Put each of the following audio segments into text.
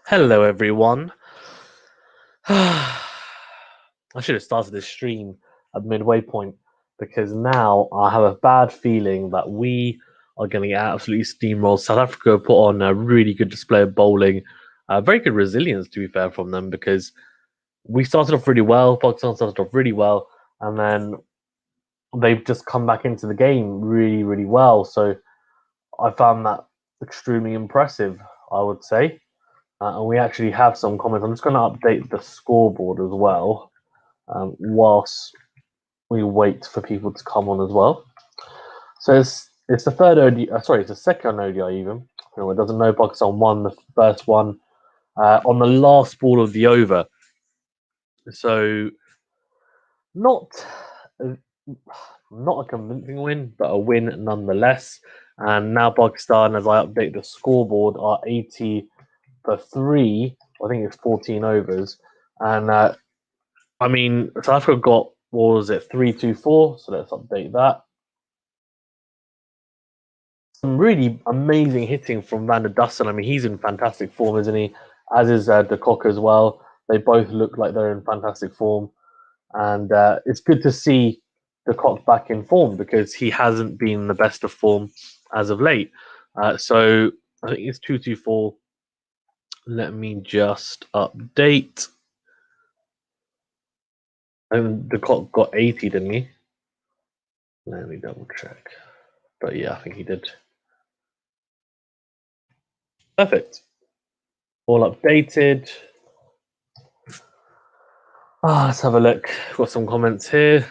Hello, everyone. I should have started this stream at the midway point because now I have a bad feeling that we are going to get absolutely steamrolled. South Africa put on a really good display of bowling, very good resilience, to be fair, from them because we started off really well. Pakistan started off really well, and then they've just come back into the game really, really well. So I found that extremely impressive, I would say. And we actually have some comments. I'm just going to update the scoreboard as well, whilst we wait for people to come on as well. So it's the third ODI. Sorry, it's the second ODI even. Anyone doesn't know, Pakistan won the first one on the last ball of the over. So not a, not a convincing win, but a win nonetheless. And now Pakistan, as I update the scoreboard, are 80 for 3. I think it's 14 overs. And I mean, South Africa got, what was it, 3-2-4? So let's update that. Some really amazing hitting from Van der Dussen. I mean, he's in fantastic form, isn't he? As is De Kock as well. They both look like they're in fantastic form. And it's good to see De Kock back in form because he hasn't been the best of form as of late. So I think it's 2-2-4. Let me just update. And De Kock got 80, didn't he? Let me double check. But yeah, I think he did. Perfect. All updated. Let's have a look. Got some comments here.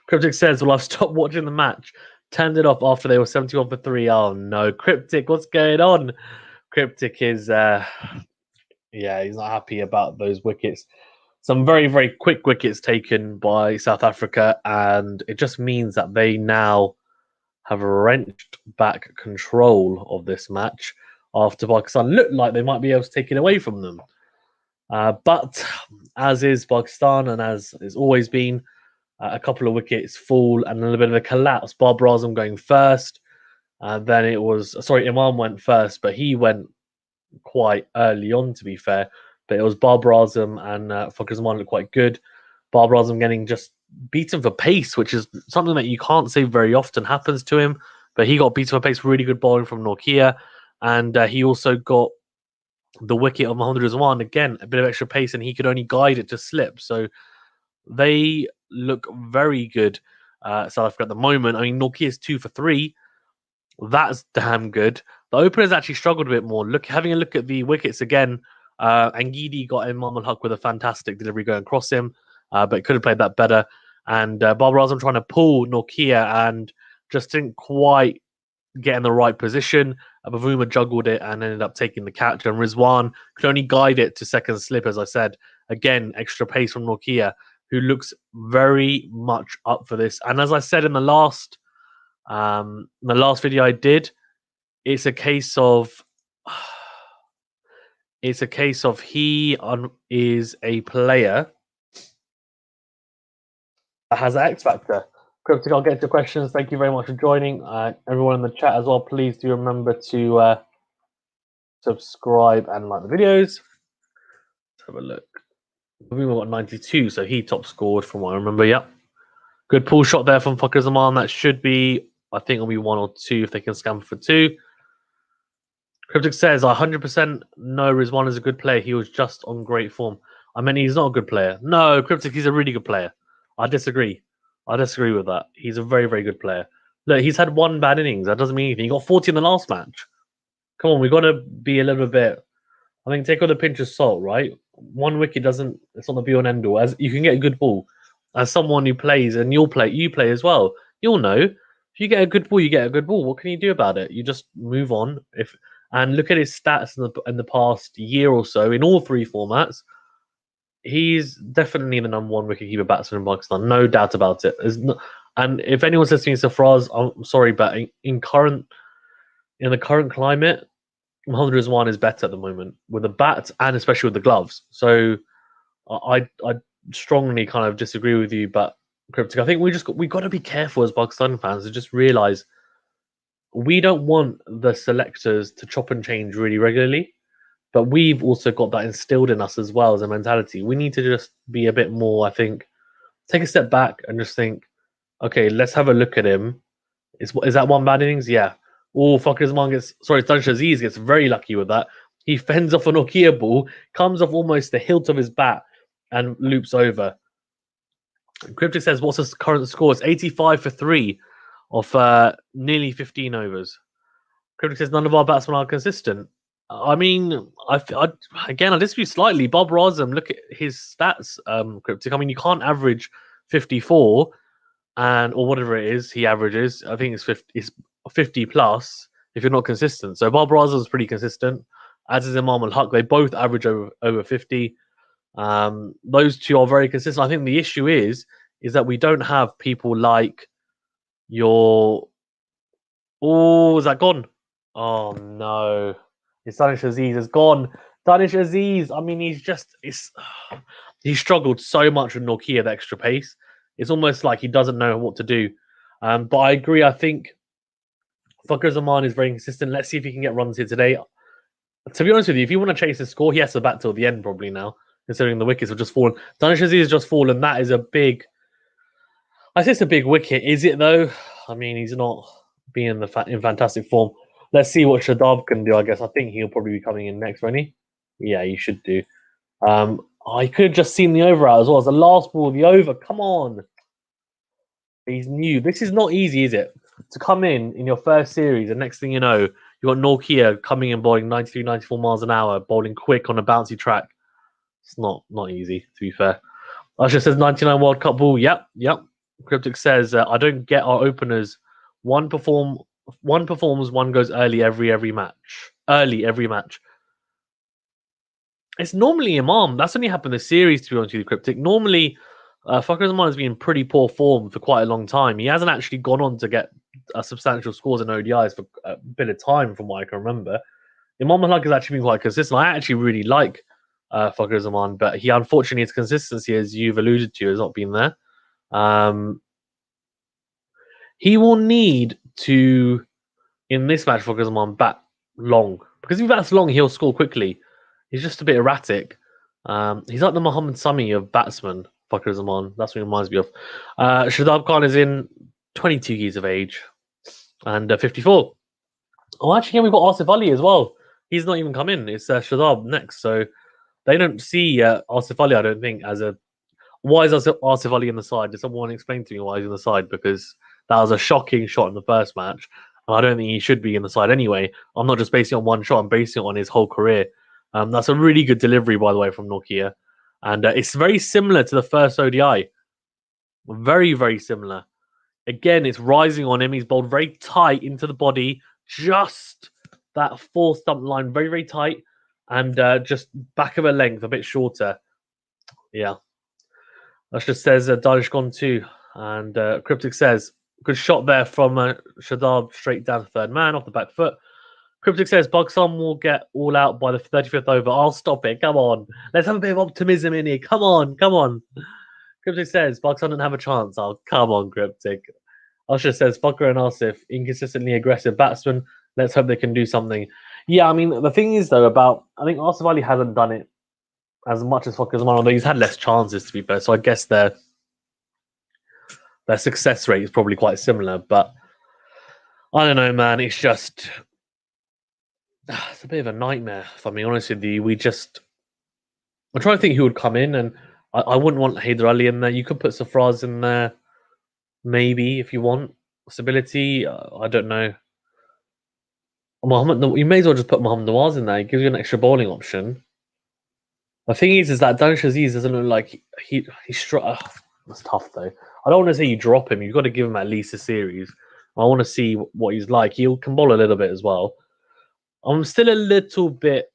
Cryptic says, well, I've stopped watching the match. Turned it off after they were 71 for 3. Oh, no. Cryptic, what's going on? Cryptic is, yeah, he's not happy about those wickets. Some very, very quick wickets taken by South Africa, and it just means that they now have wrenched back control of this match after Pakistan looked like they might be able to take it away from them. But as is Pakistan, and as it's always been, a couple of wickets fall and a little bit of a collapse. Babar Azam going first. Then it was, Imam went first, but he went quite early on, to be fair. But it was Babar Azam and Fakhar Zaman looked quite good. Babar Azam getting just beaten for pace, which is something that you can't say very often happens to him. But he got beaten for pace, really good bowling from Nortje. And he also got the wicket of Mohammad Rizwan. Again, a bit of extra pace, and he could only guide it to slip. So they look very good, South Africa at the moment. I mean, Nortje is 2 for 3. That's damn good. The openers actually struggled a bit more. Having a look at the wickets again, Angidi got Imam al Haq with a fantastic delivery going across him, but could have played that better. And Babar Azam trying to pull Nortje and just didn't quite get in the right position. Bavuma juggled it and ended up taking the catch. And Rizwan could only guide it to second slip, as I said. Again, extra pace from Nortje, who looks very much up for this. And as I said in the last video I did, it's a case of he is a player that has an X factor. Cryptic, I'll get to questions. Thank you very much for joining. Everyone in the chat as well, please do remember to subscribe and like the videos. Let's have a look. We've got 92, so he top scored from what I remember. Yep. Good pull shot there from Fakhar Zaman. That should be, I think it'll be 1 or 2 if they can scam for 2. Cryptic says, 100% know Rizwan is a good player. He was just on great form. I mean, he's not a good player. No, Cryptic, he's a really good player. I disagree. I disagree with that. He's a very, very good player. Look, he's had 1 bad innings. That doesn't mean anything. He got 40 in the last match. Come on, we've got to be a little bit... I think take on a pinch of salt, right? 1 wicket doesn't... It's not the be-all and end-all. As you can get a good ball. As someone who plays, and you play as well, you'll know. If you get a good ball, you get a good ball. What can you do about it? You just move on. And look at his stats in the past year or so in all 3 formats. He's definitely the number 1 wicketkeeper batsman in Pakistan, no doubt about it. And if anyone says to me, Safraz, I'm sorry, but in the current climate, Mohammad Rizwan is better at the moment with the bat and especially with the gloves. So I strongly kind of disagree with you, but Cryptic, I think we got to be careful as Pakistan fans to just realize we don't want the selectors to chop and change really regularly. But we've also got that instilled in us as well as a mentality. We need to just be a bit more, I think, take a step back and just think, okay, let's have a look at him. Is that one bad innings? Yeah. Oh, fuckers, man gets sorry. Tansh Aziz gets very lucky with that. He fends off a Nokia ball, comes off almost the hilt of his bat, and loops over. Cryptic says, "What's the current score? It's 85 for 3 of nearly 15 overs." Cryptic says, "None of our batsmen are consistent." I mean, I dispute slightly. Bob Rosem, look at his stats. Cryptic. I mean, you can't average 54 or whatever it is he averages. I think it's 50 plus if you're not consistent. So Bob Rosem's pretty consistent, as is Imam Al Haq. They both average over 50. Those two are very consistent. I think the issue is that we don't have people like your. Oh, is that gone? Oh no, it's Danish Aziz has gone. Danish Aziz. I mean, he struggled so much with Nokia, the extra pace. It's almost like he doesn't know what to do. But I agree. I think Fakhar Zaman is very consistent. Let's see if he can get runs here today. To be honest with you, if you want to chase the score, he has to bat till the end probably now, considering the wickets have just fallen. Danish Aziz has just fallen. That is a big. I say it's a big wicket. Is it though? I mean, he's not being in fantastic form. Let's see what Shadab can do. I guess I think he'll probably be coming in next, won't he? Yeah, he should do. I could have just seen the over out as well as the last ball of the over. Come on. He's new. This is not easy, is it? To come in your first series, and next thing you know, you got Nokia coming in bowling 93, 94 miles an hour, bowling quick on a bouncy track. It's not easy, to be fair. Usher says 99 World Cup ball. Yep. Cryptic says, I don't get our openers. One performs, one goes early every match. It's normally Imam. That's only happened this series, to be honest with you, Cryptic. Normally, Fakhar Zaman has been in pretty poor form for quite a long time. He hasn't actually gone on to get substantial scores in ODIs for a bit of time, from what I can remember. Imam Al has actually been quite consistent. I actually really like Fakhar Zaman, but unfortunately, his consistency, as you've alluded to, has not been there. He will need to, in this match, Fakhar Zaman, bat long. Because if he bats long, he'll score quickly. He's just a bit erratic. He's like the Mohammed Sami of batsmen, Fakhar Zaman. That's what he reminds me of. Shadab Khan is in 22 years of age and 54. Oh, actually, yeah, we've got Asif Ali as well. He's not even come in. It's Shadab next. So they don't see Asif Ali, I don't think, as a... Why is Asif Ali in the side? Did someone explain to me why he's in the side? Because that was a shocking shot in the first match. And I don't think he should be in the side anyway. I'm not just basing it on one shot. I'm basing it on his whole career. That's a really good delivery, by the way, from Nokia. And it's very similar to the first ODI. Very, very similar. Again, it's rising on him. He's bowled very tight into the body. Just that 4-stump line, very, very tight. And just back of a length, a bit shorter. Yeah. That just says Danish gone too. And Cryptic says, good shot there from Shadab straight down to third man off the back foot. Cryptic says, Buxom will get all out by the 35th over. I'll stop it. Come on. Let's have a bit of optimism in here. Come on. Cryptic says, Buxom didn't have a chance. Oh, come on, Cryptic. Usher says, Fakhar and Asif, inconsistently aggressive batsmen. Let's hope they can do something. Yeah, I mean, the thing is, though, I think Asif Ali hasn't done it as much as Fakhar Zaman, although he's had less chances, to be fair. So I guess their success rate is probably quite similar. But I don't know, man. It's just... It's a bit of a nightmare, if I'm being honest with you. I'm trying to think who would come in, and I wouldn't want Haider Ali in there. You could put Safraz in there, maybe, if you want. Stability, I don't know. You may as well just put Mohammed Nawaz in there. It gives you an extra bowling option. The thing is that Danish Aziz doesn't look like he's that's tough, though. I don't want to say you drop him. You've got to give him at least a series. I want to see what he's like. He can bowl a little bit as well. I'm still a little bit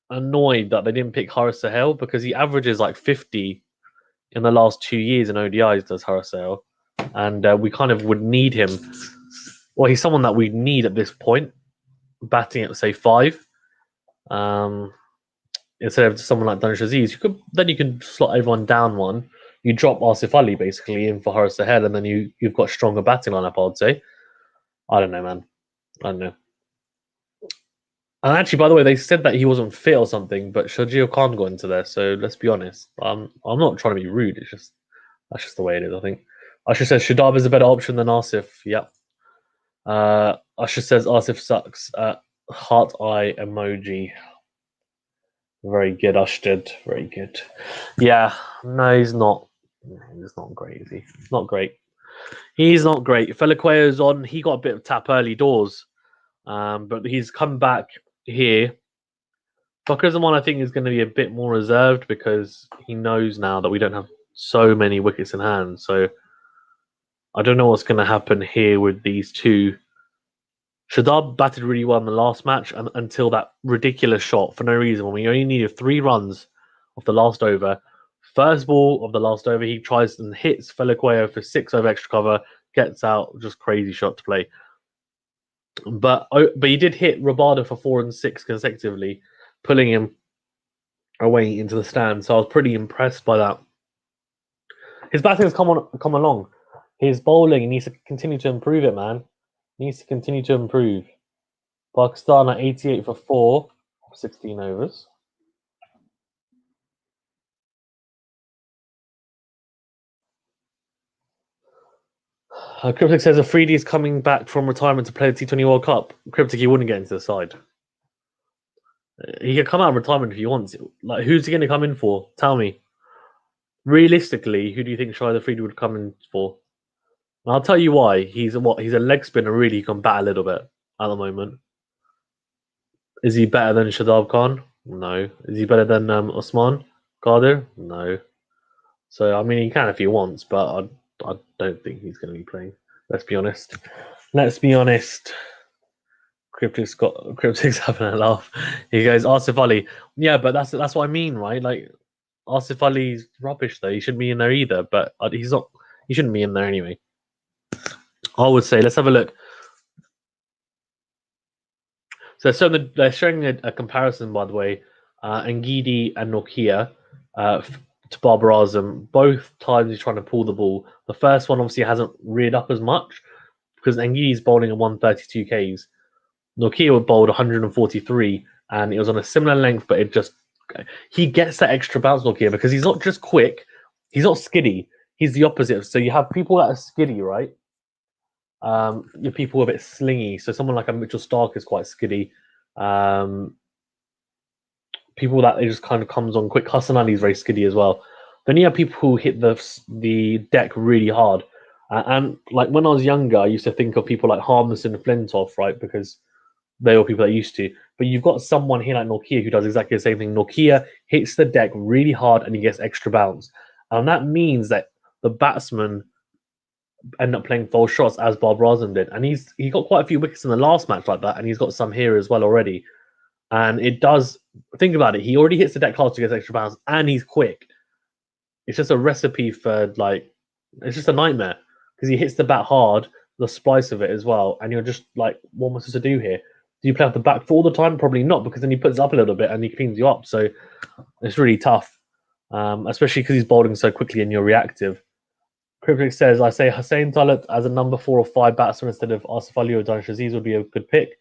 annoyed that they didn't pick Haris Sahel because he averages like 50 in the last 2 years in ODIs, does Haris Sahel. And we kind of would need him. Well, he's someone that we need at this point, batting at, say, 5. Instead of someone like Danish Aziz. You can slot everyone down one. You drop Asif Ali basically in for Haris Sahel, and then you've got stronger batting lineup, I would say. I don't know, man. I don't know. And actually, by the way, they said that he wasn't fit or something, but Sergio Khan got into there. So let's be honest. I'm not trying to be rude. It's just that's just the way it is. I think Usher says Shadab is a better option than Asif. Yep. Usher says Asif sucks. Heart eye emoji. Very good, Usher. Very good. Yeah. No, he's not. He's not great. Is he? Not great. He's not great. Feliqueo's on. He got a bit of tap early doors, but he's come back here. Buckers-Amon, I think, is going to be a bit more reserved because he knows now that we don't have so many wickets in hand. So I don't know what's going to happen here with these two. Shadab batted really well in the last match until that ridiculous shot for no reason when we only needed 3 runs of the last over. First ball of the last over, he tries and hits Feliqueo for 6 over extra cover, gets out, just crazy shot to play. But he did hit Rabada for 4 and 6 consecutively, pulling him away into the stand. So I was pretty impressed by that. His batting has come along. His bowling, he needs to continue to improve it, man. He needs to continue to improve. Pakistan at 88 for 4, 16 overs. Cryptic says Afridi is coming back from retirement to play the T20 World Cup. Cryptic, he wouldn't get into the side. He can come out of retirement if he wants. Like, who's he going to come in for? Tell me. Realistically, who do you think Shahid Afridi would come in for? And I'll tell you why. He's a leg spinner. Really, he can bat a little bit at the moment. Is he better than Shadab Khan? No. Is he better than Osman Qadir? No. So I mean, he can if he wants, but I don't think he's going to be playing. Let's be honest. Let's be honest. Cryptic's having a laugh. He goes, Asif Ali. Yeah, but that's what I mean, right? Like Asif Ali's rubbish though. He shouldn't be in there either. But he's not. He shouldn't be in there anyway. I would say let's have a look. So they're showing a comparison, by the way. Ngidi and Nokia to Babar Azam. Both times he's trying to pull the ball. The first one obviously hasn't reared up as much because Ngidi's bowling at 132 Ks. Nokia bowled 143, and it was on a similar length, but he gets that extra bounce, Nokia, because he's not just quick, he's not skiddy. He's the opposite. So you have people that are skiddy, right? Your people a bit slingy. So someone like a Mitchell Stark is quite skiddy. People that it just kind of comes on quick. Hassan Ali is very skiddy as well. Then you have people who hit the deck really hard. And like when I was younger, I used to think of people like Harmless and Flintoff, right? Because they were people that used to. But you've got someone here like Nokia who does exactly the same thing. Nokia hits the deck really hard and he gets extra bounce. And that means that the batsman end up playing false shots as Bob Rosen did. And he got quite a few wickets in the last match like that, and he's got some here as well already. And it does think about it, he already hits the deck hard to get extra bounce and he's quick. It's just a recipe for it's just a nightmare. Because he hits the bat hard, the splice of it as well, and you're just like, what am I supposed to do here? Do you play off the back foot all the time? Probably not, because then he puts it up a little bit and he cleans you up. So it's really tough, especially because he's bowling so quickly and you're reactive. Cryptic says, I say Hussein Talat as a number 4 or 5 batsman instead of Asif Ali or Dan Shaziz would be a good pick.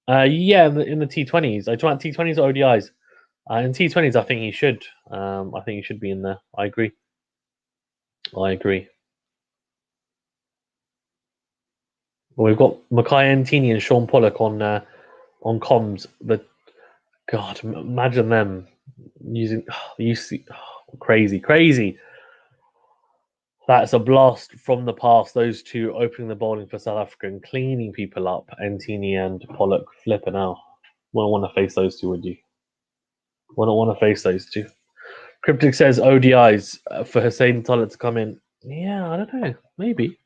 Yeah, in the T20s. I talk about T20s or ODIs. In T20s, I think he should. I think he should be in there. I agree. Well, we've got Mackay Antini and Sean Pollock on comms. But God, imagine them using crazy. That's a blast from the past. Those two opening the bowling for South Africa and cleaning people up. Antini and Pollock flipping out. Wouldn't want to face those two, would you? Wouldn't want to face those two. Cryptic says ODIs for Hussein Talat to come in. Yeah, I don't know. Maybe.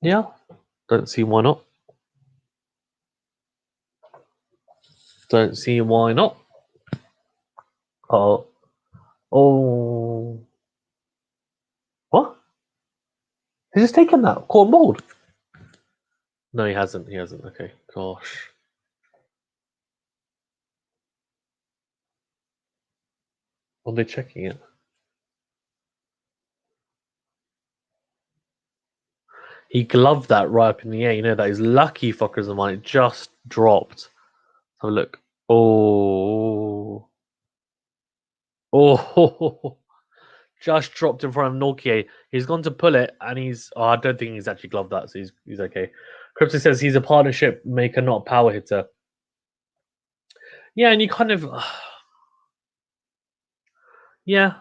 Yeah. Don't see why not. Don't see why not. Oh. What? He's just taken that. Caught mold. No, he hasn't. He hasn't. Okay. Gosh. Are they checking it? He gloved that right up in the air. You know that is lucky fuckers of mine. It just dropped. Have a look. Oh. Oh. Just dropped in front of Nortje. He's gone to pull it, and he's. Oh, I don't think he's actually gloved that, so he's okay. Cryptic says he's a partnership maker, not a power hitter. Yeah, and you kind of. Yeah,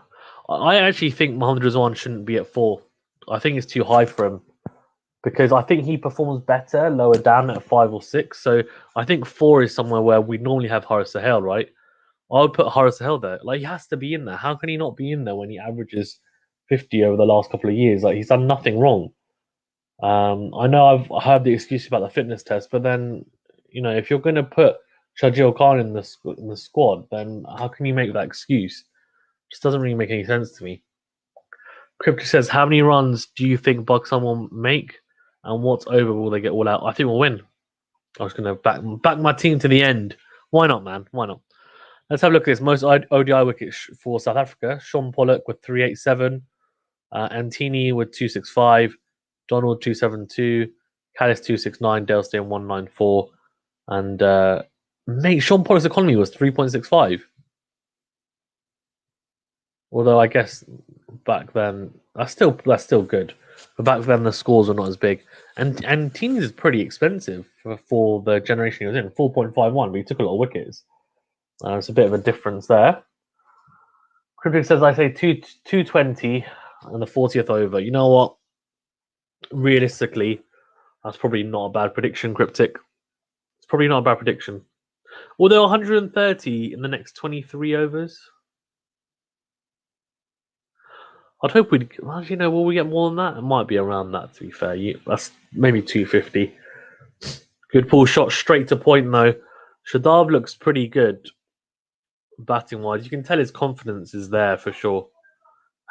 I actually think Mohamed Rizwan shouldn't be at 4. I think it's too high for him because I think he performs better lower down at 5 or 6. So I think 4 is somewhere where we normally have Haris Sahel, right? I would put Haris Sahel there. Like he has to be in there. How can he not be in there when he averages 50 over the last couple of years? Like he's done nothing wrong. I know I've heard the excuse about the fitness test, but then if you're going to put Shajil Khan in the squad, then how can you make that excuse? Just doesn't really make any sense to me. Cryptic says, how many runs do you think Buxton will make? And what's over will they get all out? I think we'll win. I was going to back my team to the end. Why not, man? Why not? Let's have a look at this. Most ODI wickets for South Africa. Sean Pollock with 387. Antini with 265. Donald 272. Callis 269. Dale Steyn 194. And mate, Sean Pollock's economy was 3.65. Although I guess back then that's still good, but back then the scores were not as big. And Teens is pretty expensive for the generation he was in, 4.51, but he took a lot of wickets. It's a bit of a difference there. Cryptic says, I say 220 and the 40th over. You know what? Realistically, that's probably not a bad prediction, Cryptic. It's probably not a bad prediction. Although 130 in the next 23 overs. I'd hope we'd. Actually, no, will we get more than that? It might be around that, to be fair. That's maybe 250. Good pull shot straight to point, though. Shadab looks pretty good batting wise. You can tell his confidence is there for sure.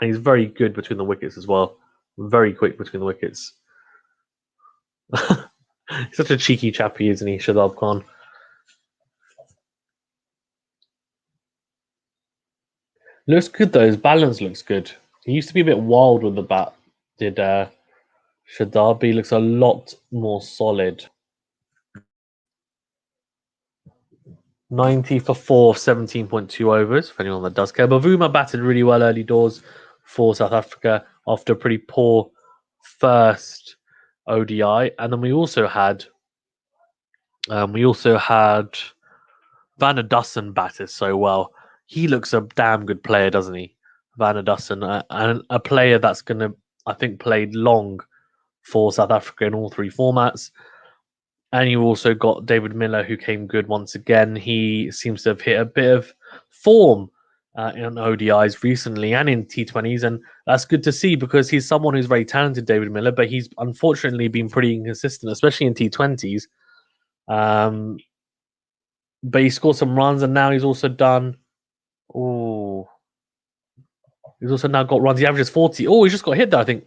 And he's very good between the wickets as well. Very quick between the wickets. He's such a cheeky chappy, isn't he, Shadab Khan? Looks good, though. His balance looks good. He used to be a bit wild with the bat, did Shadab. He looks a lot more solid. 90 for 4, 17.2 overs, for anyone that does care. Bavuma batted really well early doors for South Africa after a pretty poor first ODI. And then we also had Van der Dussen batted so well. He looks a damn good player, doesn't he? Van der Dussen, and a player that's going to, I think, played long for South Africa in all 3 formats. And you also got David Miller, who came good once again. He seems to have hit a bit of form in ODIs recently and in T20s. And that's good to see because he's someone who's very talented, David Miller, but he's unfortunately been pretty inconsistent, especially in T20s. But he scored some runs and now he's also done. Oh, he's also now got runs. He averages 40. Oh, he just got hit there, I think.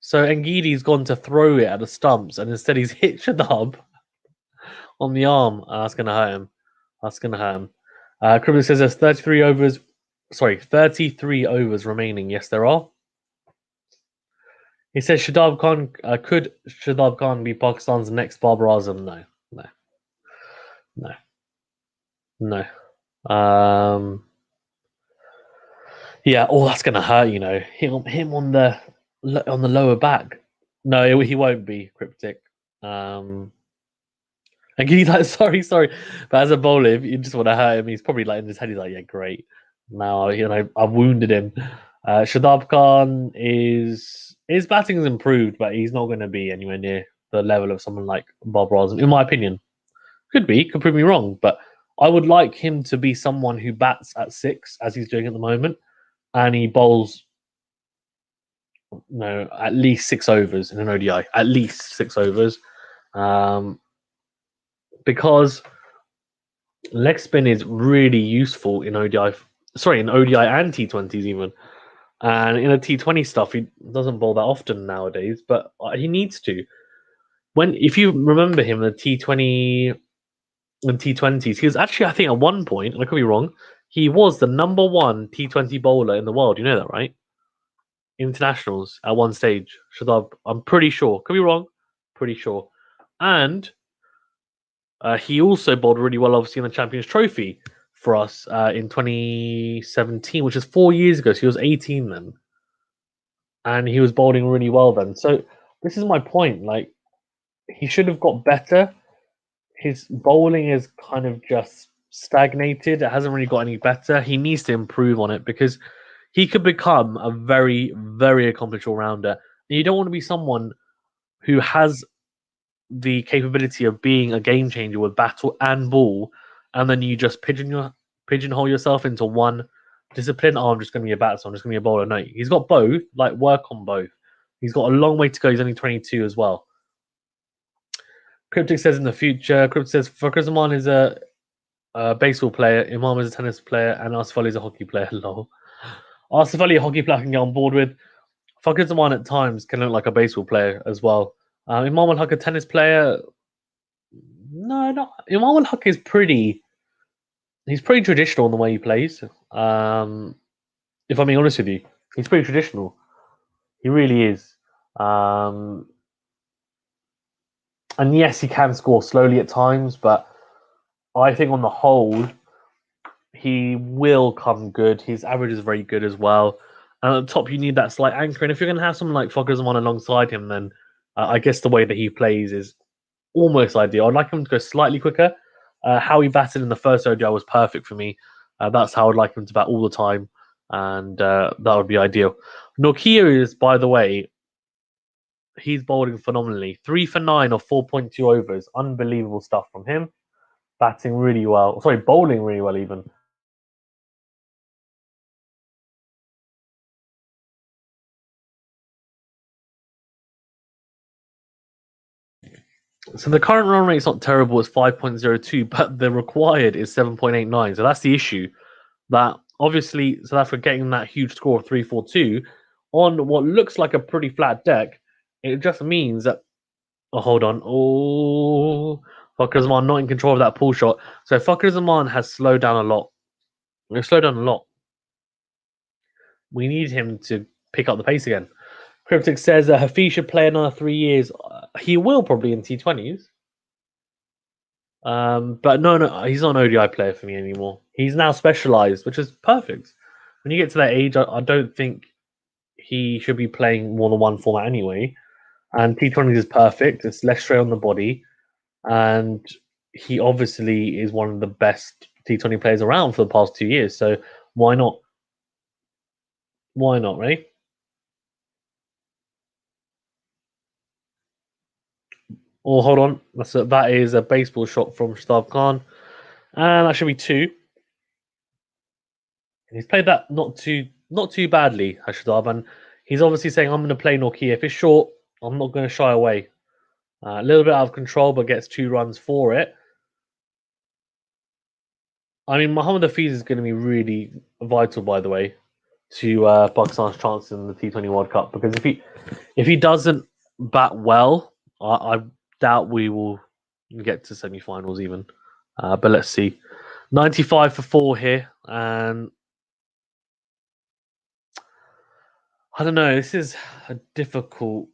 So Ngidi has gone to throw it at the stumps and instead he's hit Shadab on the arm. That's going to hurt him. Cribbler says there's 33 overs remaining. Yes, there are. He says Shadab Khan, could Shadab Khan be Pakistan's next Babar Azam? No. Yeah, that's going to hurt, him on the lower back. No, he won't be, Cryptic. And he's like, sorry. But as a bowler, if you just want to hurt him, he's probably like in his head, he's like, yeah, great. Now, I've wounded him. Shadab Khan his batting has improved, but he's not going to be anywhere near the level of someone like Babar Azam, in my opinion. Could prove me wrong, but I would like him to be someone who bats at 6, as he's doing at the moment, and he bowls at least 6 overs in an ODI. At least 6 overs. Because leg spin is really useful in ODI. Sorry, in ODI and T20s even. And in a T20 stuff, he doesn't bowl that often nowadays, but he needs to. If you remember him in the T20 and T20s, he was actually, I think, at one point, and I could be wrong, he was the number 1 T20 bowler in the world. You know that, right? internationals at one stage. Shadab, I'm pretty sure. Could be wrong. Pretty sure. And he also bowled really well, obviously, in the Champions Trophy for us in 2017, which is 4 years ago. So he was 18 then. And he was bowling really well then. So this is my point. Like, he should have got better. His bowling is kind of just stagnated. It hasn't really got any better. He needs to improve on it because he could become a very, very accomplished all rounder. And you don't want to be someone who has the capability of being a game changer with battle and ball, and then you just pigeonhole yourself into one discipline. Oh, I'm just going to be a batsman. I'm just going to be a bowler. No, he's got both. Like, work on both. He's got a long way to go. He's only 22 as well. Cryptic says in the future. Cryptic says Fakhar Zaman is a baseball player, Imam is a tennis player, and Asif Ali is a hockey player. Lol. Asif Ali, a hockey player, I can get on board with. Fakhar Zaman at times can look like a baseball player as well. Imam al Haq, a tennis player. No, not Imam al Haq is pretty. He's pretty traditional in the way he plays. If I'm being honest with you, he's pretty traditional. He really is. And yes, he can score slowly at times, but I think on the whole, he will come good. His average is very good as well. And at the top, you need that slight anchor. And if you're going to have someone like Fakhar Zaman alongside him, then I guess the way that he plays is almost ideal. I'd like him to go slightly quicker. How he batted in the first ODI was perfect for me. That's how I'd like him to bat all the time. And that would be ideal. Nokia is, by the way, he's bowling phenomenally. 3 for 9 or 4.2 overs. Unbelievable stuff from him. Batting really well. Sorry, bowling really well even. So the current run rate is not terrible. It's 5.02, but the required is 7.89. So that's the issue. That obviously South Africa getting that huge score of 342 on what looks like a pretty flat deck, it just means that. Oh, hold on. Oh, Fakhar Zaman not in control of that pull shot. So Fakhar Zaman has slowed down a lot. We've slowed down a lot. We need him to pick up the pace again. Cryptic says that Hafiz should play another 3 years. He will probably in T20s. But no, he's not an ODI player for me anymore. He's now specialized, which is perfect. When you get to that age, I don't think he should be playing more than one format anyway. And T20s is perfect. It's less strain on the body, and he obviously is one of the best T20 players around for the past 2 years. So why not? Why not, right? Oh, hold on. That is a baseball shot from Shtab Khan, and that should be 2. He's played that not too badly, Hashidab, and he's obviously saying I'm going to play Nortje. If it's short, I'm not going to shy away. A little bit out of control, but gets 2 runs for it. I mean, Mohammad Hafiz is going to be really vital, by the way, to Pakistan's chances in the T20 World Cup, because if he doesn't bat well, I doubt we will get to semi-finals even. But let's see. 95 for 4 here, and I don't know. This is a difficult.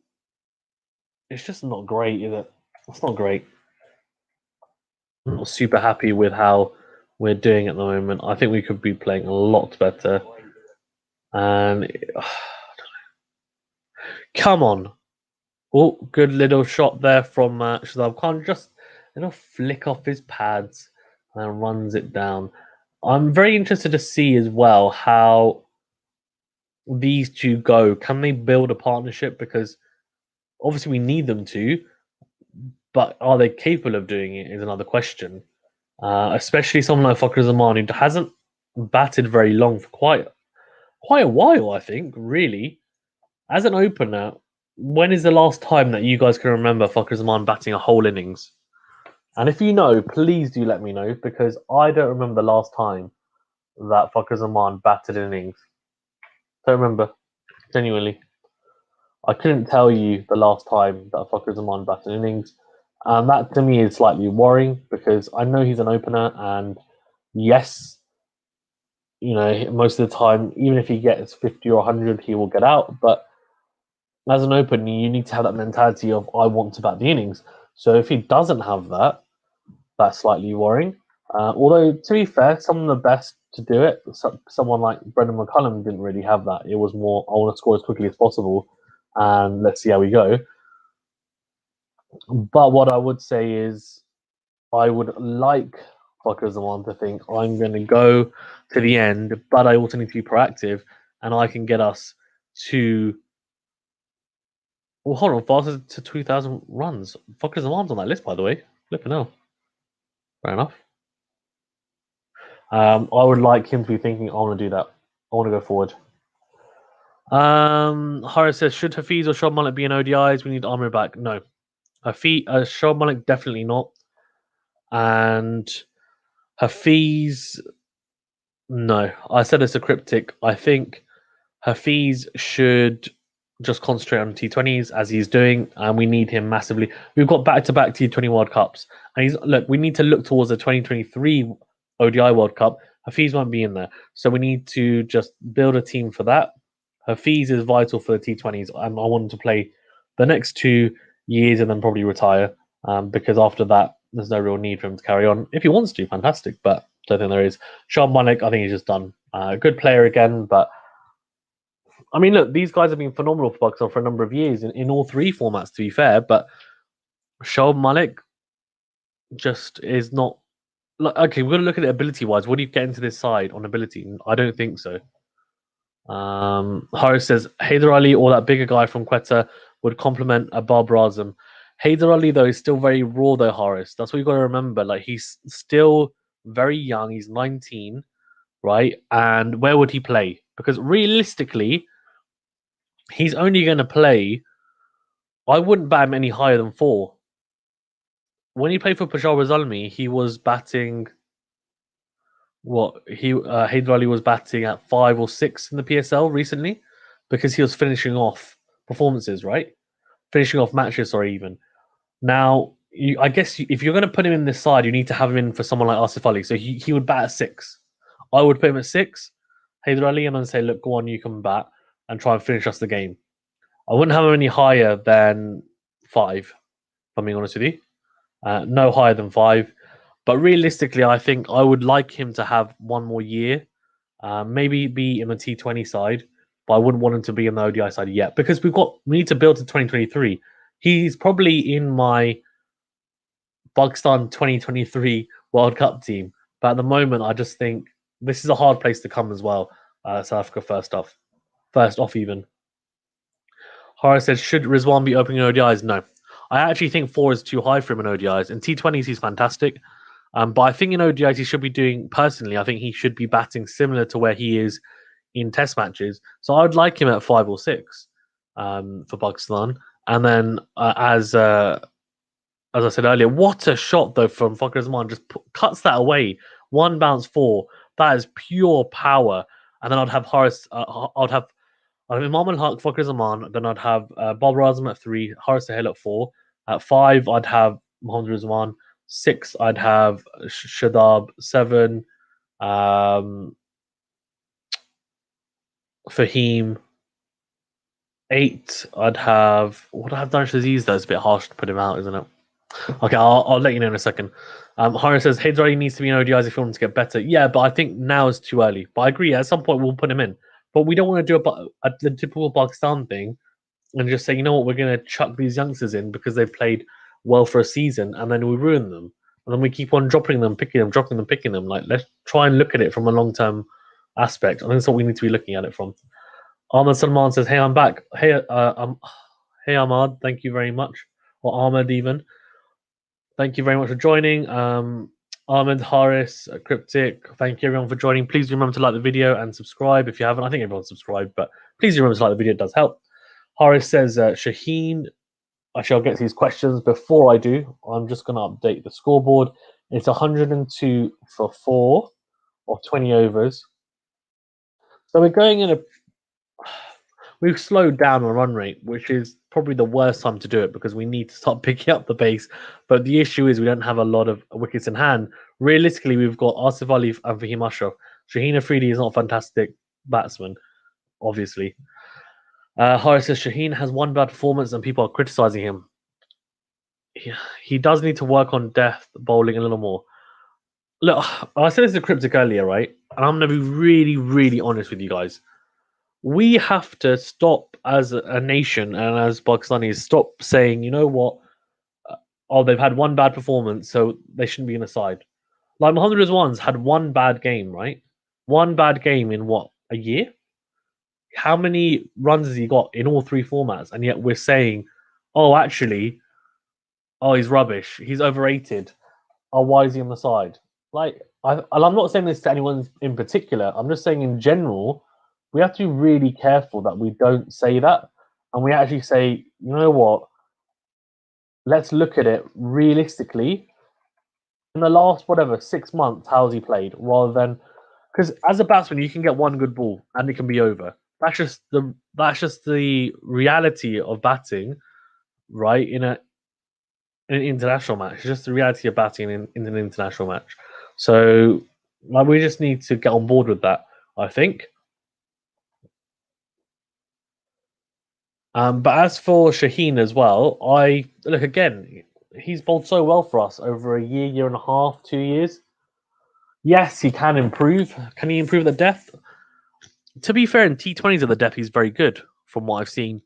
It's just not great, is it? It's not great. I'm not super happy with how we're doing at the moment. I think we could be playing a lot better. And come on. Oh, good little shot there from Shazab Khan. Just flick off his pads and runs it down. I'm very interested to see as well how these two go. Can they build a partnership? Because obviously we need them to, but are they capable of doing it is another question. Especially someone like Fakhar Zaman, who hasn't batted very long for quite a while, I think, really. As an opener, when is the last time that you guys can remember Fakhar Zaman batting a whole innings? And if you know, please do let me know, because I don't remember the last time that Fakhar Zaman batted an innings. Don't remember, genuinely. I couldn't tell you the last time that Fakhar Zaman batted an innings. And that to me is slightly worrying, because I know he's an opener, and yes, you know, most of the time, even if he gets 50 or 100, he will get out. But as an opener, you need to have that mentality of I want to bat the innings. So if he doesn't have that, that's slightly worrying. Although to be fair, some of the best to do it, someone like Brendan McCullum didn't really have that. It was more I want to score as quickly as possible, and let's see how we go. But what I would say is, I would like Fokker Zaman to think I'm going to go to the end, but I also need to be proactive, and I can get us to. Well, hold on, faster to 2,000 runs. Fokker Zaman's on that list, by the way. Flipping hell. Fair enough. I would like him to be thinking, I want to do that. I want to go forward. Horace says, should Hafiz or Shoaib Malik be in ODIs? We need Amir back. No. Shoaib Malik, definitely not. And Hafiz, no. I said it's a cryptic. I think Hafiz should just concentrate on T20s as he's doing, and we need him massively. We've got back-to-back T20 World Cups, and we need to look towards the 2023 ODI World Cup. Hafiz won't be in there, so we need to just build a team for that. Hafiz is vital for the T20s, and I want him to play the next 2 years and then probably retire, because after that, there's no real need for him to carry on. If he wants to, fantastic, but I don't think there is. Shoaib Malik, I think he's just done. Good player again, but I mean, look, these guys have been phenomenal for Pakistan for a number of years in all 3 formats, to be fair. But Shoaib Malik just is not. Like, okay, we're going to look at it ability-wise. What do you get into this side on ability? I don't think so. Haris says, Haider Ali or that bigger guy from Quetta would complement a Babar Azam. Haider Ali, though, is still very raw, though, Haris. That's what you've got to remember. Like, he's still very young. He's 19, right? And where would he play? Because realistically, he's only going to play. I wouldn't bat him any higher than 4. When he played for Peshawar Zalmi, he was batting. Haider Ali was batting at 5 or 6 in the PSL recently, because he was finishing off performances, right? Finishing off matches, sorry, even. Now, I guess if you're going to put him in this side, you need to have him in for someone like Asif Ali. So he would bat at 6. I would put him at 6, Haider Ali, and then say, look, go on, you can bat and try and finish us the game. I wouldn't have him any higher than 5, if I'm being honest with you. No higher than 5. But realistically, I think I would like him to have 1 more year. Maybe be in the T20 side, but I wouldn't want him to be in the ODI side yet, because we need to build to 2023. He's probably in my Pakistan 2023 World Cup team. But at the moment, I just think this is a hard place to come as well. South Africa first off even. Horace said, should Rizwan be opening ODIs? No. I actually think 4 is too high for him in ODIs. In T20s, he's fantastic. But I think in ODIs, he should be doing, personally, I think he should be batting similar to where he is in test matches. So I would like him at 5 or 6 for Pakistan. And then, as I said earlier, what a shot, though, from Fakhar Zaman. Just cuts that away. 1 bounce 4. That is pure power. And then I'd have Horace, I'd have Imam al-Haq, Fakhar Zaman. Then I'd have Babar Azam at 3, Haris Sahel at 4. At 5, I'd have Mohammad Rizwan. 6, I'd have Shadab. 7, Fahim. 8, I'd have. Would I have Danish Aziz, though? It's a bit harsh to put him out, isn't it? Okay, I'll let you know in a second. Haris says, Haider Ali needs to be in ODIs if you want to get better. Yeah, but I think now is too early. But I agree, at some point we'll put him in. But we don't want to do the typical Pakistan thing and just say, you know what, we're going to chuck these youngsters in because they've played well for a season, and then we ruin them. And then we keep on dropping them, picking them. Like, let's try and look at it from a long-term aspect. I think that's what we need to be looking at it from. Ahmed Salman says, hey, I'm back. Hey, Ahmad, thank you very much. Or Ahmed even. Thank you very much for joining. Ahmed, Haris, Cryptic, thank you everyone for joining. Please remember to like the video and subscribe if you haven't. I think everyone's subscribed, but please remember to like the video. It does help. Haris says, Shaheen, actually, I'll get to these questions. Before I do, I'm just going to update the scoreboard. It's 102 for 4 or 20 overs. So we're going in we've slowed down our run rate, which is probably the worst time to do it because we need to start picking up the pace. But the issue is we don't have a lot of wickets in hand. Realistically, we've got Asif Ali and Fahim Ashraf. Shaheen Afridi is not a fantastic batsman, obviously. Horace says Shaheen has one bad performance and people are criticizing him. He does need to work on death bowling a little more. Look, I said this to Cryptic earlier, right? And I'm going to be really, really honest with you guys. We have to stop as a nation and as Pakistanis, stop saying, you know what? Oh, they've had one bad performance, so they shouldn't be in a side. Like Muhammad Rizwan's had one bad game, right? One bad game in what, a year? How many runs has he got in all three formats? And yet we're saying, oh, actually, oh, he's rubbish. He's overrated. Oh, why is he on the side? Like, I'm not saying this to anyone in particular. I'm just saying in general, we have to be really careful that we don't say that. And we actually say, you know what? Let's look at it realistically. In the last, whatever, 6 months, how's he played? Rather than, because as a batsman, you can get one good ball and it can be over. That's just the reality of batting, right? In an international match, it's just the reality of batting in an international match. So, like, we just need to get on board with that, I think. But as for Shaheen as well, I look again. He's bowled so well for us over a year, year and a half, 2 years. Yes, he can improve. Can he improve the depth? To be fair, in T20s of the depth, he's very good from what I've seen.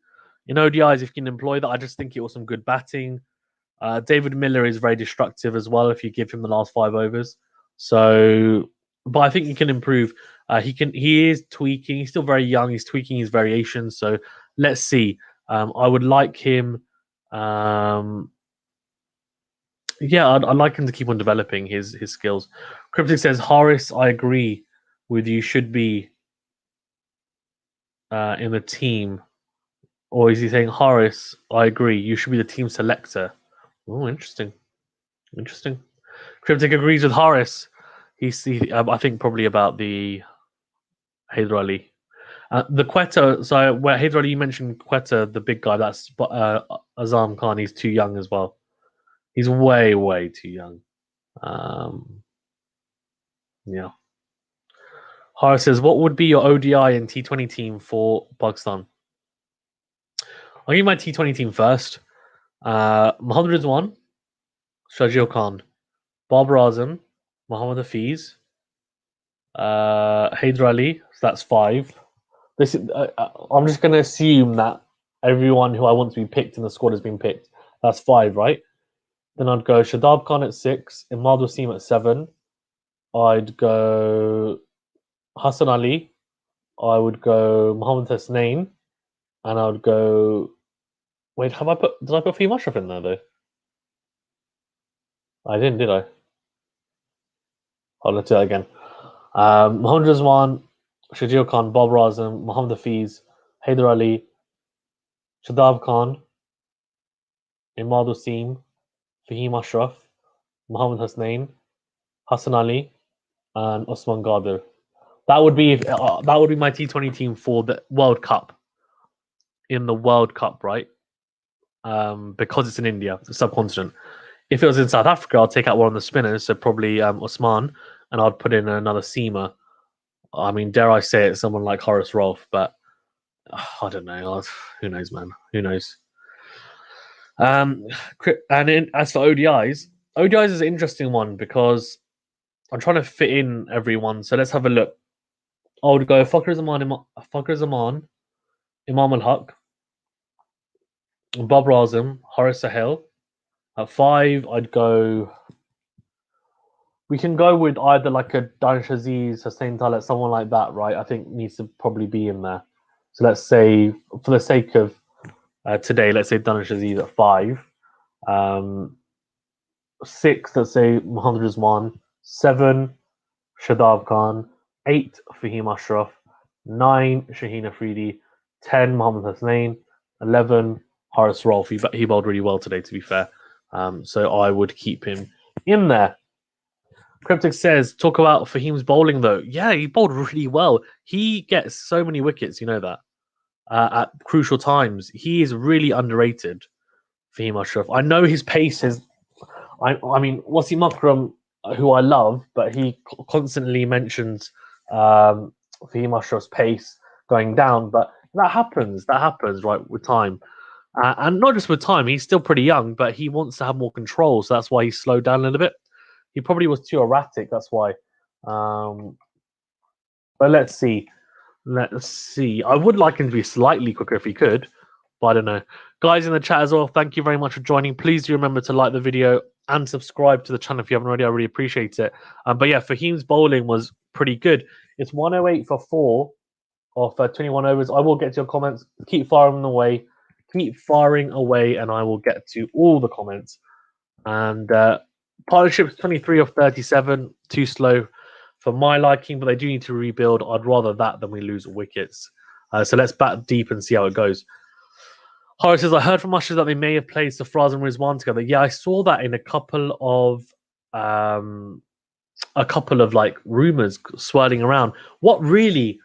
In ODIs, if you can employ that, I just think it was some good batting. David Miller is very destructive as well if you give him the last 5 overs. So, but I think he can improve. He is tweaking. He's still very young. He's tweaking his variations. So let's see. I would like him. Yeah, I'd like him to keep on developing his skills. Cryptic says Horace, I agree with you. Should be in the team, or is he saying Horace? I agree. You should be the team selector. Oh, interesting. Interesting. Cryptic agrees with Horace. I think probably about the Haider Ali. The Quetta, so where Haider Ali, you mentioned Quetta, the big guy, that's Azam Khan, he's too young as well. He's way, way too young. Yeah. Horace says, what would be your ODI and T20 team for Pakistan? I'll give you my T20 team first. Mohammad Rizwan, Shajil Khan, Babar Azam, Mohammad Hafiz, Haider Ali, so that's 5. I'm just going to assume that everyone who I want to be picked in the squad has been picked. That's 5, right? Then I'd go Shadab Khan at 6, Imad Wasim at 7. I'd go Hassan Ali. I would go Mohammad Hasnain. And I would go. Wait, did I put Fahim Ashraf in there though? I didn't, did I? Let's do that again. Mohammad Rizwan, Shajil Khan, Bob Razam, Mohammad Hafiz, Haider Ali, Shadab Khan, Imad Wasim, Fahim Ashraf, Mohammad Hasnain, Hassan Ali, and Osman Ghadir. That would be my T20 team for the World Cup. In the World Cup, right? Because it's in India, the subcontinent. If it was in South Africa, I'd take out one of the spinners, so probably Osman, and I'd put in another seamer. I mean, dare I say it, someone like Horace Rolfe, but I don't know. Who knows, man? Who knows? And as for ODIs, ODIs is an interesting one because I'm trying to fit in everyone. So let's have a look. I would go Fakhar Zaman, Imam al-Haq, Bob Razam, Horace Sahel. At 5, I'd go. We can go with either like a Danish Aziz, Hussein Talet, someone like that, right? I think needs to probably be in there. So let's say, for the sake of today, let's say Danish Aziz at 5. 6, let's say Mohammad Rizwan. 7, Shadab Khan. 8, Fahim Ashraf. 9, Shaheen Afridi. 10, Mohammad Hasnain. 11, Horace Rolfe. He bowled really well today, to be fair. So I would keep him in there. Cryptic says, talk about Fahim's bowling though. Yeah, he bowled really well. He gets so many wickets, you know that, at crucial times. He is really underrated, Fahim Ashraf. I know his pace is. I mean, Wasim Akram, who I love, but he constantly mentions Fahim Ashraf's pace going down, but that happens. That happens, right, with time. And not just with time, he's still pretty young, but he wants to have more control, so that's why he slowed down a little bit. He probably was too erratic, that's why. But let's see. Let's see. I would like him to be slightly quicker if he could, but I don't know. Guys in the chat as well, thank you very much for joining. Please do remember to like the video and subscribe to the channel if you haven't already. I really appreciate it. But yeah, Fahim's bowling was pretty good. It's 108 for 4 of 21 overs. I will get to your comments. Keep firing away. Keep firing away, and I will get to all the comments. And partnerships 23 of 37, too slow for my liking, but they do need to rebuild. I'd rather that than we lose wickets. So let's bat deep and see how it goes. Horace says, I heard from Ushers that they may have played Safraz and Rizwan together. Yeah, I saw that in a couple of like rumors swirling around. What really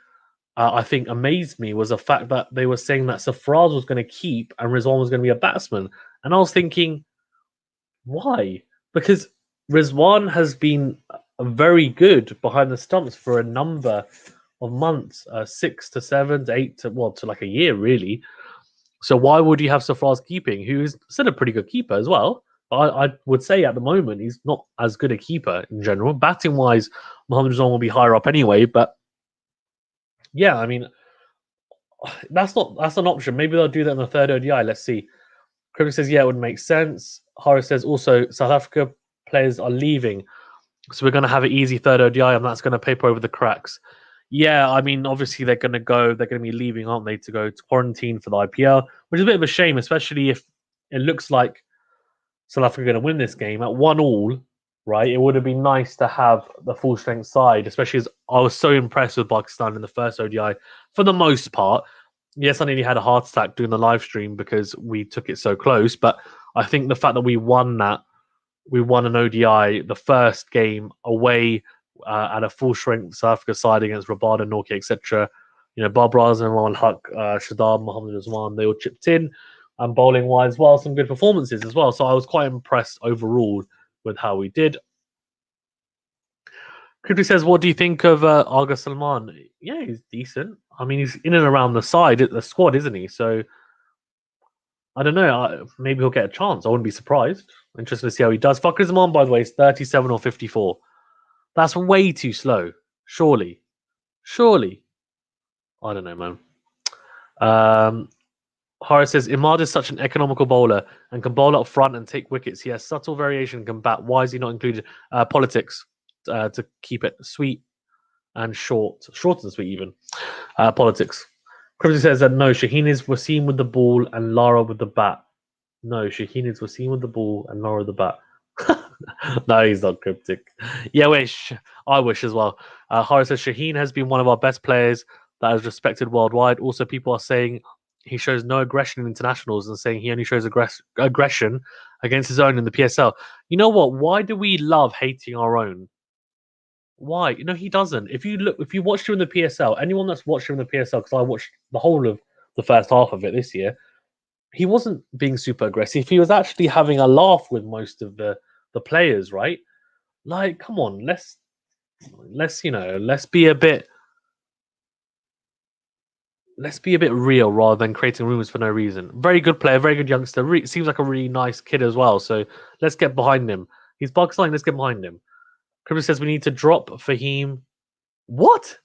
I think amazed me was the fact that they were saying that Safraz was going to keep and Rizwan was going to be a batsman. And I was thinking, why? Because Rizwan has been very good behind the stumps for a number of months, 6 to 7 to 8 to like a year, really. So why would you have Safraz keeping, who is still a pretty good keeper as well? I would say at the moment he's not as good a keeper in general. Batting wise, Mohammad Rizwan will be higher up anyway. But yeah, I mean, that's an option. Maybe they'll do that in the third ODI. Let's see. Cryptic says, yeah, it would make sense. Horace says also South Africa players are leaving. So we're going to have an easy third ODI and that's going to paper over the cracks. Yeah, I mean, obviously they're going to be leaving, aren't they, to go to quarantine for the IPL, which is a bit of a shame, especially if it looks like South Africa are going to win this game at 1-1, right? It would have been nice to have the full strength side, especially as I was so impressed with Pakistan in the first ODI for the most part. Yes, I nearly had a heart attack doing the live stream because we took it so close, but I think the fact that we won an ODI, the first game away at a full strength South Africa side against Rabada, Nortje, etc. You know, Bob Razan, Huck, Shadab, Mohammad Rizwan, they all chipped in. And bowling wise, well, some good performances as well. So I was quite impressed overall with how we did. Crypto says, what do you think of Aga Salman? Yeah, he's decent. I mean, he's in and around the squad, isn't he? So I don't know. Maybe he'll get a chance. I wouldn't be surprised. Interested to see how he does. Fakhar Zaman, by the way, is 37 or 54. That's way too slow. Surely. I don't know, man. Horace says, Imad is such an economical bowler and can bowl up front and take wickets. He has subtle variation, can bat. Why is he not included? Politics, to keep it sweet and short. Shorter than sweet, even. Politics. Crypto says that no, Shaheen is Wasim with the ball and Lara with the bat. No, Shaheen is Wasim with the ball and Lara with the bat. No, he's not cryptic. Yeah, I wish as well. Horace says Shaheen has been one of our best players that is respected worldwide. Also, people are saying he shows no aggression in internationals and saying he only shows aggression against his own in the PSL. You know what? Why do we love hating our own? Why? You know, he doesn't. If you watched him in the PSL, anyone that's watched him in the PSL, because I watched the whole of the first half of it this year, he wasn't being super aggressive. He was actually having a laugh with most of the players, right? Like, come on, let's be a bit real rather than creating rumors for no reason. Very good player, very good youngster. Seems like a really nice kid as well. So let's get behind him. He's Pakistani. Let's get behind him. Crypto says we need to drop Fahim. What?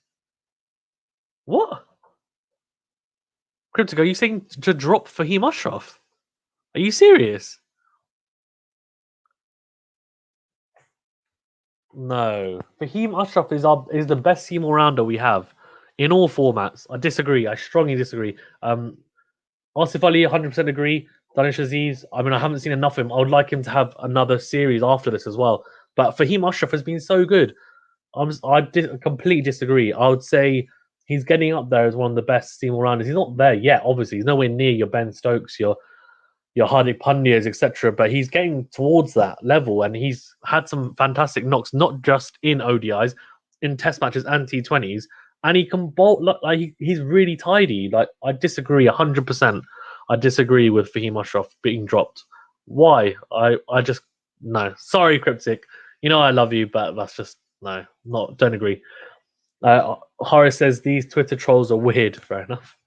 Crypto, are you saying to drop Fahim Ashraf? Are you serious? No. Fahim Ashraf is the best seam all-rounder we have in all formats. I disagree. I strongly disagree. Asif Ali, 100% agree. Danish Aziz, I mean, I haven't seen enough of him. I would like him to have another series after this as well. But Fahim Ashraf has been so good. I completely disagree. I would say he's getting up there as one of the best seam all-rounders. He's not there yet, obviously. He's nowhere near your Ben Stokes, your Hardik Pandyas, etc. But he's getting towards that level, and he's had some fantastic knocks, not just in ODIs, in Test matches and T20s. And he can bowl like he's really tidy. Like, I disagree 100%. I disagree with Fahim Ashraf being dropped. Why? I just no. Sorry, Cryptic. You know I love you, but that's just no. Don't agree. Horace says these Twitter trolls are weird. Fair enough.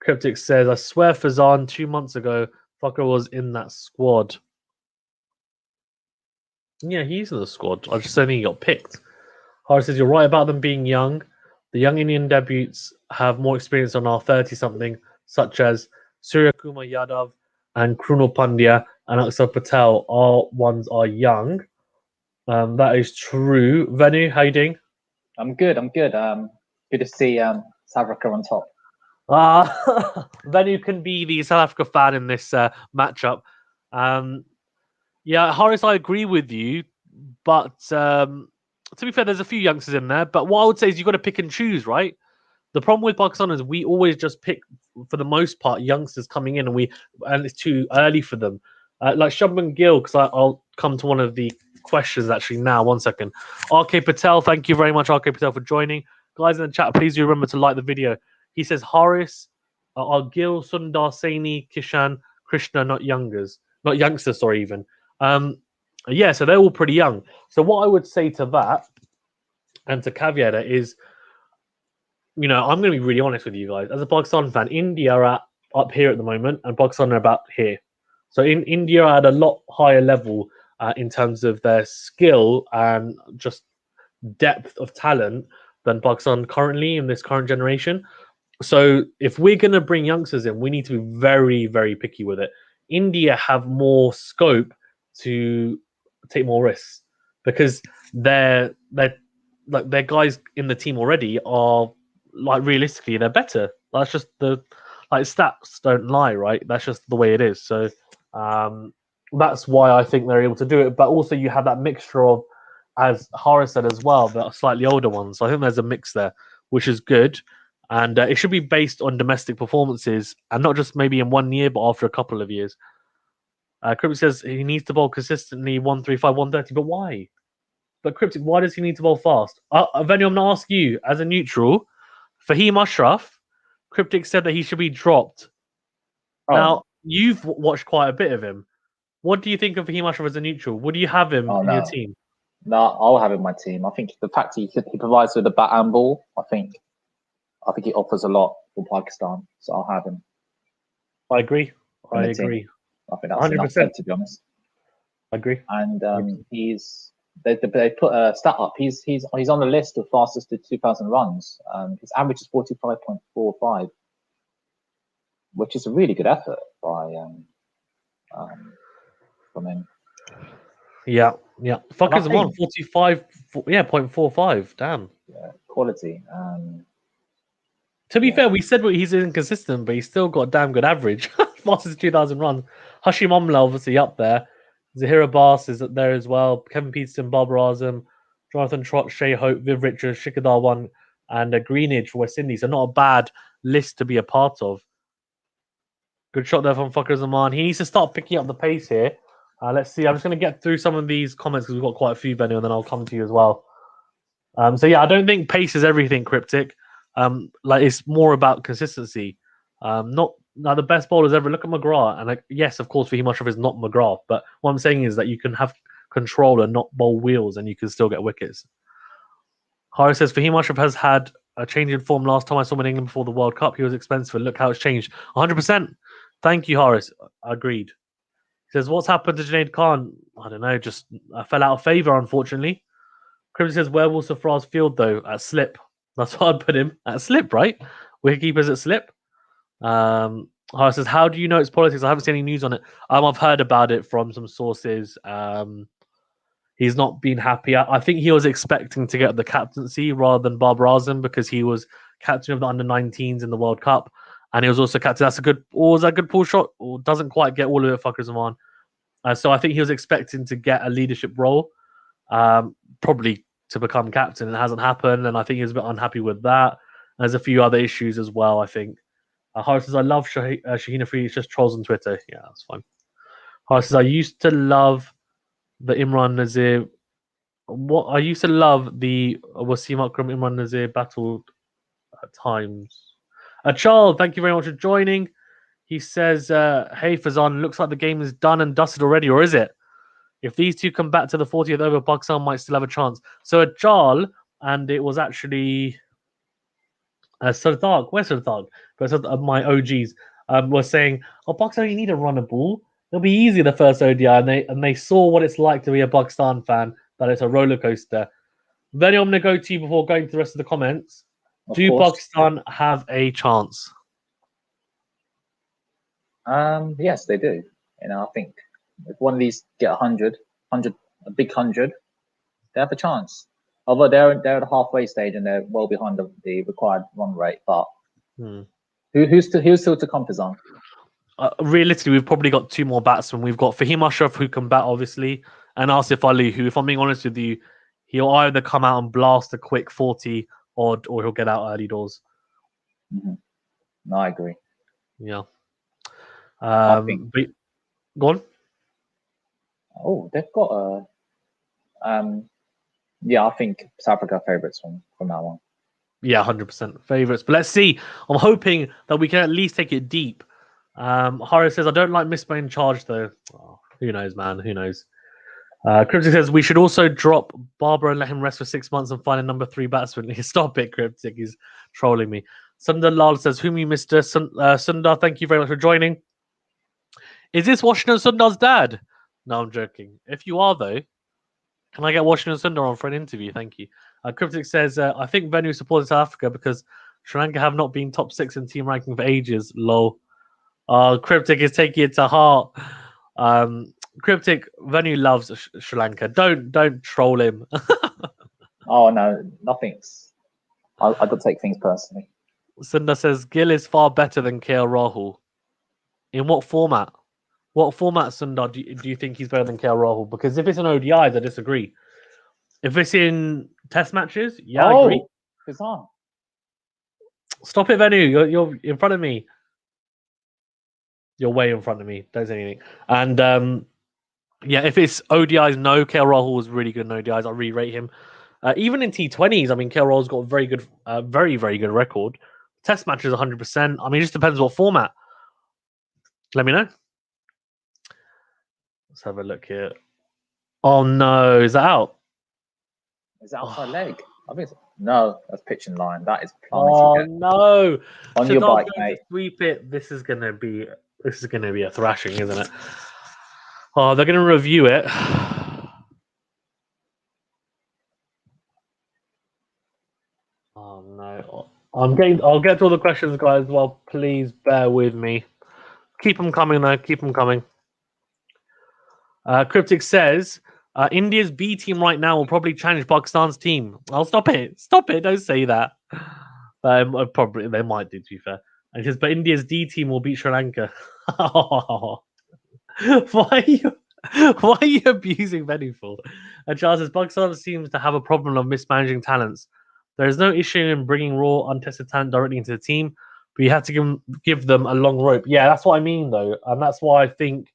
Cryptic says, I swear Fazan 2 months ago, fucker was in that squad. Yeah, he's in the squad. I just don't think he got picked. Horace says, you're right about them being young. The young Indian debuts have more experience on our 30-something, such as Surya Kumar Yadav and Krunal Pandya and Akshar Patel. Our ones are young. That is true. Venu, how you doing? I'm good. Good to see South Africa on top. Venu can be the South Africa fan in this matchup. Yeah, Horace, I agree with you, but to be fair, there's a few youngsters in there. But what I would say is you've got to pick and choose, right? The problem with Pakistan is we always just pick, for the most part, youngsters coming in, and it's too early for them. Like Shubman Gill, because I'll come to one of the questions actually now. 1 second. RK Patel, thank you very much, RK Patel, for joining. Guys in the chat, please do remember to like the video. He says Horace, are Gill, Sundar, Saini, Kishan, Krishna, not youngsters, sorry, even. Yeah, so they're all pretty young. So what I would say to that, and to caveat it, is, I'm going to be really honest with you guys. As a Pakistan fan, India are up here at the moment, and Pakistan are about here. So in India are at a lot higher level in terms of their skill and just depth of talent than Pakistan currently in this current generation. So if we're going to bring youngsters in, we need to be very, very picky with it. India have more scope to take more risks because their guys in the team already are, like, realistically, they're better. That's just stats don't lie, right? That's just the way it is. So that's why I think they're able to do it. But also you have that mixture of, as Horace said as well, the slightly older ones. So I think there's a mix there, which is good. And it should be based on domestic performances and not just maybe in 1 year, but after a couple of years. Cryptic says he needs to bowl consistently 135, 130. But why? But Cryptic, why does he need to bowl fast? Venu, I'm going to ask you, as a neutral, Fahim Ashraf, Cryptic said that he should be dropped. Oh. Now, you've watched quite a bit of him. What do you think of Fahim Ashraf as a neutral? Would you have him in your team? No, I'll have him in my team. I think the fact he provides with the bat and ball, I think he offers a lot for Pakistan, so I'll have him. I agree. I agree. Team. I think that's 100%. Enough said, to be honest. I agree. And they put a stat up. He's on the list of fastest to 2,000 runs. His average is 45.45, which is a really good effort from him. Yeah. Fuckers him on 45. Yeah, 0.45. Damn. Yeah, quality. To be fair, we said he's inconsistent, but he's still got a damn good average. Fastest 2,000 runs. Hashim Amla obviously up there. Zahir Abbas is up there as well. Kevin Peterson, Babar Azam, Jonathan Trott, Shea Hope, Viv Richards, Shikhar Dhawan, and Greenidge for West Indies. So not a bad list to be a part of. Good shot there from Fakhar Zaman. He needs to start picking up the pace here. Let's see. I'm just going to get through some of these comments because we've got quite a few, Benny, and then I'll come to you as well. So yeah, I don't think pace is everything, Cryptic. It's more about consistency. Not now the best bowlers ever. Look at McGrath, and yes, of course, Fahim Ashraf is not McGrath, but what I'm saying is that you can have control and not bowl wheels, and you can still get wickets. Harris says Fahim Ashraf has had a change in form. Last time I saw him in England before the World Cup, he was expensive. Look how it's changed. 100%. Thank you, Harris. Agreed. He says, what's happened to Junaid Khan? I don't know. Just fell out of favour, unfortunately. Cryptic says, where will Safraz field though? At slip. That's what I'd put him at slip, right? Wicketkeepers at slip. Harris says, how do you know it's politics? I haven't seen any news on it. I've heard about it from some sources. He's not been happy. I think he was expecting to get the captaincy rather than Babar Azam because he was captain of the under-19s in the World Cup. And he was also captain. Was that a good pull shot? Or doesn't quite get all of it, Fakhar Zaman. So I think he was expecting to get a leadership role, probably to become captain. It hasn't happened, and I think he was a bit unhappy with that. There's a few other issues as well, I think. Harris says, I love Shaheen Afridi. It's just trolls on Twitter. Yeah, that's fine. Harris says, I used to love the Imran Nazir. I used to love the Wasim Akram Imran Nazir battle at times. Charles, thank you very much for joining. He says, hey, Fazan, looks like the game is done and dusted already, or is it? If these two come back to the 40th over, Pakistan might still have a chance. So a Jal, and it was actually Sardar, where's Sardar? But my OGs were saying, "Oh, Pakistan, you need to run a ball. It'll be easy the first ODI," and they saw what it's like to be a Pakistan fan. That it's a roller coaster. Then I'm going to go to you before going to the rest of the comments. Of Do course. Pakistan have a chance? Yes, they do. You know, I think if one of these get 100, a big 100, they have a chance. Although they're at the halfway stage and they're well behind the required run rate, but who's still to come for Zan? Realistically, we've probably got two more batsmen. We've got Fahim Ashraf, who can bat, obviously, and Asif Ali, who, if I'm being honest with you, he'll either come out and blast a quick 40 or he'll get out early doors. Mm-hmm. No, I agree. Yeah. I think. But, go on. Oh, they've got a. Yeah, I think South Africa favourites from that one. Yeah, 100% favourites. But let's see. I'm hoping that we can at least take it deep. Horace says, I don't like misplacing charge, though. Oh, who knows, man? Who knows? Cryptic says, we should also drop Barber and let him rest for 6 months and find a number 3 batsman. Stop it, Cryptic. He's trolling me. Sundar Lal says, whom you missed? Sundar, thank you very much for joining. Is this Washington Sundar's dad? No, I'm joking. If you are, though, can I get Washington Sundar on for an interview? Thank you. Cryptic says, I think Venu supported South Africa because Sri Lanka have not been top 6 in team ranking for ages. Lol. Cryptic is taking it to heart. Cryptic, Venu loves Sri Lanka. Don't troll him. Oh no, nothing's. I don't take things personally. Sundar says Gill is far better than KL Rahul. In what format? What format, Sundar, do you think he's better than KL Rahul? Because if it's an ODI, I disagree. If it's in test matches, yeah, I agree. Bizarre. Stop it, Venu. You're in front of me. You're way in front of me. Don't say anything. And yeah, if it's ODIs, no. KL Rahul was really good in ODIs. I re-rate him. Even in T20s, I mean, KL Rahul's got a very good, very, very good record. Test matches, 100%. I mean, it just depends what format. Let me know. Let's have a look here. Oh no, is that out? Is that outside leg? I think no, that's pitch and line. That is plummeting. Oh no! On your bike, mate. Sweep it. This is gonna be a thrashing, isn't it? Oh, they're gonna review it. Oh no! I'll get to all the questions, guys. Well, please bear with me. Keep them coming, though. Keep them coming. Cryptic says India's B team right now will probably challenge Pakistan's team. I'll stop it. Stop it. Don't say that. Probably they might do, to be fair. And says, but India's D team will beat Sri Lanka. Why are you abusing Venu for? And Charles says Pakistan seems to have a problem of mismanaging talents. There is no issue in bringing raw, untested talent directly into the team, but you have to give them a long rope. Yeah, that's what I mean, though, and that's why I think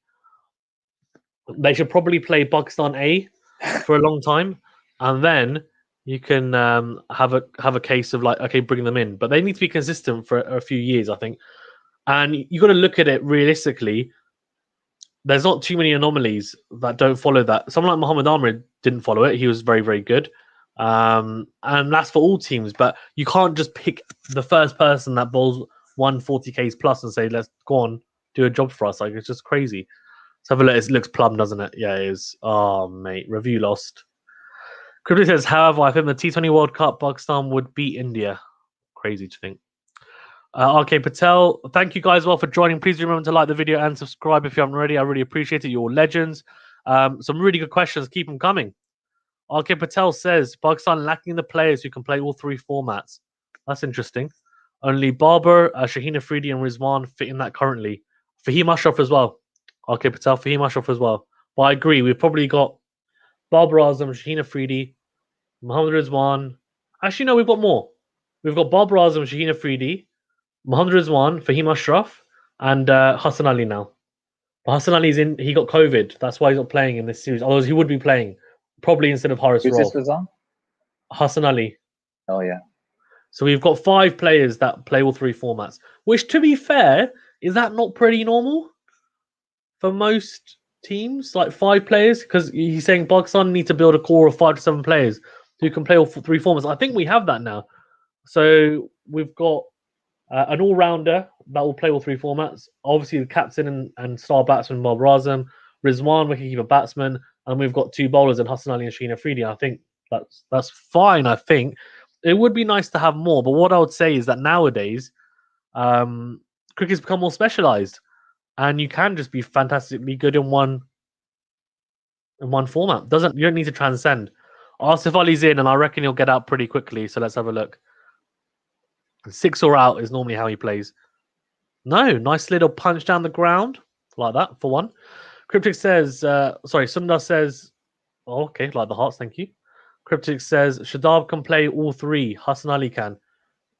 they should probably play Pakistan A for a long time, and then you can have a case of like, okay, bring them in. But they need to be consistent for a few years, I think. And you got to look at it realistically. There's not too many anomalies that don't follow that. Someone like Mohammad Amir didn't follow it. He was very, very good. And that's for all teams. But you can't just pick the first person that bowls 140 Ks plus and say, let's go on, do a job for us. Like, it's just crazy. Let's have a look. It looks plum, doesn't it? Yeah, it is. Oh, mate. Review lost. Crypto says, however, I think the T20 World Cup, Pakistan would beat India. Crazy to think. RK Patel, thank you guys well for joining. Please remember to like the video and subscribe if you haven't already. I really appreciate it. You're all legends. Some really good questions. Keep them coming. RK Patel says, Pakistan lacking the players who can play all 3 formats. That's interesting. Only Barber, Shaheen Afridi, and Rizwan fit in that currently. Fahim Ashraf as well. RK Patel, Fahim Ashraf as well. But I agree, we've probably got Babar Azam, Shaheen Afridi, Mohammad Rizwan. Actually, no, we've got more. We've got Babar Azam, Shaheen Afridi, Mohammad Rizwan, Fahim Ashraf, and Hassan Ali now. But Hassan Ali's he got COVID. That's why he's not playing in this series. Otherwise, he would be playing, probably instead of Horace Roll. Who's this on? Hassan Ali. Oh, yeah. So we've got 5 players that play all 3 formats, which, to be fair, is that not pretty normal for most teams? Like 5 players? Because he's saying Pakistan need to build a core of 5 to 7 players who can play all 3 formats. I think we have that now. So we've got an all-rounder that will play all three formats. Obviously, the captain and star batsman Bob Razem, Rizwan, wicketkeeper batsman, and we've got two bowlers in Hassan Ali and Sheen Afridi. I think that's fine. I think it would be nice to have more, but what I would say is that nowadays, cricket's become more specialised, and you can just be fantastically good in one format. You don't need to transcend. Asif Ali's in, and I reckon he'll get out pretty quickly. So let's have a look. 6 or out is normally how he plays. No, nice little punch down the ground like that for one. Cryptic says, Sundar says, oh, okay, like the hearts, thank you. Cryptic says Shadab can play all three. Hassan Ali can.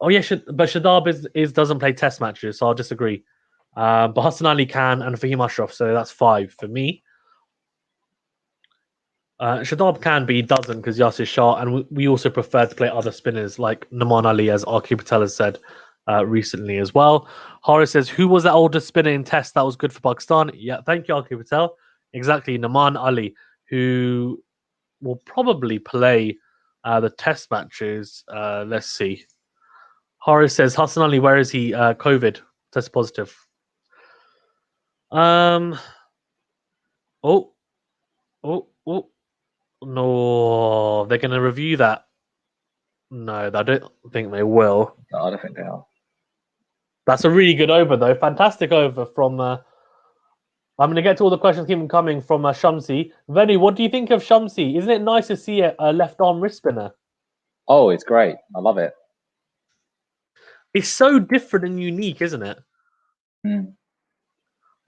Oh yeah, but Shadab doesn't play test matches, so I'll disagree. But Hassan Ali can, and Fahim Ashraf, so that's 5 for me. Shadab can, but he doesn't because Yasir Shah, and we also prefer to play other spinners like Naman Ali, as RK Patel has said recently as well. Horace says, who was that older spinner in test that was good for Pakistan? Yeah, thank you, RK Patel. Exactly, Naman Ali, who will probably play the test matches. Let's see. Horace says, Hassan Ali, where is he? COVID, test positive. Oh. No, they're going to review that. No, I don't think they will. No, I don't think they are. That's a really good over, though. Fantastic over from... I'm going to get to all the questions keep coming from Shamsi. Venu, what do you think of Shamsi? Isn't it nice to see a left-arm wrist spinner? Oh, it's great. I love it. It's so different and unique, isn't it? Mm.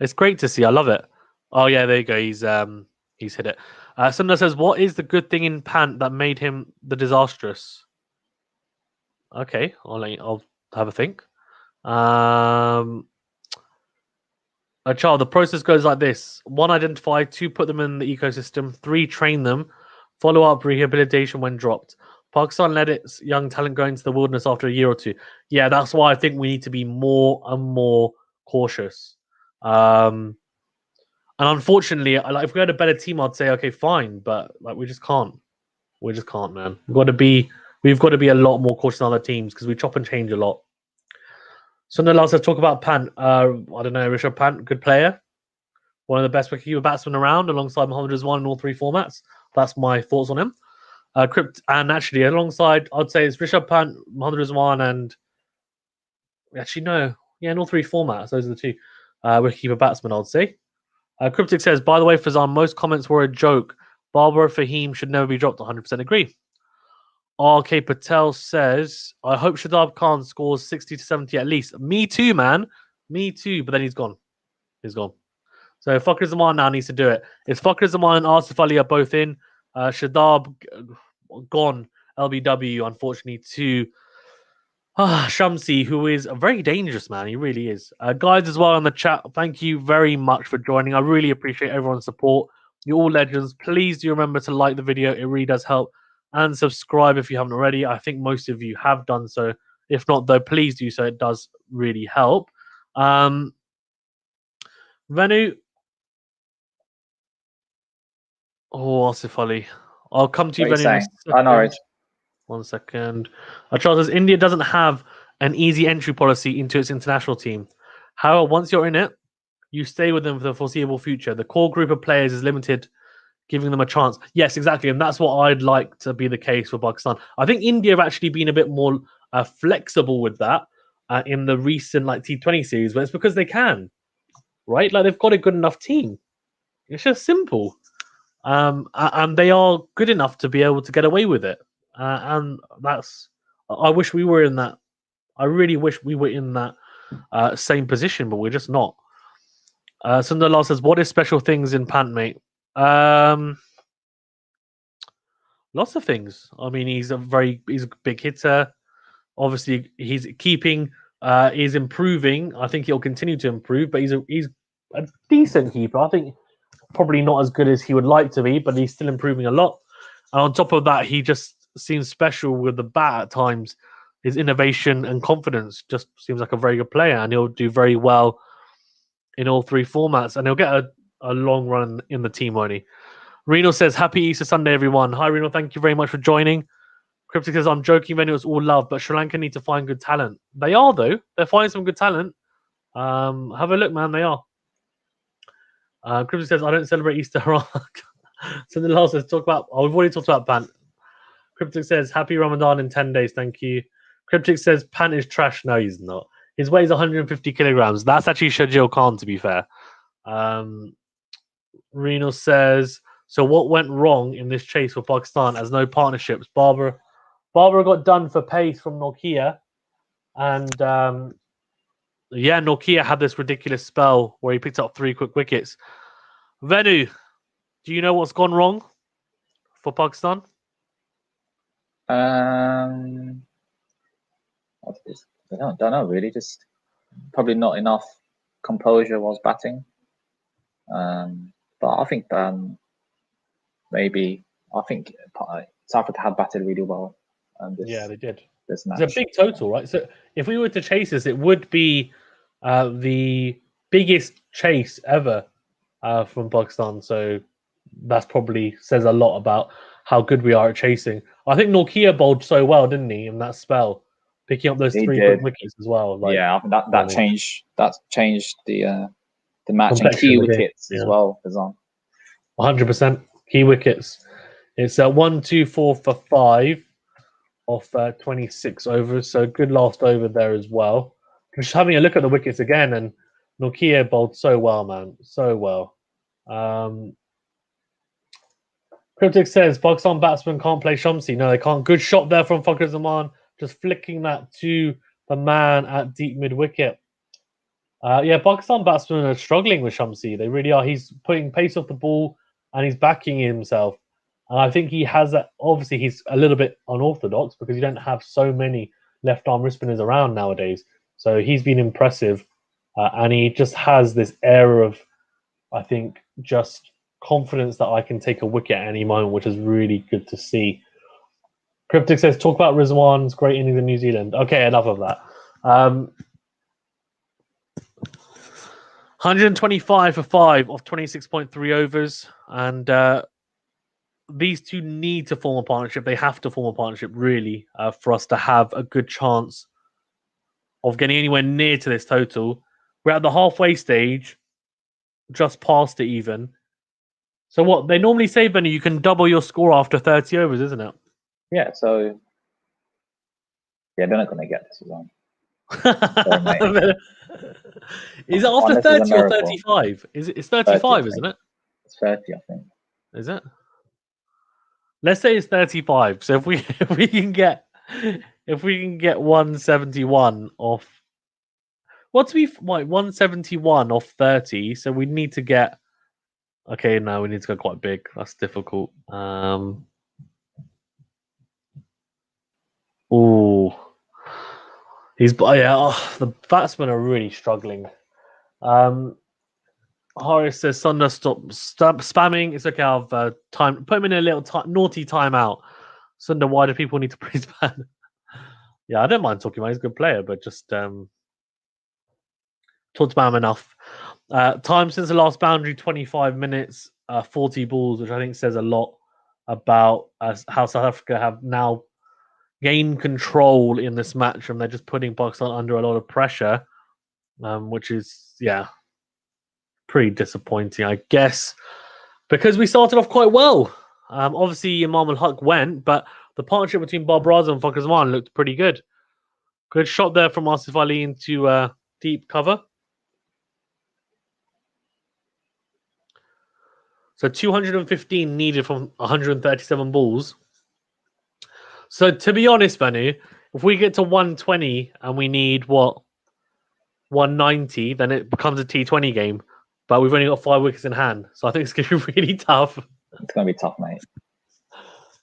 It's great to see. I love it. Oh, yeah, there you go. He's hit it. Sundar says, what is the good thing in Pant that made him the disastrous? Okay, I'll have a think. A child, the process goes like this: 1, identify; 2, put them in the ecosystem; 3, train them; follow up rehabilitation when dropped. Pakistan let its young talent go into the wilderness after a year or 2. Yeah, that's why I think we need to be more and more cautious. And unfortunately, like if we had a better team, I'd say okay, fine, but like we just can't. We just can't, man. We've got to be a lot more cautious than other teams because we chop and change a lot. Sundar Lal says, talk about Pant. I don't know, Rishabh Pant, good player. One of the best wicketkeeper batsmen around, alongside Mohammad Rizwan in all 3 formats. That's my thoughts on him. And actually, alongside, I'd say it's Rishabh Pant, Mohammad Rizwan, and actually, no. Yeah, in all 3 formats. Those are the 2 wicketkeeper batsmen, I'd say. Cryptic says, by the way, Fazan, most comments were a joke. Barbara Fahim should never be dropped. 100% agree. RK Patel says, I hope Shadab Khan scores 60 to 70 at least. Me too, man. Me too. But then he's gone. He's gone. So Fakhar Zaman now needs to do it. It's Fakhar Zaman and Asif Ali are both in. Shadab gone. LBW, unfortunately, to Shamsi, who is a very dangerous man. He really is. Guys as well in the chat, thank you very much for joining. I really appreciate everyone's support. You're all legends. Please do remember to like the video. It really does help. And subscribe if you haven't already. I think most of you have done so. If not, though, please do so. It does really help. Venu. Oh, Asif Ali. I'll come to you, Venu. I know it. 1 second. Charles says, India doesn't have an easy entry policy into its international team. However, once you're in it, you stay with them for the foreseeable future. The core group of players is limited, giving them a chance. Yes, exactly. And that's what I'd like to be the case for Pakistan. I think India have actually been a bit more flexible with that in the recent T20 series, but it's because they can, right? Like they've got a good enough team. It's just simple. And they are good enough to be able to get away with it. And I wish we were in that. I really wish we were in that same position, but we're just not. Sundar says, what is special things in Pant, mate? Lots of things. I mean, he's a big hitter. Obviously, his keeping is improving. I think he'll continue to improve, but he's a decent keeper. I think probably not as good as he would like to be, but he's still improving a lot. And on top of that, he just seems special with the bat at times. His innovation and confidence just seems like a very good player, and he'll do very well in all 3 formats, and he'll get a long run in the team, won't he? Reno says, happy Easter Sunday, everyone. Hi, Reno. Thank you very much for joining. Cryptic says, I'm joking, Venue, it's all love, but Sri Lanka need to find good talent. They are, though. They're finding some good talent. Have a look, man. They are. Cryptic says, I don't celebrate Easter. So the last says, we've already talked about Pant. Cryptic says, happy Ramadan in 10 days. Thank you. Cryptic says, Pant is trash. No, he's not. His weight is 150 kilograms. That's actually Shajil Khan, to be fair. Reno says, so what went wrong in this chase for Pakistan as no partnerships? Barbara got done for pace from Nokia. And Nokia had this ridiculous spell where he picked up 3 quick wickets. Venu, do you know what's gone wrong for Pakistan? I don't know really. Just probably not enough composure whilst batting. But I think maybe South Africa have batted really well. They did. This match. It's a big total, right? So if we were to chase this, it would be the biggest chase ever from Pakistan. So that's probably says a lot about how good we are at chasing. I think Nokia bowled so well, didn't he, in that spell, picking up those 3 quick wickets as well. I think that changed the match and key wickets as well. 100% key wickets. It's 1, 2, 4 for 5 off 26 overs, so good last over there as well. Just having a look at the wickets again, and Nokia bowled so well, man, so well. Cryptic says Pakistan batsmen can't play Shamsi. No, they can't. Good shot there from Fakhar Zaman, just flicking that to the man at deep mid wicket. Pakistan batsmen are struggling with Shamsi. They really are. He's putting pace off the ball and he's backing himself. And I think he has that. Obviously, he's a little bit unorthodox because you don't have so many left arm wrist spinners around nowadays. So he's been impressive. And he just has this air of, I think, just confidence that I can take a wicket at any moment, which is really good to see. Cryptic says, talk about Rizwan's great innings in New Zealand. Okay, enough of that. 125 for 5 off 26.3 overs. And these two need to form a partnership. They have to form a partnership, really, for us to have a good chance of getting anywhere near to this total. We're at the halfway stage, just past it even. So what they normally say, Benny, you can double your score after 30 overs, isn't it? Yeah, so they're not going to get this one. Is it after 30 or 35? It's 35, 30, isn't it? It's 30, I think. Is it? Let's say it's 35. So if we can get 171 off, what's 171 off 30? So we need to get. Okay, no, we need to go quite big. That's difficult. The batsmen are really struggling. Horace says, Sunder, stop spamming. It's okay. I've time. Put him in a little naughty timeout. Sunder, why do people need to praise ban? I don't mind talking about him. He's a good player, but just talked about him enough. Time since the last boundary, 25 minutes, 40 balls, which I think says a lot about how South Africa have now gained control in this match, and they're just putting Pakistan under a lot of pressure, which is, pretty disappointing, I guess, because we started off quite well. Obviously, Imam al-Haq went, but the partnership between Bob Raza and Fakhar Zaman looked pretty good. Good shot there from Asif Ali into deep cover. So 215 needed from 137 balls. So to be honest, Vanu, if we get to 120 and we need 190, then it becomes a T20 game. But we've only got 5 wickets in hand, so I think it's going to be really tough. It's going to be tough, mate.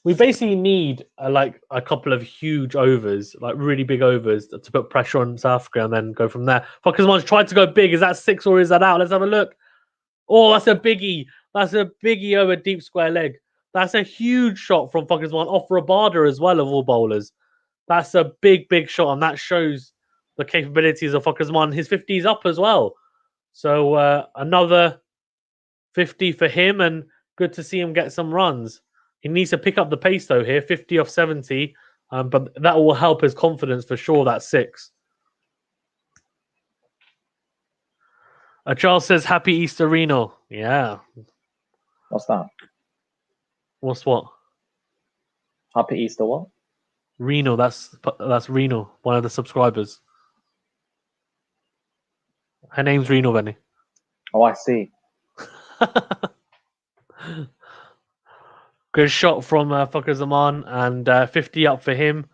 We basically need a couple of huge overs, like really big overs, to put pressure on South Africa and then go from there. Fakhar Zaman's tried to go big. Is that 6 or is that out? Let's have a look. Oh, that's a biggie. That's a biggie over deep square leg. That's a huge shot from Fakhar Zaman off Rabada as well, of all bowlers. That's a big, big shot, and that shows the capabilities of Fakhar Zaman. His 50's up as well. So another 50 for him, and good to see him get some runs. He needs to pick up the pace, though, here. 50 off 70. But that will help his confidence for sure. That 6. Charles says, "Happy Easter, Reno." Yeah. What's that? What's what? Happy Easter what? Reno. That's Reno, one of the subscribers. Her name's Reno, Benny. Oh, I see. Good shot from Fucker Zaman, and 50 up for him.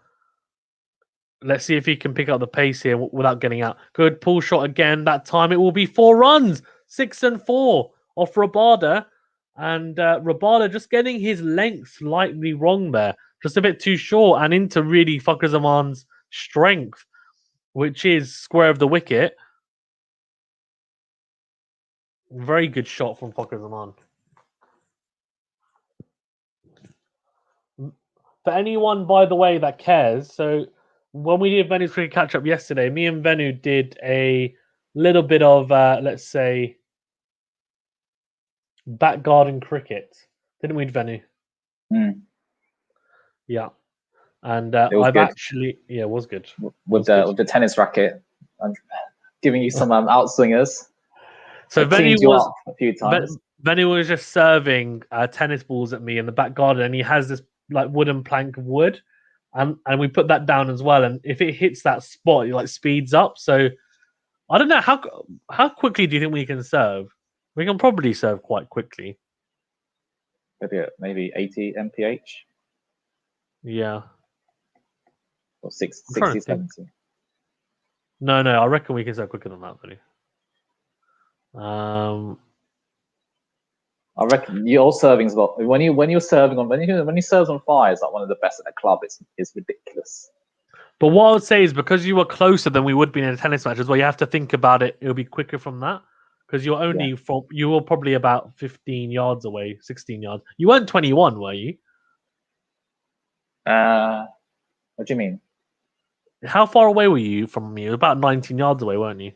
Let's see if he can pick up the pace here without getting out. Good pull shot again. That time it will be 4 runs. 6 and 4 off Rabada. And Rabada just getting his length slightly wrong there. Just a bit too short and into really Fucker Zaman's strength, which is square of the wicket. Very good shot from Fucker Zaman. For anyone, by the way, that cares, so when we did Venu's cricket catch up yesterday, me and Venu did a little bit of, let's say, back garden cricket, didn't we, Venu? Yeah, and I've good. actually, it was good. With the tennis racket, I'm giving you some outswingers. So Venu was up a few times. Venu was just serving tennis balls at me in the back garden, and he has this like wooden plank of wood, and we put that down as well. And if it hits that spot, it like speeds up. So I don't know how quickly do you think we can serve? We can probably serve quite quickly. Maybe 80 mph. Yeah. Or 60, 70. No, I reckon we can serve quicker than that, really. I reckon your serving's got when you serve on 5, it's like one of the best at the club. It's ridiculous. But what I would say is because you were closer than we would be in a tennis match as well, you have to think about it. It'll be quicker from that because you're only you were probably about 15 yards away, 16 yards. You weren't 21, were you? What do you mean? How far away were you from me? About 19 yards away, weren't you?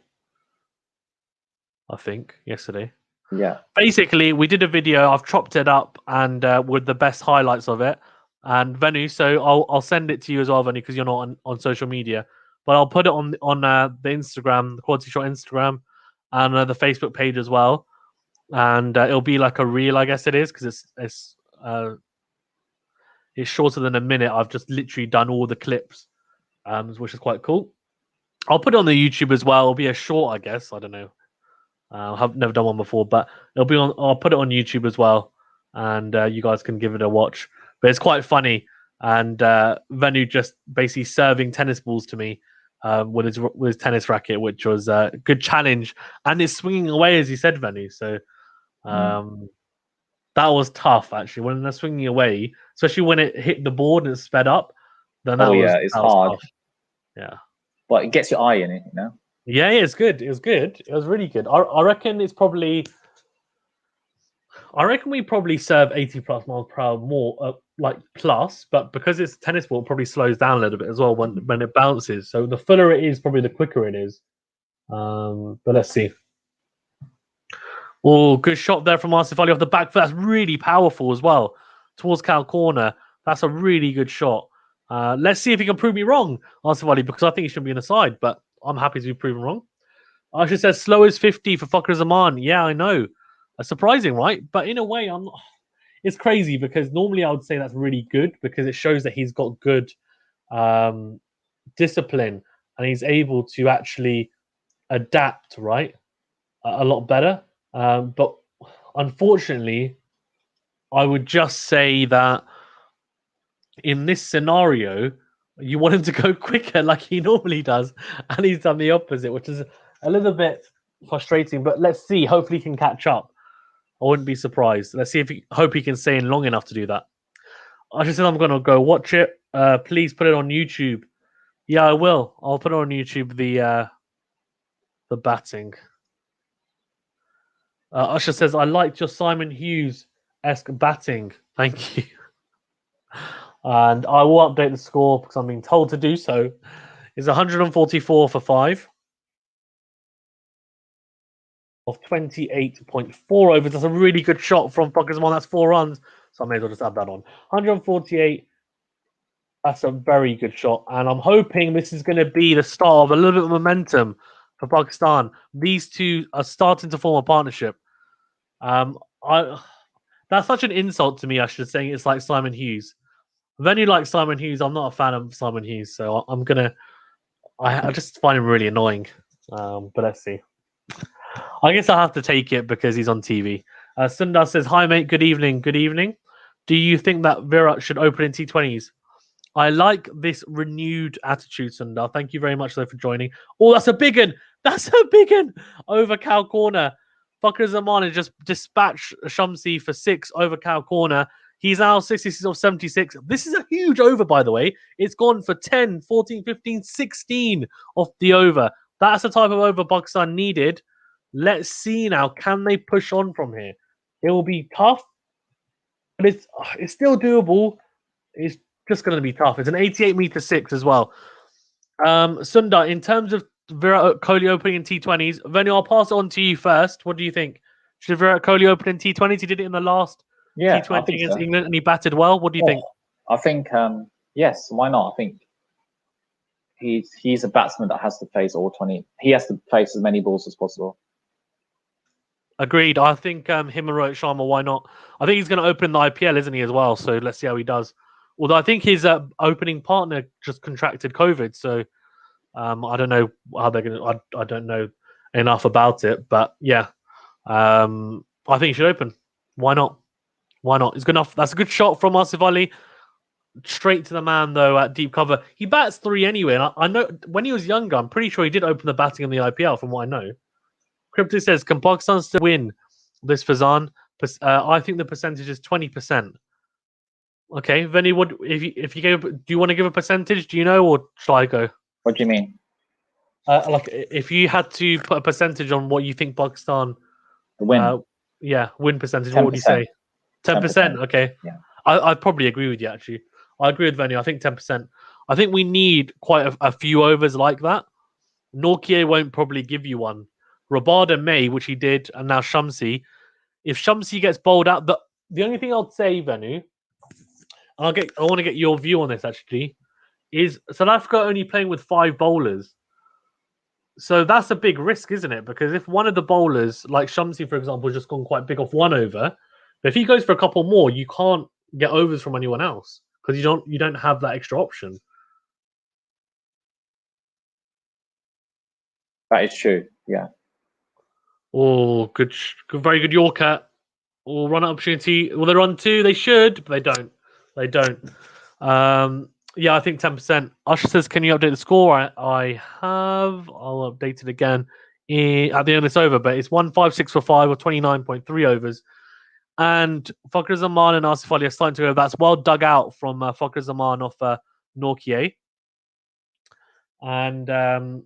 I think yesterday. Yeah. Basically, we did a video. I've chopped it up and with the best highlights of it. And Venu, so I'll send it to you as well, Venu, because you're not on social media. But I'll put it on the Instagram, the Quality Shot Instagram, and the Facebook page as well. And it'll be like a reel, I guess it is, because it's shorter than a minute. I've just literally done all the clips, which is quite cool. I'll put it on the YouTube as well. It'll be a short, I guess. I don't know. I've never done one before, but it'll be on. I'll put it on YouTube as well, and you guys can give it a watch. But it's quite funny, and Venu just basically serving tennis balls to me with his tennis racket, which was a good challenge, and it's swinging away as you said, Venu. So that was tough actually when they're swinging away, especially when it hit the board and it sped up. Then it's hard. Tough. Yeah, but it gets your eye in it, you know. Yeah, it's good. It was good. It was really good. I reckon it's probably. I reckon we probably serve 80 plus miles per hour more, like plus, but because it's tennis ball, it probably slows down a little bit as well when it bounces. So the fuller it is, probably the quicker it is. But let's see. Oh, good shot there from Asif Ali off the back foot. That's really powerful as well. Towards Cal corner. That's a really good shot. Let's see if he can prove me wrong, Asif Ali, because I think he should be in the side, but I'm happy to be proven wrong. Aisha says slow as 50 for Fakhar Zaman. Yeah, I know. Surprising, right? But in a way, I'm not. It's crazy because normally I would say that's really good because it shows that he's got good discipline and he's able to actually adapt, right? A lot better. But unfortunately, I would just say that in this scenario, you want him to go quicker like he normally does, and he's done the opposite, which is a little bit frustrating. But let's see. Hopefully, he can catch up. I wouldn't be surprised. Let's see if hope he can stay in long enough to do that. I just said I'm going to go watch it. Please put it on YouTube. Yeah, I will. I'll put it on YouTube. The batting. Usher says I liked your Simon Hughes-esque batting. Thank you. And I will update the score because I'm being told to do so. It's 144 for 5 of 28.4 overs. That's a really good shot from Fakhar Zaman. That's 4 runs. So I may as well just add that on. 148 That's a very good shot, and I'm hoping this is going to be the start of a little bit of momentum for Pakistan. These two are starting to form a partnership. I That's such an insult to me. I should say it's like Simon Hughes. When you like Simon Hughes, I'm not a fan of Simon Hughes, so I'm gonna. I just find him really annoying. But let's see. I guess I'll have to take it because he's on TV. Sundar says, "Hi mate, good evening. Good evening. Do you think that Virat should open in T20s?" I like this renewed attitude, Sundar. Thank you very much though for joining. Oh, that's a big one. That's a big one. Over cow corner. Fakhar Zaman has just dispatched Shamsi for 6 over cow corner. He's now 66 of 76. This is a huge over, by the way. It's gone for 10, 14, 15, 16 off the over. That's the type of over Pakistan needed. Let's see now. Can they push on from here? It will be tough, but it's still doable. It's just going to be tough. It's an 88-meter 6 as well. Sundar, in terms of Virat Kohli opening in T20s, Venu, I'll pass it on to you first. What do you think? Should Virat Kohli open in T20s? He did it in the last T20 against so. England and he batted well. What do you think? I think, yes, why not? I think he's a batsman that has to face all 20. He has to face as many balls as possible. Agreed. I think him and Rohit Sharma, why not? I think he's going to open in the IPL, isn't he, as well? So let's see how he does. Although I think his opening partner just contracted COVID, so I don't know how they're going to. I don't know enough about it, but yeah, I think he should open. Why not? Why not? It's good enough. That's a good shot from Asif Ali. Straight to the man though at deep cover. He bats 3 anyway, and I know when he was younger, I'm pretty sure he did open the batting in the IPL, from what I know. Crypto says, "Can Pakistan still win this Fazan?" I think the percentage is 20%. Okay, Vinny, what if you gave? Do you want to give a percentage? Do you know, or shall I go? What do you mean? Like, if you had to put a percentage on what you think Pakistan win, win percentage, 10%. what would you say? 10%. Okay, yeah, I'd probably agree with you. Actually, I agree with Vinny. I think 10%. I think we need quite a few overs like that. Nortje won't probably give you one. Rabada may, which he did, and now Shamsi. If Shamsi gets bowled out, the only thing I'll say, Venu, I want to get your view on this actually, is South Africa only playing with 5 bowlers. So that's a big risk, isn't it? Because if one of the bowlers, like Shamsi, for example, has just gone quite big off 1 over, but if he goes for a couple more, you can't get overs from anyone else because you don't have that extra option. That is true. Yeah. Oh, good, very good Yorker. Or run opportunity. Well, they're on 2. They should, but they don't. They don't. Yeah, I think 10%. Usher says, "Can you update the score?" I have. I'll update it again at the end of this over, but it's 156 for 5 or 29.3 overs. And Fakhar Zaman and Asif Ali are starting to go. That's well dug out from Fakhar Zaman off Nortje. And then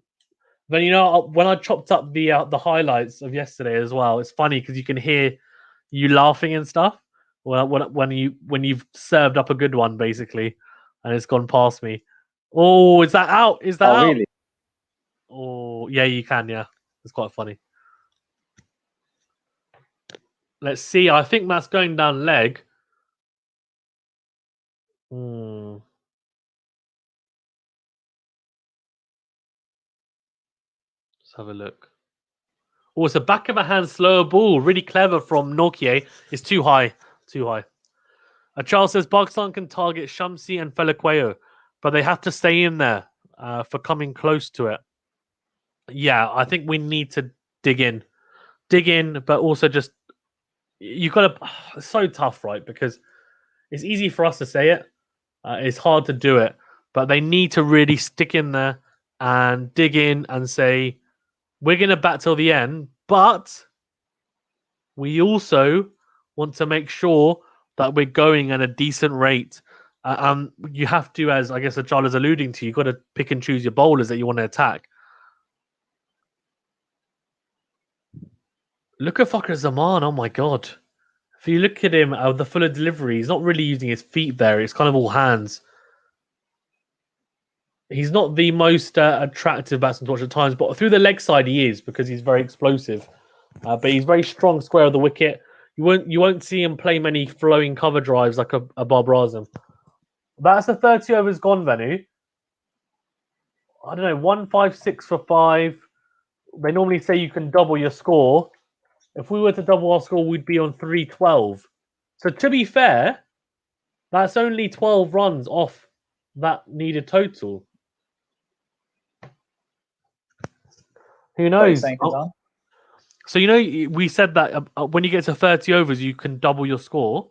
when I chopped up the highlights of yesterday as well, it's funny because you can hear you laughing and stuff. Well, when you've served up a good one basically, and it's gone past me. Oh, is that out? Is that out? Really? Oh, yeah, you can. Yeah, it's quite funny. Let's see. I think that's going down leg. Let's have a look. Oh, it's a back of a hand slower ball. Really clever from Nortje. It's too high. Too high. Charles says Pakistan can target Shamsi and Felaqueo, but they have to stay in there for coming close to it. Yeah, I think we need to dig in, but also just you've got to. It's so tough, right? Because it's easy for us to say it. It's hard to do it, but they need to really stick in there and dig in and say, we're going to bat till the end, but we also want to make sure that we're going at a decent rate. You have to, as I guess the child is alluding to, you've got to pick and choose your bowlers that you want to attack. Look at Fakhar Zaman. Oh my God. If you look at him, the fuller delivery, he's not really using his feet there. It's kind of all hands. He's not the most attractive batsman to watch at times, but through the leg side he is because he's very explosive. But he's very strong square of the wicket. You won't see him play many flowing cover drives like a Bob Razam. That's a 30 overs gone, Venu. I don't know, 156 for 5. They normally say you can double your score. If we were to double our score, we'd be on 312. So to be fair, that's only 12 runs off that needed total. Who knows? What are you saying, Kazan? So we said that when you get to 30 overs, you can double your score.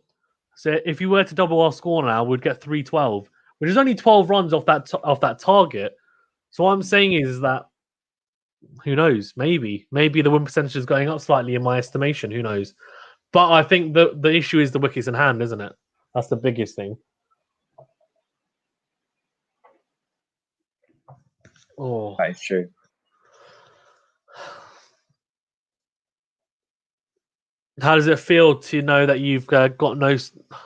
So if you were to double our score now, we'd get 312, which is only 12 runs off that target. So what I'm saying is that who knows? Maybe the win percentage is going up slightly in my estimation. Who knows? But I think the issue is the wickets in hand, isn't it? That's the biggest thing. Oh, That is true. how does it feel to know that you've got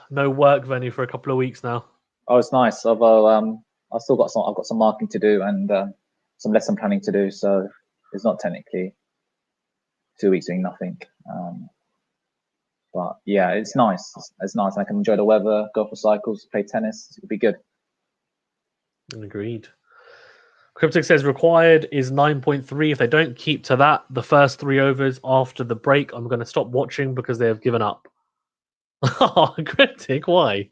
no work venue for a couple of weeks now? Oh, it's nice. Although I've got some marking to do and some lesson planning to do, so it's not technically 2 weeks doing nothing. But yeah, it's nice. It's nice. I can enjoy the weather, go for cycles, play tennis. It'll be good. Agreed. Cryptic says required is 9.3. If they don't keep to that, the first 3 overs after the break, I'm going to stop watching because they have given up. Oh, Cryptic, why?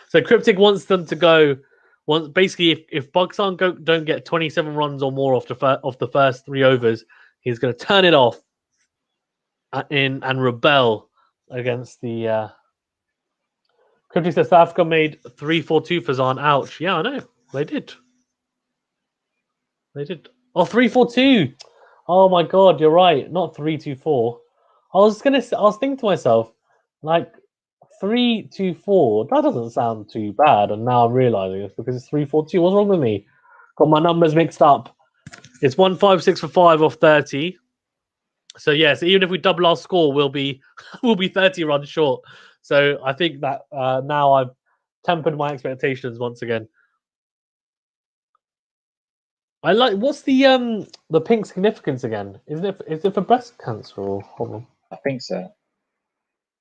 So Cryptic wants them to go. Basically, if Pakistan don't get 27 runs or more off the first 3 overs, he's going to turn it off and rebel against the. Cryptic says South Africa made 3-4-2 for Zahn. Ouch. Yeah, I know. They did. They did. Oh, 3-4-2. Oh my god, you're right. Not 3-2-4. I was thinking to myself, like 3-2-4. That doesn't sound too bad, and now I'm realizing it's because it's 3-4-2. What's wrong with me? Got my numbers mixed up. It's 156 for 5 off 30. So yes, even if we double our score, we'll be 30 runs short. So I think that now I've tempered my expectations once again. I like. What's the pink significance again? Is it for breast cancer or hold on? I think so.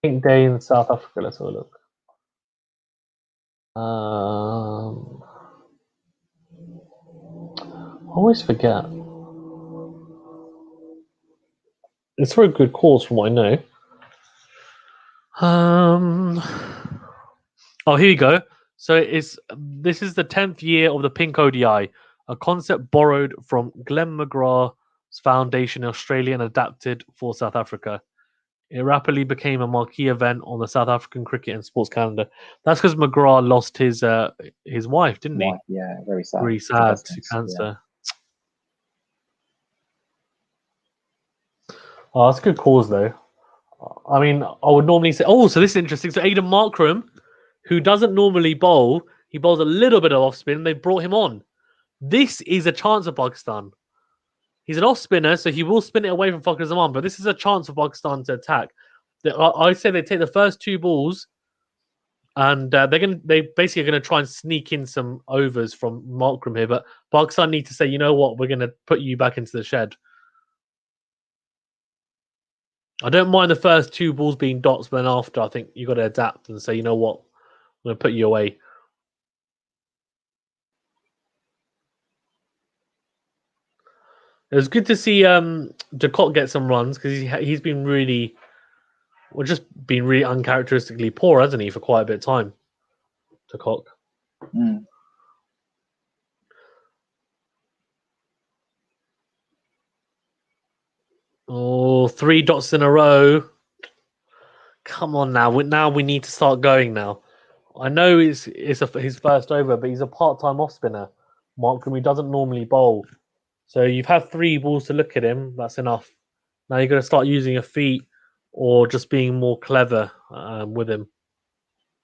Pink Day in South Africa. Let's have a look. I always forget. It's for a good cause, from what I know. Oh, here you go. So this is the 10th year of the Pink ODI, a concept borrowed from Glenn McGrath's foundation in Australia and adapted for South Africa. It rapidly became a marquee event on the South African cricket and sports calendar. That's because McGrath lost his wife, didn't he? Yeah, very sad. Very sad to cancer. Yeah. Oh, that's a good cause, though. I mean, I would normally say, oh, so this is interesting. So Aidan Markram, who doesn't normally bowl, he bowls a little bit of off spin. They brought him on. This is a chance of Pakistan. He's an off spinner, so he will spin it away from Fakhar Zaman, but this is a chance for Pakistan to attack. I say they take the first 2 balls, and they basically are going to try and sneak in some overs from Markram here, but Pakistan need to say, you know what, we're going to put you back into the shed. I don't mind the first 2 balls being dots, but then after, I think you got to adapt and say, you know what, I'm going to put you away. It was good to see Ducott get some runs because he's been really, just been really uncharacteristically poor, hasn't he, for quite a bit of time. Ducott. Oh, 3 dots in a row. Come on now. Now we need to start going now. I know it's his first over, but he's a part-time off spinner. Markram, he doesn't normally bowl. So you've had 3 balls to look at him. That's enough. Now you're going to start using your feet or just being more clever with him.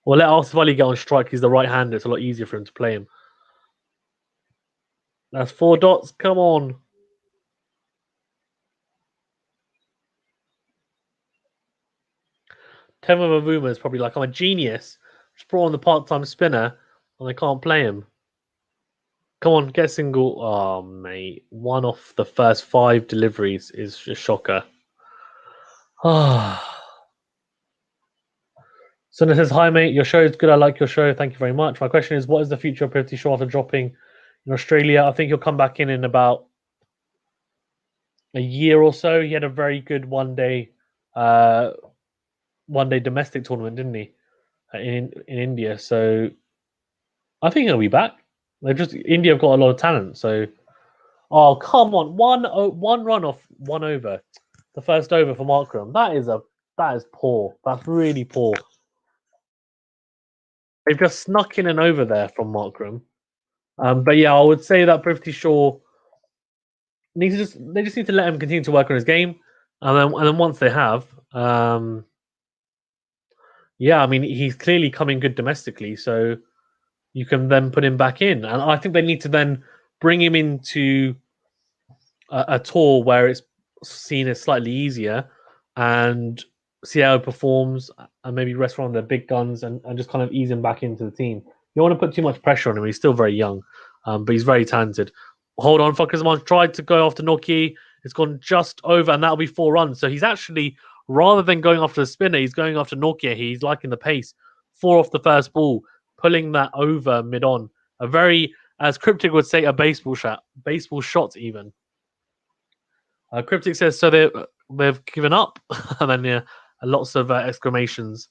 Or let Asif Ali get on strike. He's the right-hander. It's a lot easier for him to play him. That's 4 dots. Come on. Tema Mavuma is probably like, I'm a genius. Just brought on the part-time spinner and I can't play him. Come on, get a single. Oh, mate. 1 off the first 5 deliveries is a shocker. So it says, hi mate, your show is good. I like your show. Thank you very much. My question is, what is the future of Pretty Sure after dropping in Australia? I think he'll come back in about a year or so. He had a very good one day domestic tournament, didn't he? In India. So I think he'll be back. India have got a lot of talent. So oh come on, one run off one over, the first over for Markram. That is poor. That's really poor. They've just snuck in and over there from Markram. But yeah, I would say that Pretty Sure they just need to let him continue to work on his game, and then once they have, yeah, I mean he's clearly coming good domestically, so you can then put him back in, and I think they need to then bring him into a tour where it's seen as slightly easier, and see how he performs, and maybe rest on the big guns, and just kind of ease him back into the team. You don't want to put too much pressure on him. He's still very young, but he's very talented. Hold on, Fuckersman tried to go after Nortje. It's gone just over, and that'll be 4 runs. So he's actually, rather than going after the spinner, he's going after Nortje. He's liking the pace. 4 off the first ball, pulling that over mid on. A very, as Cryptic would say, a baseball shot even. Cryptic says, so they've given up, and then yeah, lots of exclamations.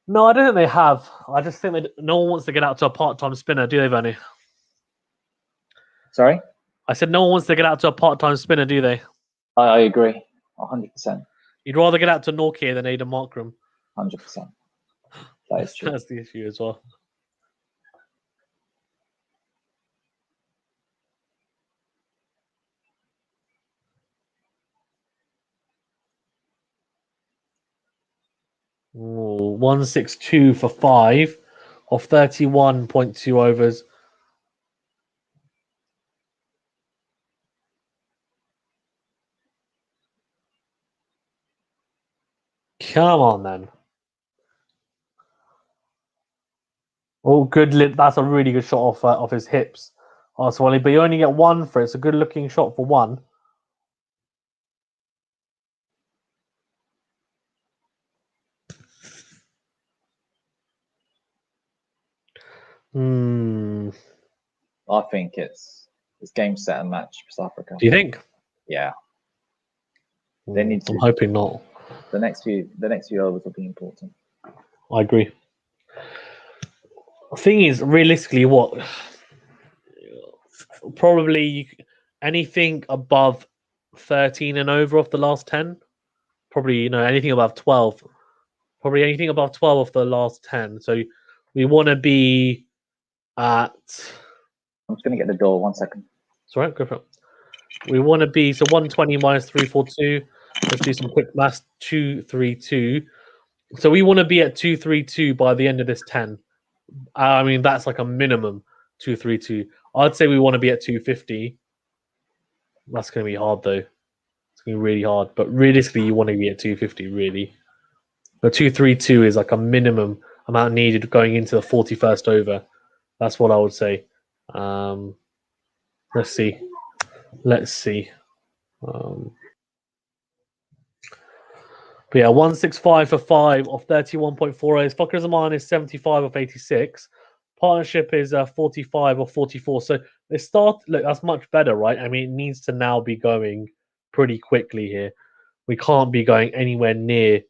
No, I don't think they have. I just think that no one wants to get out to a part-time spinner, do they, Vanny? Sorry? I said no one wants to get out to a part-time spinner, do they? I agree, 100%. You'd rather get out to Nortje than Aidan Markram. 100%. That is true. That's the issue as well. Ooh, 162 for 5 of 31.2 overs. Come on, then. Oh, good. That's a really good shot off his hips. Oh, Swally, but you only get 1 for it. It's a good-looking shot for 1. I think it's game, set, and match for South Africa. Do you think? Yeah. They need to. I'm hoping not. The next few overs will be important. I agree. The thing is, realistically, what probably anything above 13 and over off the last 10, probably anything above 12, probably anything above 12 off the last 10. So we want to be at. I'm just going to get the door. 1 second. Sorry, go for it. We want to be 120 minus 342. Let's do some quick maths. 232. So we want to be at 232 by the end of this 10. I mean, that's like a minimum 232. I'd say we want to be at 250. That's going to be hard, though. It's going to be really hard. But realistically, you want to be at 250, really. But 232 is like a minimum amount needed going into the 41st over. That's what I would say. Let's see. But yeah, 165 for 5 of 31.48. Fucker Zaman is 75 of 86. Partnership is 45 or 44. So they start. Look, that's much better, right? I mean, it needs to now be going pretty quickly here. We can't be going anywhere near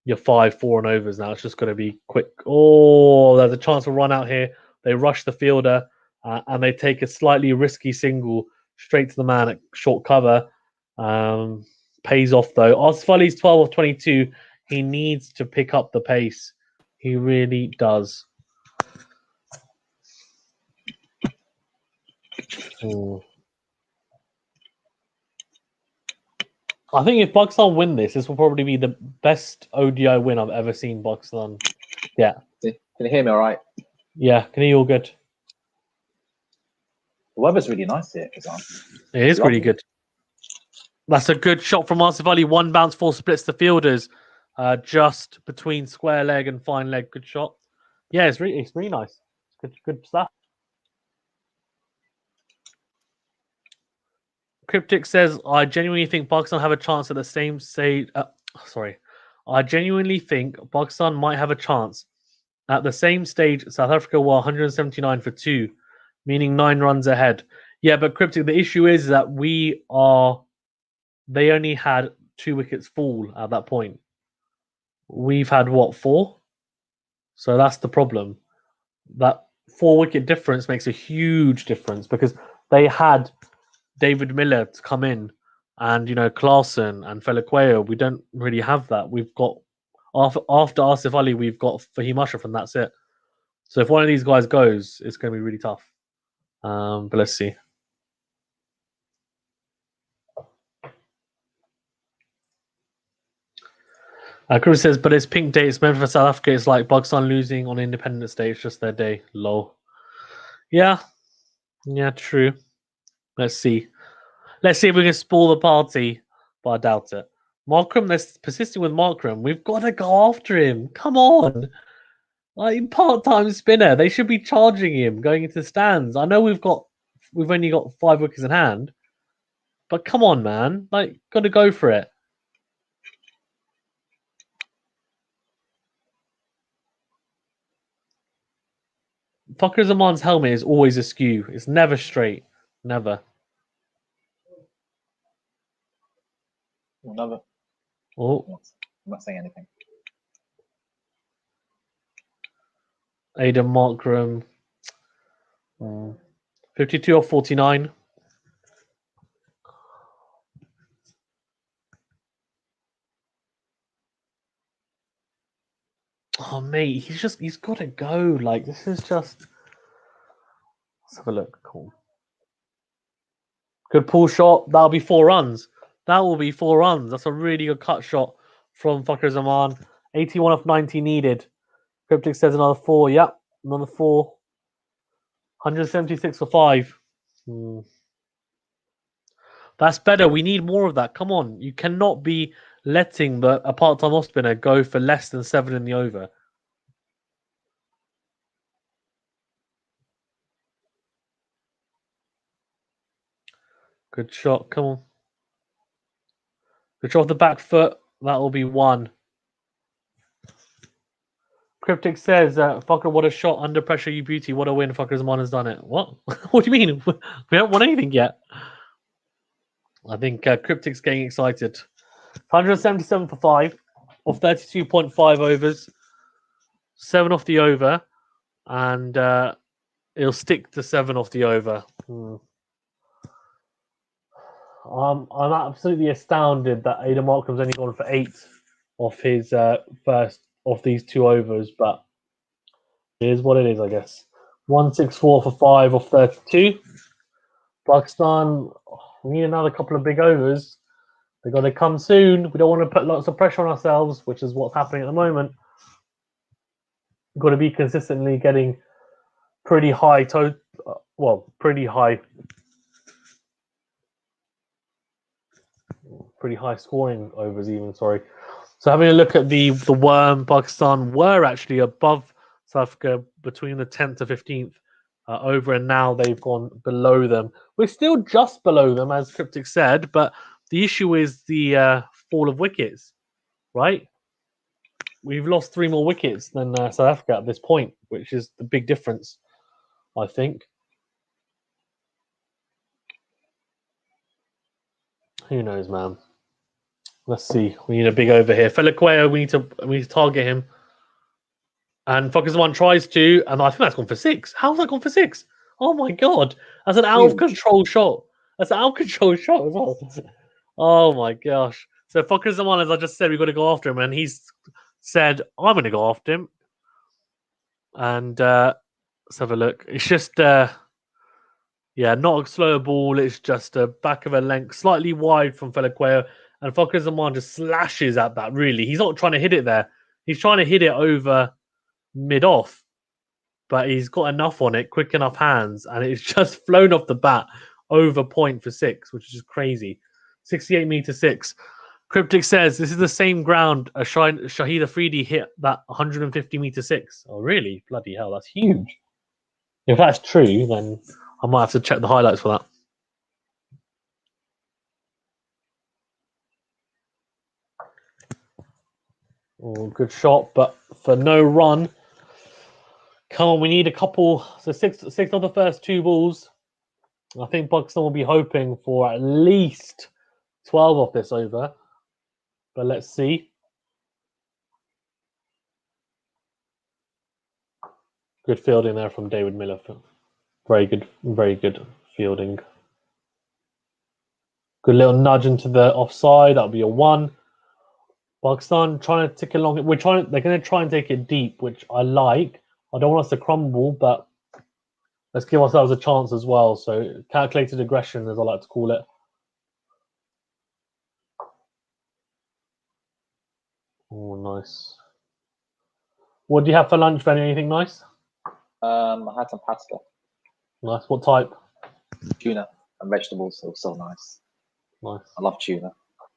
your 5, 4 and overs now. It's just going to be quick. Oh, there's a chance for run out here. They rush the fielder and they take a slightly risky single straight to the man at short cover. Pays off though. Osvally's 12 of 22. He needs to pick up the pace. He really does. I think if Pakistan win this will probably be the best ODI win I've ever seen Pakistan. Yeah. Can you hear me all right? Yeah, can you hear you all good? The weather's really nice here, Kazan. It is really good. That's a good shot from Asif Ali. 1 bounce, 4 splits the fielders. Just between square leg and fine leg. Good shot. Yeah, it's really nice. Good stuff. Cryptic says, I genuinely think Pakistan have a chance at the same stage. Sorry. I genuinely think Pakistan might have a chance. At the same stage, South Africa were 179 for 2, meaning 9 runs ahead. Yeah, but Cryptic, the issue is that they only had 2 wickets fall at that point. We've had, what, 4? So that's the problem. That 4-wicket difference makes a huge difference because they had David Miller to come in and, Klaasen and Feliqueo. We don't really have that. We've got, after Asif Ali, we've got Fahim Ashraf, and that's it. So if one of these guys goes, it's going to be really tough. But let's see. Chris says, but it's pink day. It's meant for South Africa. It's like Pakistan losing on Independence Day. It's just their day. Lol. Yeah, true. Let's see. Let's see if we can spoil the party, but I doubt it. Markram, they're persisting with Markram. We've got to go after him. Come on. Like, part-time spinner. They should be charging him going into the stands. I know we've only got 5 wickets in hand, but come on, man. Like, got to go for it. Fakhar Zaman's helmet is always askew. It's never straight. Never. Never. Oh. I'm not saying anything. Aidan Markram. 52 off 49. Oh, mate, he's got to go. Like, this is just... Let's have a look. Cool. Good pull shot. That'll be 4 runs. That will be 4 runs. That's a really good cut shot from Fakhar Zaman. 81 off 90 needed. Cryptic says another 4. Yep, another 4. 176 for 5. That's better. We need more of that. Come on. You cannot be letting a part-time off spinner go for less than 7 in the over. Good shot. Come on. Good shot off the back foot. That will be 1. Cryptic says, Fucker, what a shot. Under pressure, you beauty. What a win. Fucker Zaman has done it. What? What do you mean? We haven't won anything yet. I think Cryptic's getting excited. 177 for 5 off 32.5 overs. 7 off the over. And it'll stick to 7 off the over. I'm absolutely astounded that Aidan Markram's only gone for 8 off his first of these 2 overs, but it is what it is, I guess. 164 for 5 off 32. Pakistan, we need another couple of big overs. They've got to come soon. We don't want to put lots of pressure on ourselves, which is what's happening at the moment. We've got to be consistently getting pretty high scoring overs even, sorry. So having a look at the worm, Pakistan were actually above South Africa between the 10th to 15th over, and now they've gone below them. We're still just below them, as Cryptic said, but the issue is the fall of wickets, right? We've lost 3 more wickets than South Africa at this point, which is the big difference, I think. Who knows, man? Let's see. We need a big over here. Feliqueo, we need to target him. And Fakhar Zaman tries to, and I think that's gone for 6. How's that gone for 6? Oh my god. That's an out of control shot. That's an out of control shot as well. Oh my gosh. So Fakhar Zaman, as I just said, we've got to go after him, and he's said, I'm going to go after him. And let's have a look. It's just, not a slow ball. It's just a back of a length, slightly wide from Feliqueo. And Fakhar Zaman just slashes at that, really. He's not trying to hit it there. He's trying to hit it over mid-off. But he's got enough on it, quick enough hands, and it's just flown off the bat over point for 6, which is just crazy. 68 meter 6. Cryptic says this is the same ground Shahid Afridi hit that 150 meter 6. Oh, really? Bloody hell, that's huge. If that's true, then I might have to check the highlights for that. Oh, good shot, but for no run. Come on, we need a couple. So six of the first 2 balls. I think Pakistan will be hoping for at least 12 off this over. But let's see. Good fielding there from David Miller. Very good fielding. Good little nudge into the offside. That'll be a 1. Pakistan trying to tick along. They're going to try and take it deep, which I like. I don't want us to crumble, but let's give ourselves a chance as well. So calculated aggression, as I like to call it. Oh, nice. What do you have for lunch, Benny? Anything nice? I had some pasta. Nice. What type? Tuna and vegetables. It was so nice. Nice. I love tuna.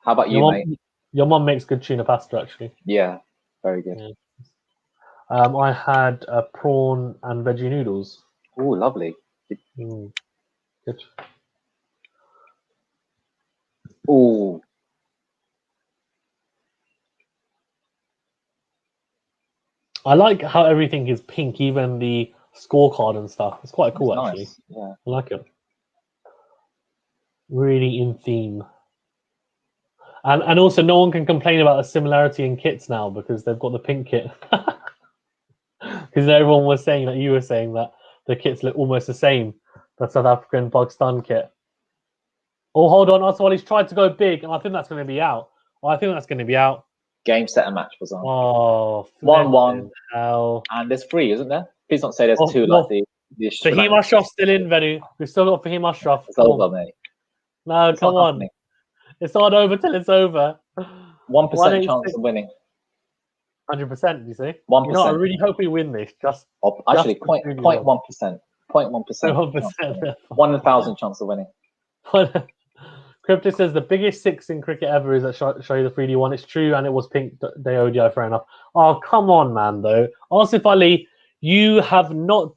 How about you, mate? Your mum makes good tuna pasta, actually. Yeah, very good. Yeah. I had prawn and veggie noodles. Oh, lovely. Good. Oh. I like how everything is pink, even the scorecard and stuff. It's quite cool, actually. Nice. Yeah. I like it. Really in theme. And also, no one can complain about a similarity in kits now because they've got the pink kit. Because everyone was saying that you were saying that the kits look almost the same. The South African Pakistan kit. Oh, hold on. Also, he's tried to go big, and I think that's going to be out. Game, set, and match was on. Oh, 1-1. Hell. And there's 3, isn't there? Please don't say there's 2 well, like the Fahim Ashraf's still in, Venu. We've still got Fahim Ashraf. It's over, mate. No, come on. Happening. It's not over till it's over. 1% chance of winning. 100%, you see? 1%. You know, I really hope we win this. Actually, 0.1%. 0.1%. 1 in 1,000 chance of winning. Crypto says the biggest 6 in cricket ever is at show you the 3D one. It's true, and it was pink day ODI, fair enough. Oh, come on, man, though. Asif Ali, you have not...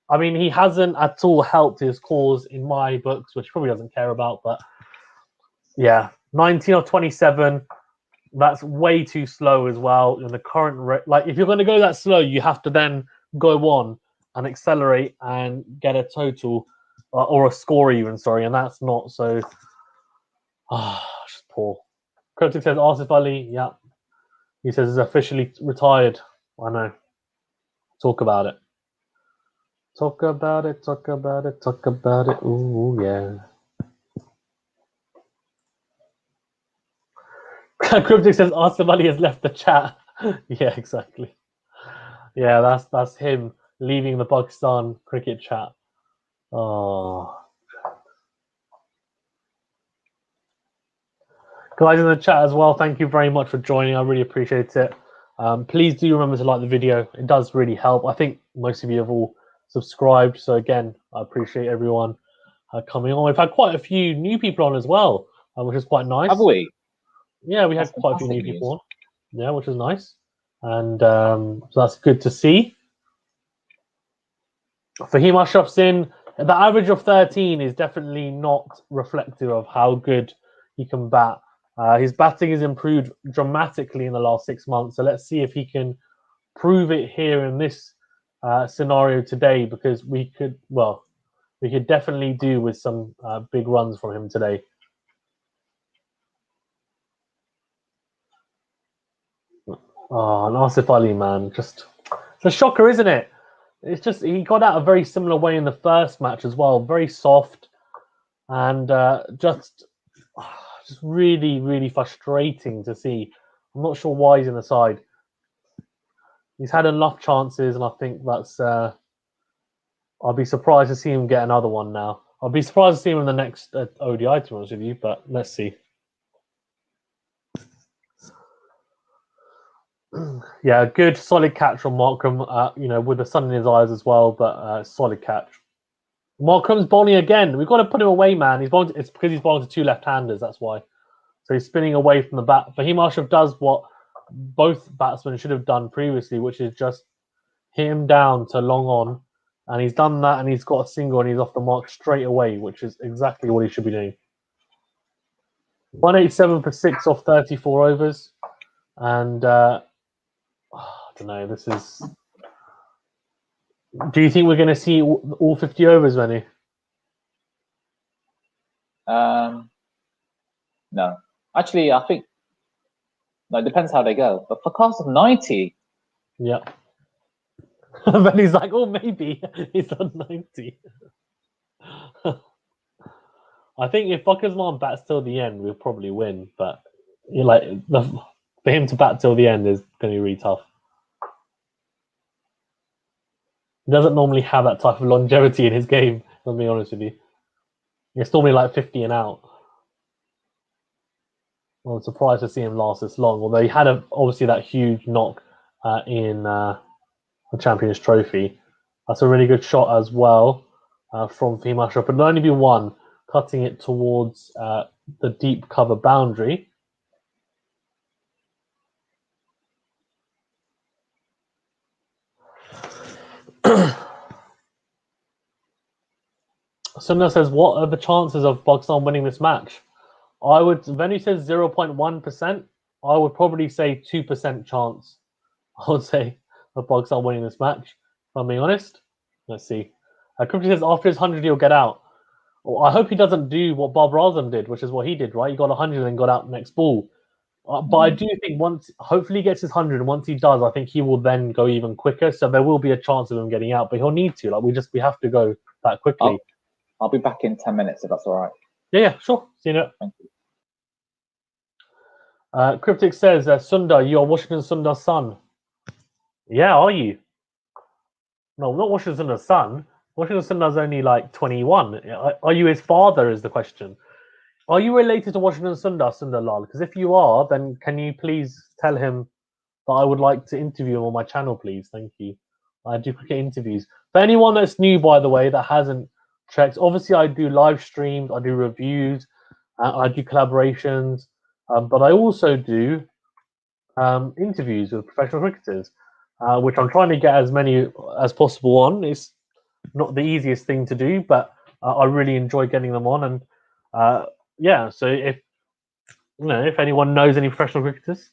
I mean, he hasn't at all helped his cause in my books, which he probably doesn't care about, but... Yeah, 19 of 27. That's way too slow as well. In the current like, if you're going to go that slow, you have to then go on and accelerate and get a total or a score even. Sorry, and that's not so. Just poor. Cryptic says Asif Ali. Yeah, he says he's officially retired. I know. Talk about it. Talk about it. Talk about it. Talk about it. Ooh, yeah. Cryptic says Asif Ali has left the chat. Yeah, exactly. Yeah, that's him leaving the Pakistan cricket chat. Oh. Guys in the chat as well, thank you very much for joining. I really appreciate it. Please do remember to like the video. It does really help. I think most of you have all subscribed. So again, I appreciate everyone coming on. We've had quite a few new people on as well, which is quite nice. Have we? Yeah, we had quite a few new people on. Yeah, which is nice. And so that's good to see. Fahim Ashraf's in. The average of 13 is definitely not reflective of how good he can bat. His batting has improved dramatically in the last 6 months. So let's see if he can prove it here in this scenario today, because we could definitely do with some big runs from him today. Oh, and Asif Ali, man, just it's a shocker, isn't it? It's just he got out a very similar way in the first match as well, very soft, and just really, really frustrating to see. I'm not sure why he's in the side. He's had enough chances, and I think that's. I'll be surprised to see him get another one now. I'll be surprised to see him in the next ODI, to be honest with you, but let's see. Yeah, good solid catch from Markram. With the sun in his eyes as well, but solid catch. Markram's bowling again. We've got to put him away, man. It's because he's bowling to 2 left-handers. That's why. So he's spinning away from the bat. Fahim Ashraf does what both batsmen should have done previously, which is just hit him down to long on, and he's done that, and he's got a single, and he's off the mark straight away, which is exactly what he should be doing. 187 for 6 off 34 overs, and I don't know. This is. Do you think we're going to see all 50 overs, Benny? No. Actually, I think no, it depends how they go. But for cast of 90, yeah. Benny's like, oh, maybe he's on 90. I think if Buckersman bats till the end, we'll probably win. But for him to bat till the end is going to be really tough. He doesn't normally have that type of longevity in his game. I'll be honest with you. It's normally like 50 and out. I'm surprised to see him last this long. Although he had obviously that huge knock in the Champions Trophy. That's a really good shot as well from Fimasha, but it'll only be one, cutting it towards the deep cover boundary. Sundar says, what are the chances of Pakistan winning this match? Venu says 0.1%. I would probably say 2% chance. I would say of Pakistan winning this match, if I'm being honest. Let's see. Crypto says after his 100 he'll get out. Well, I hope he doesn't do what Bob Razam did, which is what he did, right? He got 100 and got out next ball. But I do think hopefully he gets his 100, and once he does, I think he will then go even quicker. So there will be a chance of him getting out, but he'll need to. We have to go that quickly. I'll be back in 10 minutes if that's all right. Yeah, sure. See you in a Thank you. Cryptic says, Sundar, you are Washington Sundar's son. Yeah, are you? No, not Washington Sundar's son. Washington Sundar's only like 21. Are you his father is the question. Are you related to Washington Sundar Lal? Because if you are, then can you please tell him that I would like to interview him on my channel, please? Thank you. I do cricket interviews. For anyone that's new, by the way, that hasn't checked, obviously I do live streams, I do reviews, I do collaborations, but I also do interviews with professional cricketers, which I'm trying to get as many as possible on. It's not the easiest thing to do, but I really enjoy getting them on. And yeah, so if anyone knows any professional cricketers,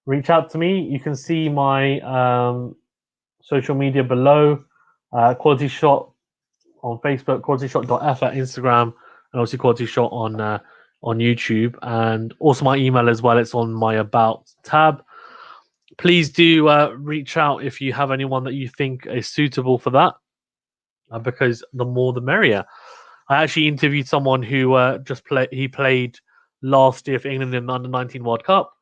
reach out to me. You can see my social media below. Quality Shot on Facebook, qualityshot.f at Instagram, and also Quality Shot on YouTube, and also my email as well. It's on my About tab. Please do reach out if you have anyone that you think is suitable for that, because the more the merrier. I actually interviewed someone who he played last year for England in the Under-19 World Cup,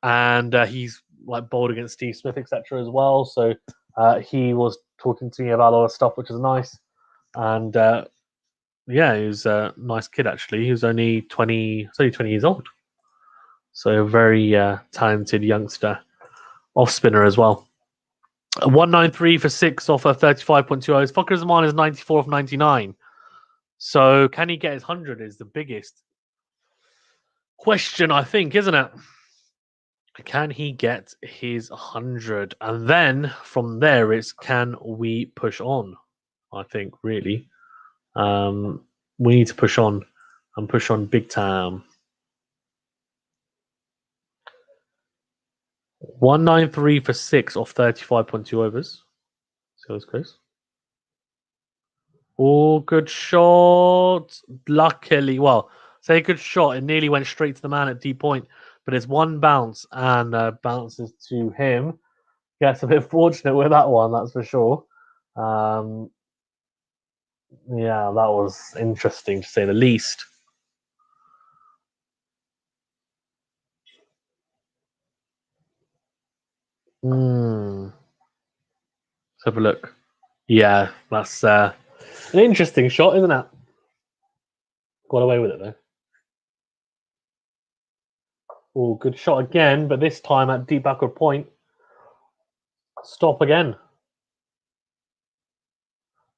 and he's bowled against Steve Smith, etc. as well. So he was talking to me about a lot of stuff, which is nice. And yeah, he was a nice kid actually. He was only 20 years old. So a very talented youngster, off spinner as well. 193 for 6 off a 35.2 overs. Fakhar Zaman is 94 off 99. So can he get his 100 is the biggest question, I think, isn't it? Can he get his 100? And then from there, it's can we push on? I think, really. We need to push on and push on big time. 193 for 6 off 35.2 overs. See how this goes. Oh, good shot. Luckily, well, say good shot. It nearly went straight to the man at deep point, but it's one bounce and bounces to him. Gets a bit fortunate with that one, that's for sure. Yeah, that was interesting to say the least. Let's have a look. Yeah, that's an interesting shot, isn't it? Got away with it though. Oh, good shot again, but this time at deep backward point. Stop again.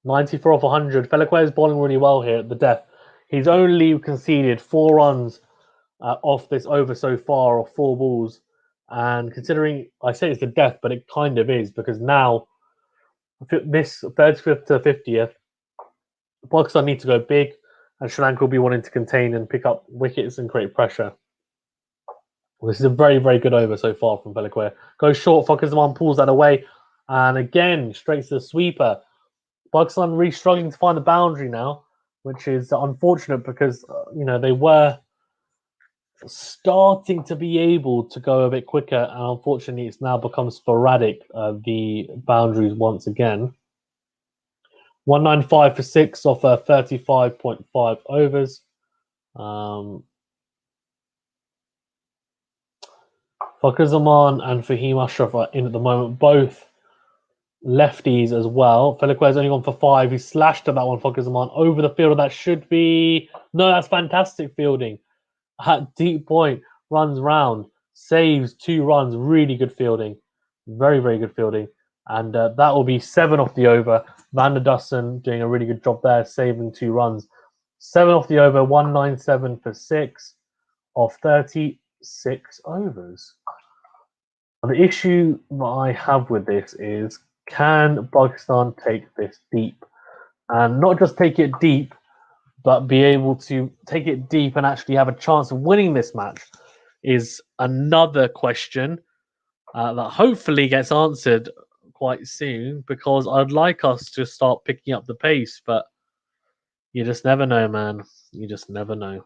94 off 100. Felaquet is bowling really well here at the death. He's only conceded 4 runs off this over so far, or 4 balls. And considering, I say it's the death, but it kind of is, because now, this 35th to 50th, Pakistan need to go big, and Sri Lanka will be wanting to contain and pick up wickets and create pressure, This is a very, very good over so far from Peliquer. Goes short, Fakazman pulls that away. And again, straight to the sweeper. Pakistan really struggling to find the boundary now, which is unfortunate because, they were starting to be able to go a bit quicker. And unfortunately, it's now become sporadic, the boundaries once again. 195 for 6 off 35.5 overs. Fakazman and Fahim Ashraf are in at the moment, both lefties as well. Felique's only gone for 5. He slashed at that one, Fakazman, over the field. That should be... No, that's fantastic fielding. At deep point, runs round, saves 2 runs. Really good fielding. Very, very good fielding. And that will be 7 off the over. Van der Dussen doing a really good job there, saving 2 runs. 7 off the over, 197 for 6 off 36 overs. And the issue that I have with this is, can Pakistan take this deep? And not just take it deep, but be able to take it deep and actually have a chance of winning this match is another question that hopefully gets answered quite soon, because I'd like us to start picking up the pace, but you just never know, man. You just never know.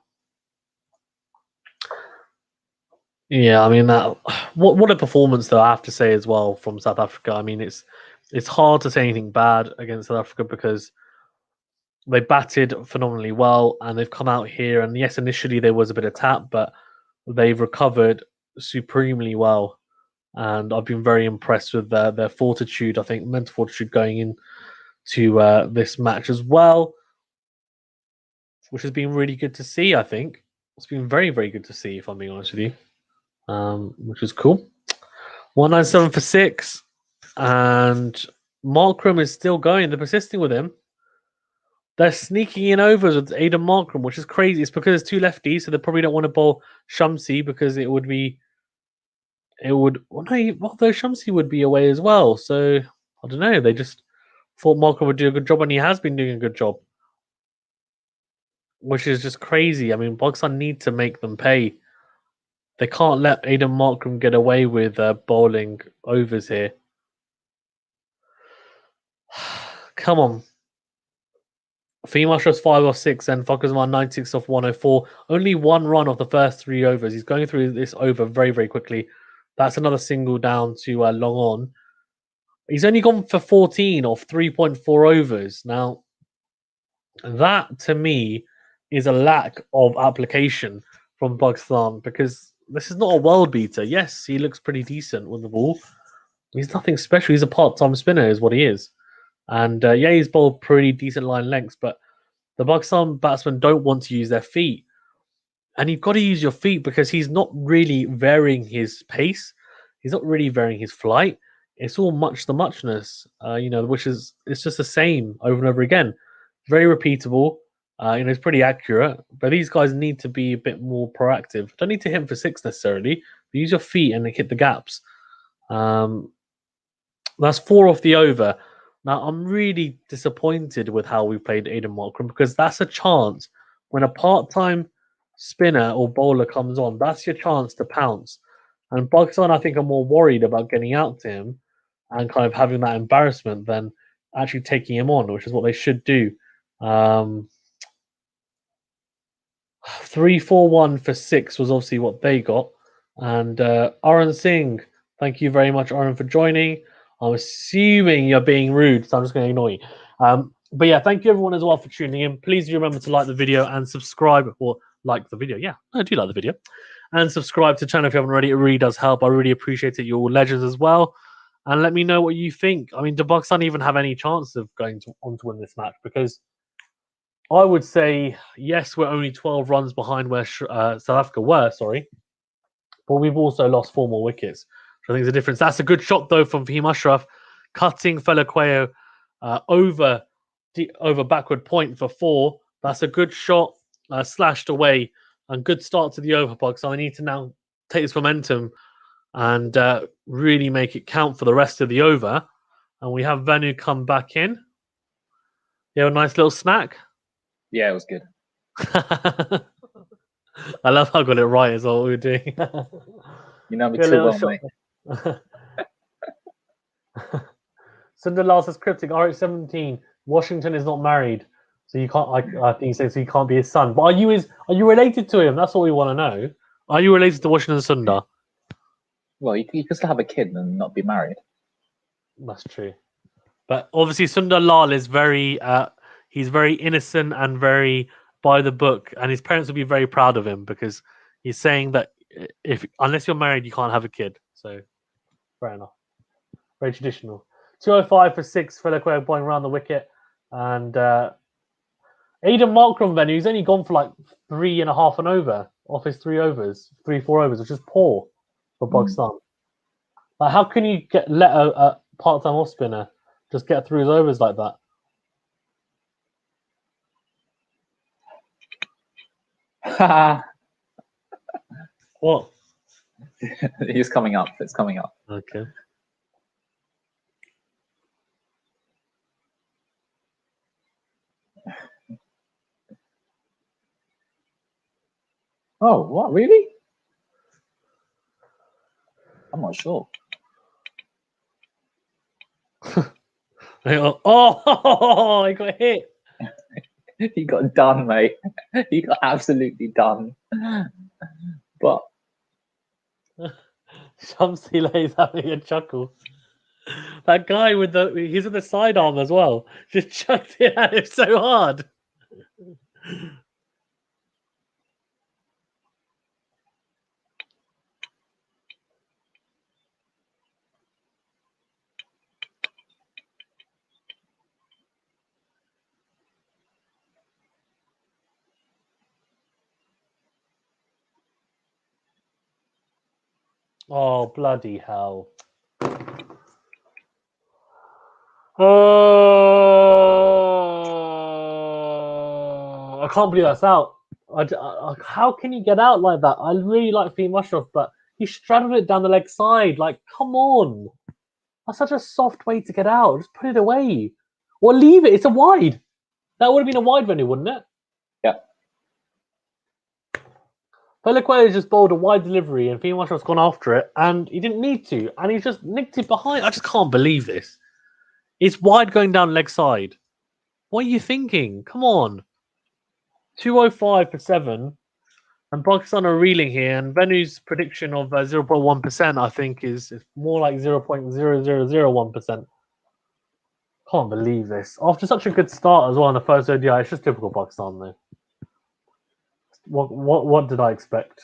Yeah, I mean that. What a performance, though. I have to say as well from South Africa. I mean, it's hard to say anything bad against South Africa because they batted phenomenally well and they've come out here. And yes, initially there was a bit of tap, but they've recovered supremely well. And I've been very impressed with their fortitude. I think mental fortitude going into this match as well, which has been really good to see. I think it's been very, very good to see, if I'm being honest with you. Which is cool. 197 for 6. And Markram is still going. They're persisting with him. They're sneaking in overs with Aidan Markram, which is crazy. It's because there's 2 lefties, so they probably don't want to bowl Shamsi because it would be... Well, no, although Shamsi would be away as well. So, I don't know. They just thought Markram would do a good job, and he has been doing a good job. Which is just crazy. I mean, Pakistan need to make them pay. They can't let Aidan Markram get away with bowling overs here. Come on. Fahim Ashraf's 5 off 6 and Fakazman 96 off 104. Only 1 run off the first 3 overs. He's going through this over very, very quickly. That's another single down to long on. He's only gone for 14 off 3.4 overs. Now, that to me is a lack of application from Pakistan, because this is not a world beater. Yes, he looks pretty decent with the ball. He's nothing special. He's a part-time spinner is what he is. And yeah, he's bowled pretty decent line lengths, but the Pakistan batsmen don't want to use their feet. And you've got to use your feet because he's not really varying his pace. He's not really varying his flight. It's all much the muchness, which is, it's just the same over and over again. Very repeatable. It's pretty accurate. But these guys need to be a bit more proactive. Don't need to hit him for 6 necessarily. But use your feet and hit the gaps. That's 4 off the over. Now, I'm really disappointed with how we played Aidan Markram, because that's a chance when a part-time spinner or bowler comes on, that's your chance to pounce. And Pakistan, I think, are more worried about getting out to him and kind of having that embarrassment than actually taking him on, which is what they should do. 3-4-1 for 6 was obviously what they got. And Arun Singh, thank you very much, Arun, for joining. I'm assuming you're being rude, so I'm just going to ignore you. But yeah, thank you everyone as well for tuning in. Please do remember to like the video and subscribe, or like the video. Yeah, I do like the video. And subscribe to the channel if you haven't already. It really does help. I really appreciate it. You're all legends as well. And let me know what you think. I mean, do Pakistan even have any chance of going on to win this match? Because I would say, yes, we're only 12 runs behind where South Africa were, but we've also lost 4 more wickets. I think there's a difference. That's a good shot, though, from Fahim Ashraf, cutting Feliqueo over backward point for 4. That's a good shot, slashed away, and good start to the over, Pakistan. I need to now take this momentum and really make it count for the rest of the over. And we have Venu come back in. You have a nice little snack? Yeah, it was good. I love how I got it right as well, what we were doing. You know me Good too little well, mate. shot. Cinderella says cryptic RH17. Washington is not married, so you can't. I think he says he can't be his son. But are you related to him? That's what we want to know. Are you related to Washington Sundar? Well, you can still have a kid and not be married. That's true. But obviously, Sundar Lal is he's very innocent and very by the book, and his parents will be very proud of him because he's saying that unless you're married, you can't have a kid. So, fair enough. Very traditional. 205 for 6, Feliquer going around the wicket. And Aidan Markram, then, he's only gone for like 3.5 and over off his 3 overs, 3-4 overs, which is poor for Pakistan. Like, how can you let a part-time off spinner just get through his overs like that? What? He's coming up. It's coming up. Okay. Oh, what? Really? I'm not sure. Oh, he got hit. He got done, mate. He got absolutely done. But Shamsi is having a chuckle. That guy he's with the sidearm as well. Just chucked it at him so hard. Oh, bloody hell. Oh, I can't believe that's out. How can you get out like that? I really like Fee Mushroof, but he straddled it down the leg side. Like, come on. That's such a soft way to get out. Just put it away. Or leave it. It's a wide. That would have been a wide venue, wouldn't it? yeah. Feliquer just bowled a wide delivery and Fee Mushroof's gone after it, and he didn't need to. And he just nicked it behind. I just can't believe this. It's wide going down leg side. What are you thinking? Come on. 205 for 7. And Pakistan are reeling here. And Venu's prediction of 0.1%, I think, is more like 0.0001%. Can't believe this. After such a good start as well in the first ODI, it's just typical Pakistan, though. What did I expect?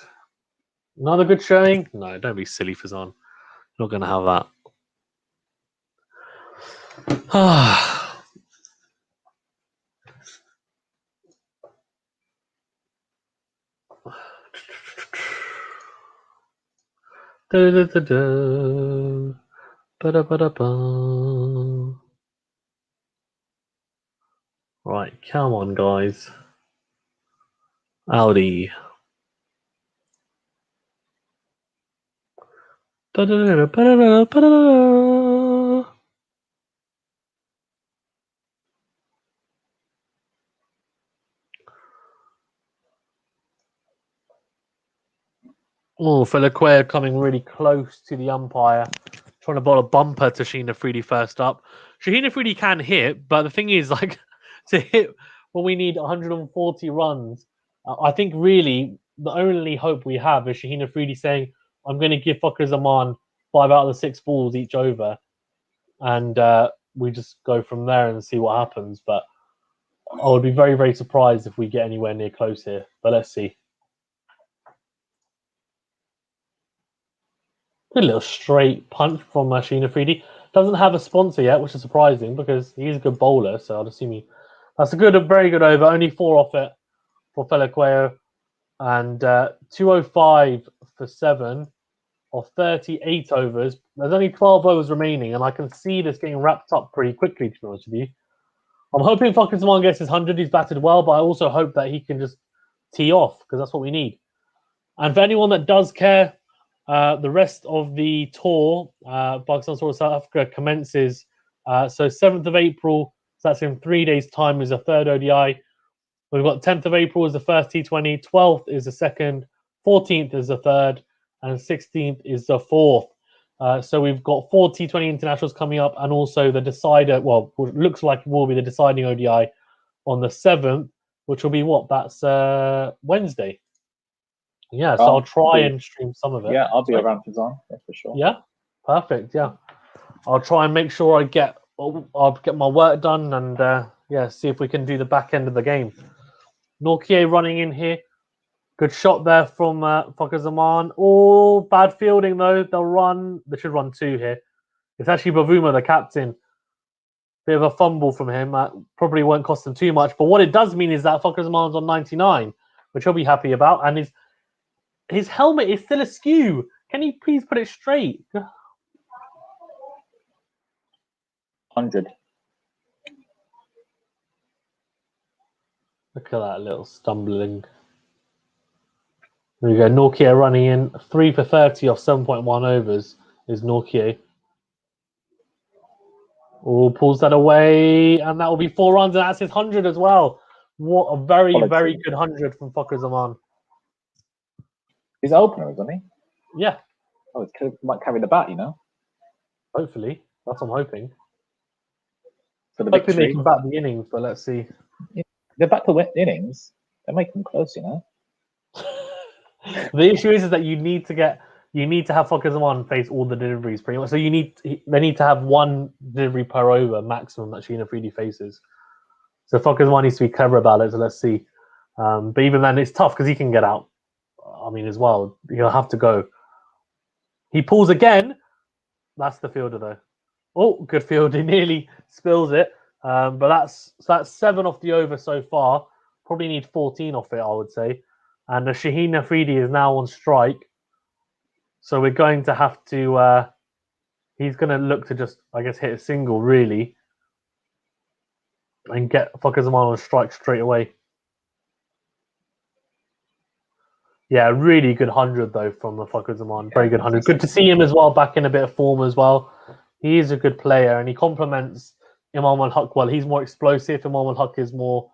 Another good showing? No, don't be silly, Fazan. Not going to have that. Right, come on, guys. Audi. Oh, Feliquer coming really close to the umpire, trying to bowl a bumper to Shaheen Afridi first up. Shaheen Afridi can hit, but the thing is, like, to hit when we need 140 runs, I think really the only hope we have is Shaheen Afridi saying, I'm going to give Fakhar Zaman 5 out of the 6 balls each over, and we just go from there and see what happens. But I would be very, very surprised if we get anywhere near close here. But let's see. Good little straight punch from Shaheen Afridi. Doesn't have a sponsor yet, which is surprising because he's a good bowler. So I'd assume that's a very good over. Only 4 off it for Feliquer, and 205 for 7 of 38 overs. There's only 12 overs remaining, and I can see this getting wrapped up pretty quickly, to be honest with you. I'm hoping Fakhar Zaman gets his 100. He's batted well, but I also hope that he can just tee off because that's what we need. And for anyone that does care, the rest of the tour, Pakistan Tour of South Africa, commences. So 7th of April, so that's in 3 days' time, is the third ODI. We've got 10th of April is the first T20, 12th is the second, 14th is the third, and 16th is the 4th. So we've got 4 T20 internationals coming up, and also the decider. Well, it looks like it will be the deciding ODI on the 7th, which will be what? That's Wednesday. Yeah, so I'll try and stream some of it. Yeah, I'll be around for Zon, that's for sure. Yeah, perfect. Yeah, I'll try and make sure I'll get my work done, and yeah, see if we can do the back end of the game. Nortje running in here. Good shot there from Fakhar Zaman. Oh, bad fielding though. They should run 2 here. It's actually Bavuma, the captain. Bit of a fumble from him. Probably won't cost them too much. But what it does mean is that Fakhar Zaman's on 99, which he'll be happy about. And his helmet is still askew. Can he please put it straight? 100. Look at that little stumbling. There we go. Nortje running in 3 for 30 off 7.1 overs is Nortje. Oh, pulls that away, and that will be 4 runs, and that's his 100 as well. What a very, very good 100 from Fakhar Zaman. He's an opener, isn't he? Yeah. Oh, he might carry the bat, you know? Hopefully. That's what I'm hoping. For the hoping victory. they can bat the innings, but let's see. Yeah, they're back to win innings. They make them close, you know? The issue is that you need to have Fakhar Zaman face all the deliveries pretty much. So they need to have 1 delivery per over maximum that Shaheen Afridi faces. So Fakhar Zaman needs to be clever about it. So let's see. But even then, it's tough because he can get out. I mean, as well, he'll have to go. He pulls again. That's the fielder though. Oh, good field. He nearly spills it. But that's 7 off the over so far. Probably need 14 off it, I would say. And Shaheen Afridi is now on strike. So we're going to have to... he's going to look to just, I guess, hit a single, really. And get Fakhar Zaman on strike straight away. Yeah, really good 100, though, from the Fakhar Zaman. Very good 100. Good to see him as well, back in a bit of form as well. He is a good player, and he complements Imam al-Haq well. He's more explosive. Imam al-Haq is more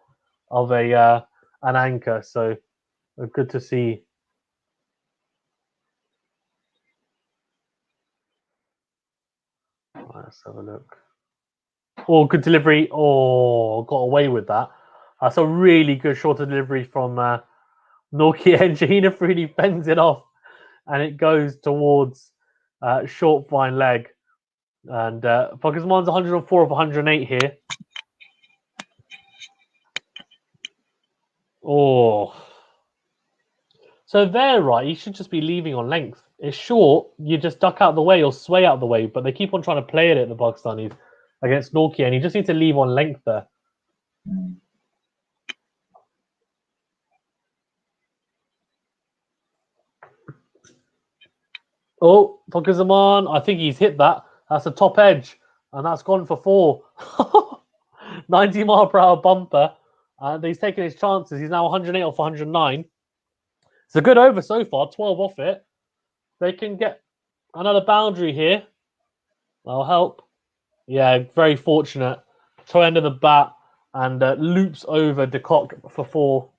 of an anchor, so good to see. Let's have a look. Oh, good delivery. Oh, got away with that. That's a really good shorter delivery from Nortje, and Shaheen Afridi fends it off, and it goes towards short fine leg. And Fakhar Zaman's 104 of 108 here. Oh. So there, right, you should just be leaving on length. It's short, you just duck out the way or sway out the way, but they keep on trying to play at it, the Pakistanis, against Nortje, and you just need to leave on length there. Oh, Fakhar Zaman, I think he's hit that. That's a top edge, and that's gone for 4. 90 mile per hour bumper, and he's taking his chances. He's now 108 off 109. It's a good over so far, 12 off it. They can get another boundary here. That'll help. Yeah, very fortunate. Toe end of the bat and loops over De Kock for 4.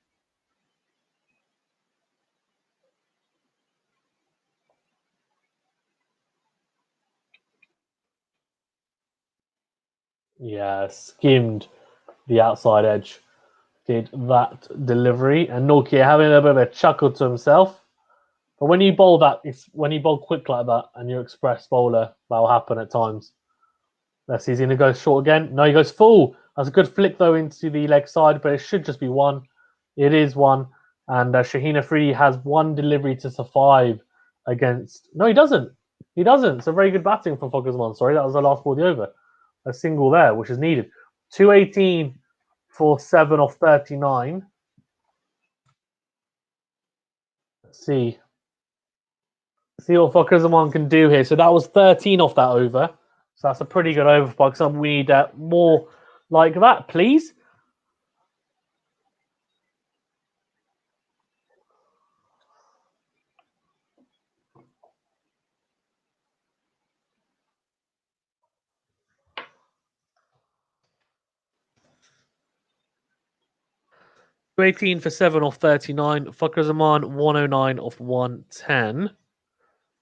Yeah, skimmed the outside edge. Did that delivery. And Nortje having a bit of a chuckle to himself. But when you bowl that, when you bowl quick like that and you're express bowler, that'll happen at times. Let's see, he's going to go short again. No, he goes full. That's a good flick, though, into the leg side, but it should just be 1. It is 1. And Shaheen Afridi has 1 delivery to survive against... No, he doesn't. He doesn't. So very good batting from Fakhar Zaman. Sorry, that was the last ball of the over. A single there, which is needed. 218 for 7 off 39. Let's see. See what Fakhar Zaman can do here. So that was 13 off that over. So that's a pretty good over for Pakistan. We need more like that, please. $18 for 7 off 39. Fakhar Zaman 109 off 110.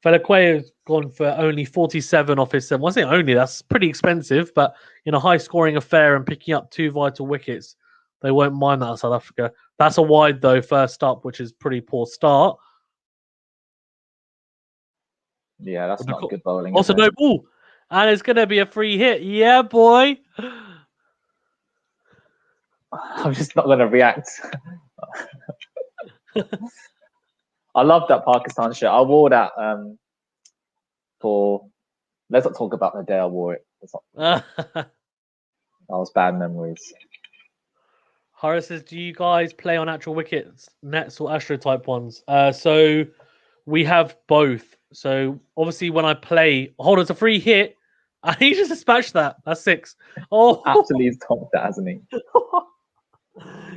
Felaque's gone for only 47 off his 7. I say only, that's pretty expensive, but in a high scoring affair and picking up 2 vital wickets, they won't mind that in South Africa. That's a wide, though, first up, which is pretty poor start. Yeah, that's not good bowling. Also, no ball. And it's going to be a free hit. Yeah, boy. I'm just not going to react. I love that Pakistan shirt. I wore that for... Let's not talk about the day I wore it. That was bad memories. Horace says, do you guys play on actual wickets, nets or Astro type ones? So we have both. So obviously when I play, hold on, it's a free hit. And he just dispatched that. That's 6. Oh, Absolutely topped that, hasn't he?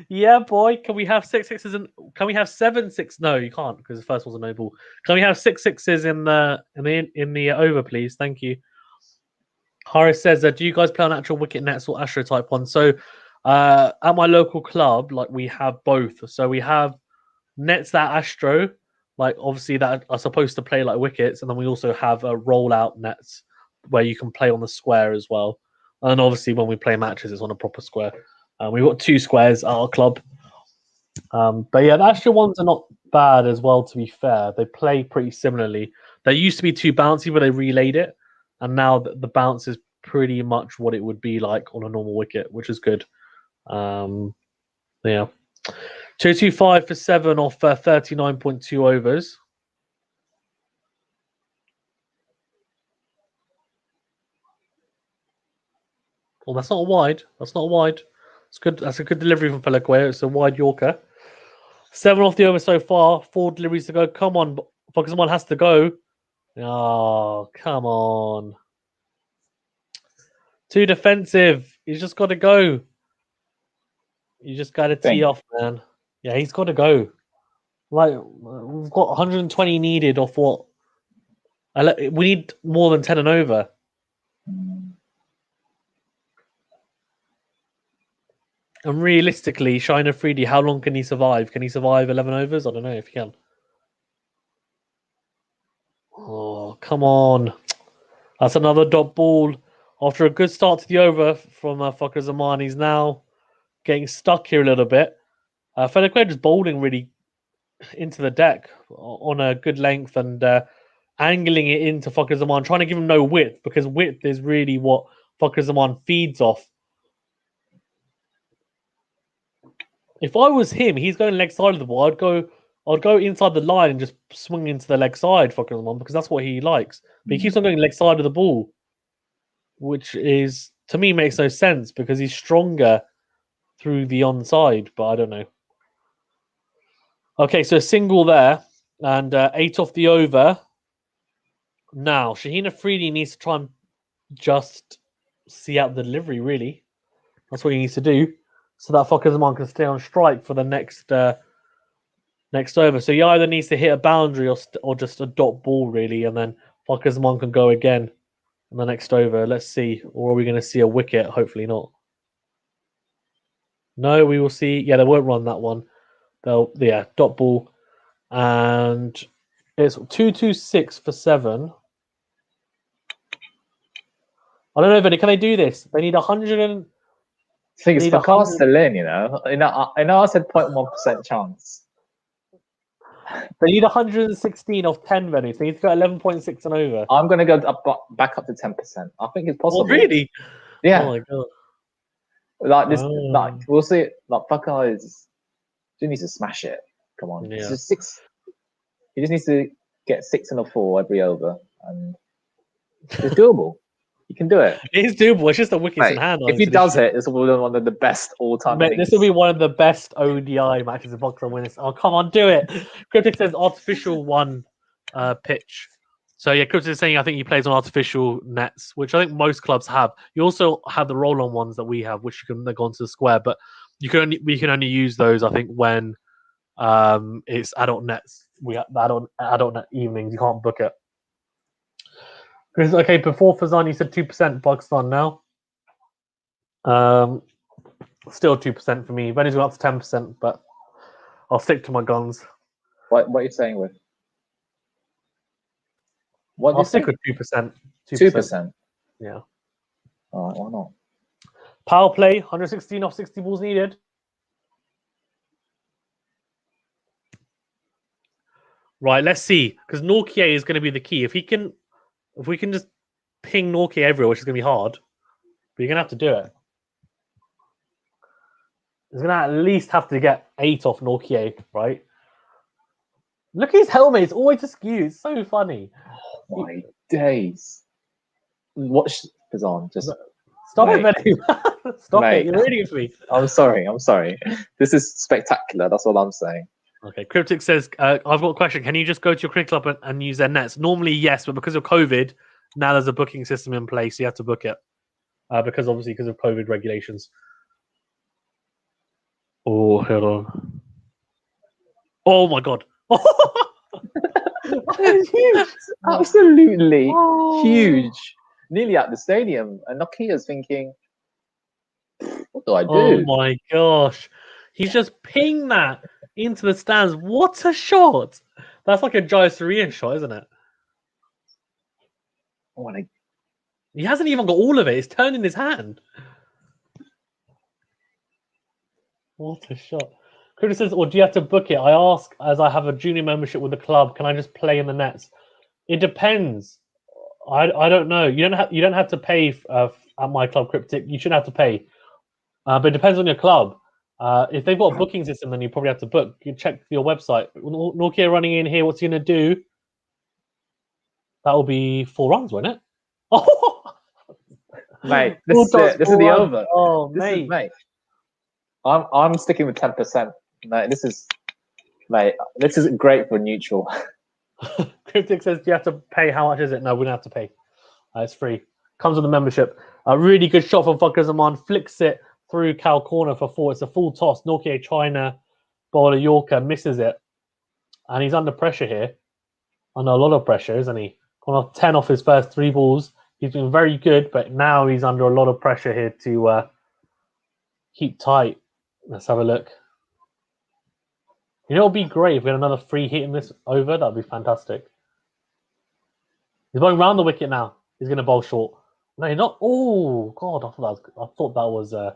Yeah, boy. Can we have 6 sixes and can we have 7 6? No, you can't because the first one's a no ball. Can we have 6 sixes in the over, please? Thank you. Horace says, do you guys play on actual wicket nets or Astro type ones? So at my local club, like we have both. So we have nets that Astro, like obviously that are supposed to play like wickets, and then we also have rollout nets where you can play on the square as well. And obviously when we play matches, it's on a proper square. We've got 2 squares at our club. But yeah, the Astro ones are not bad as well, to be fair. They play pretty similarly. They used to be too bouncy, but they relayed it. And now the bounce is pretty much what it would be like on a normal wicket, which is good. Yeah. 225 for 7 off 39.2 overs. Well, that's not a wide. That's not a wide. It's good. That's a good delivery from Felaquea. It's a wide Yorker. 7 off the over so far. 4 deliveries to go. Come on. Someone has to go. Oh, come on. Too defensive. He's just got to go. You just got to tee off, man. Yeah, he's got to go. Like, we've got 120 needed off what? We need more than 10 and over. And realistically, Shiner 3D, how long can he survive? Can he survive 11 overs? I don't know if he can. Oh, come on. That's another dot ball. After a good start to the over from Fakhar Zaman, he's now getting stuck here a little bit. Felaquea is bowling really into the deck on a good length and angling it into Fakhar Zaman, trying to give him no width, because width is really what Fakhar Zaman feeds off. If I was him, he's going leg side of the ball. I'd go inside the line and just swing into the leg side, Fakhar Zaman, because that's what he likes. But he keeps on going leg side of the ball, which is, to me, makes no sense because he's stronger through the onside, but I don't know. Okay, so a single there and 8 off the over. Now, Shaheen Afridi needs to try and just see out the delivery, really. That's what he needs to do so that Fakhar Zaman can stay on strike for the next over. So he either needs to hit a boundary or just a dot ball, really, and then Fakhar Zaman can go again in the next over. Let's see. Or are we going to see a wicket? Hopefully not. No, we will see. Yeah, they won't run that one. Yeah, dot ball. And it's 226 for 7. I don't know, Vinny, can they do this? They need 100 and... I think it's Fakar still in, you know. I know I said 0.1% chance. They need 116 off 10, Vinny. So they need to go 11.6 and over. I'm going to go back up to 10%. I think it's possible. Oh, really? Yeah. Oh, my God. Like this, like we'll see it. Like Fakar he needs to smash it. Come on, Yeah. It's just 6. He just needs to get 6 and a 4 every over, and it's doable. He can do it. It's doable. It's just the wickets in hand. If he does it, this will be one of the best all-time. This will be one of the best ODI matches in boxing winners. Oh, come on, do it. Cryptic says artificial one pitch. So yeah, Cryptic is saying I think he plays on artificial nets, which I think most clubs have. You also have the roll-on ones that we have, which you can go onto the square, but we can only use those, I think, when it's adult nets. We have adult net evenings. You can't book it. Okay, before Fazan, you said 2% Pakistan now. Still 2% for me. Benny's gone up to 10%, but I'll stick to my guns. What are you saying with? What I'll did you stick say? with 2%. 2%. Yeah. All right, why not? Power play, 116 off 60 balls needed. Right, let's see. Because Nortje is going to be the key. If we can just ping Nortje everywhere, which is going to be hard, but you're going to have to do it. He's going to at least have to get 8 off Nortje, right? Look at his helmet. It's always askew. It's so funny. Oh, my days. Watch Kazan. Just Stop mate. it, Benny. Stop Mate. it. You're reading it for me. I'm sorry. This is spectacular. That's all I'm saying. Okay, Cryptic says, I've got a question. Can you just go to your cricket club and use their nets? Normally, yes, but because of COVID, now there's a booking system in place. You have to book it because of COVID regulations. Oh, hold on. Oh, my God. Huge. Absolutely Oh. huge. Nearly at the stadium. And Nokia's thinking, what do I do? Oh, my gosh. He's just pinged that into the stands. What a shot. That's like a Jayasuriya shot, isn't it? He hasn't even got all of it. It's turned in his hand. What a shot. Critic says, or do you have to book it? I ask, as I have a junior membership with the club, can I just play in the nets? It depends. I don't know. You don't have to pay at my club, Cryptic. You shouldn't have to pay. But it depends on your club. If they've got a booking system, then you probably have to book. You check your website. Nortje running in here. What's he going to do? That will be 4 runs, won't it? Oh, mate, this is it. This is the over. Oh, mate. I'm sticking with 10%. Mate, this is great for neutral. Cryptic says, do you have to pay? How much is it? No, we don't have to pay. It's free. Comes with a membership. A really good shot from Fucker Zaman. Flicks it through Cal corner for 4. It's a full toss. Nortje trying to bowl a Yorker. Misses it. And he's under pressure here. Under a lot of pressure, isn't he? Gone off 10 off his first 3 balls. He's been very good, but now he's under a lot of pressure here to keep tight. Let's have a look. You know, it would be great if we had another free hit in this over. That would be fantastic. He's going round the wicket now. He's going to bowl short. No, he's not. Oh, God. I thought that was going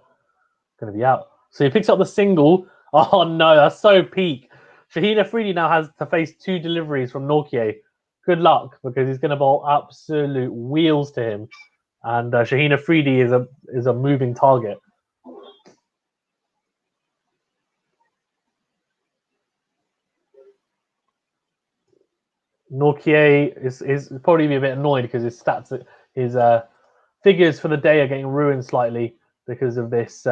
to be out. So he picks up the single. Oh, no. That's so peak. Shaheen Afridi now has to face 2 deliveries from Nortje. Good luck, because he's going to bowl absolute wheels to him. And Shaheen Afridi is a moving target. Nortje is probably a bit annoyed because his stats, his figures for the day are getting ruined slightly because of this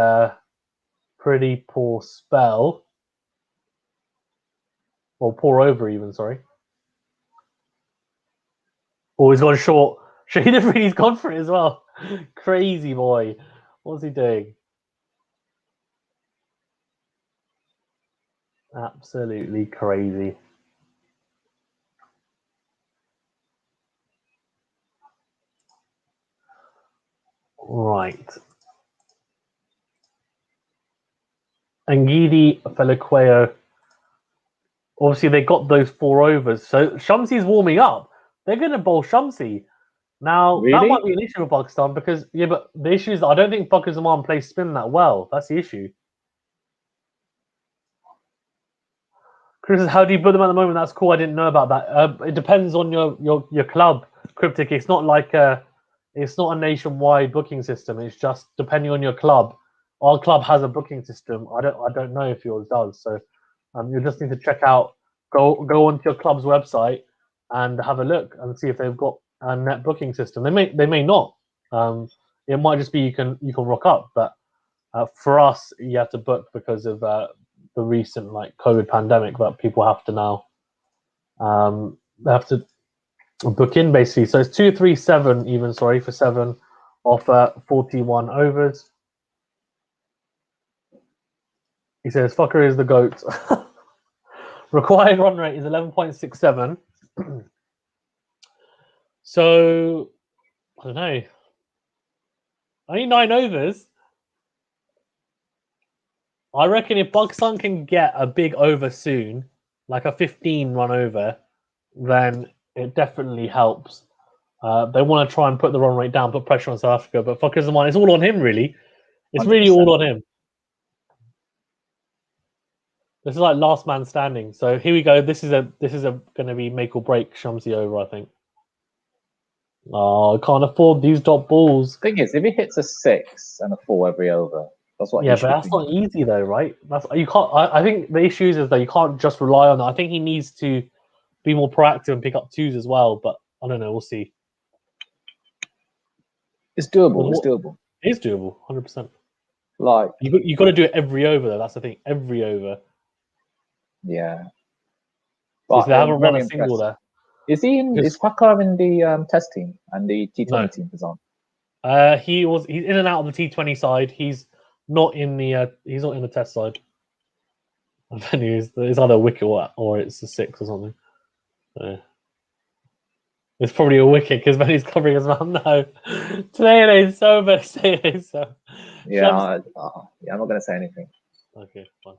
pretty poor spell. Or poor over even, sorry. Oh, he's gone short. Shaheen Afridi's gone for it as well. Crazy boy. What's he doing? Absolutely crazy. Right. Angidi Feliqueo. Obviously, they got those 4 overs. So Shamsi's warming up. They're going to bowl Shamsi. Now, Really? that might be an issue with Pakistan because, yeah, but the issue is that I don't think Pakar Zaman plays spin that well. That's the issue. Chris says, how do you put them at the moment? That's cool. I didn't know about that. It depends on your club, Cryptic. It's not like it's not a nationwide booking system. It's just depending on your club. Our club has a booking system. I don't know if yours does. So you just need to check out. Go onto your club's website and have a look and see if they've got a net booking system. They may not. It might just be you can rock up, but for us, you have to book because of the recent COVID pandemic that people have to now they have to book in basically. So it's 237 even, sorry, for 7 off 41 overs. He says Fucker is the GOAT. Required run rate is 11.67. So I don't know. Only 9 overs. I reckon if Pakistan can get a big over soon, like a 15 run over, then it definitely helps. They want to try and put the run rate down, put pressure on South Africa, but fuckers of mine, it's all on him, really. It's really 100%. all on him. This is like last man standing. So here we go. This is going to be make or break Shamsi over, I think. Oh, I can't afford these dot balls. Thing is, if he hits a 6 and a 4 every over, that's what. Yeah, but that's not easy though, right? That's you can't. I think the issue is that you can't just rely on that. I think he needs to be more proactive and pick up 2s as well. But I don't know. We'll see. It's doable. It's doable. It is doable, 100%. Like you got to do it every over though. That's the thing. Every over. Yeah. But they haven't run a single there. Is he in? Is PAK in the test team and the T20 team is on? He's in and out of the T20 side. He's not in the test side. And then it's either a wicket or it's a 6 or something. So, it's probably a wicket because Benny's covering his mouth. No, today it is so, but today it is so. Yeah, I'm not going to say anything. Okay, fine.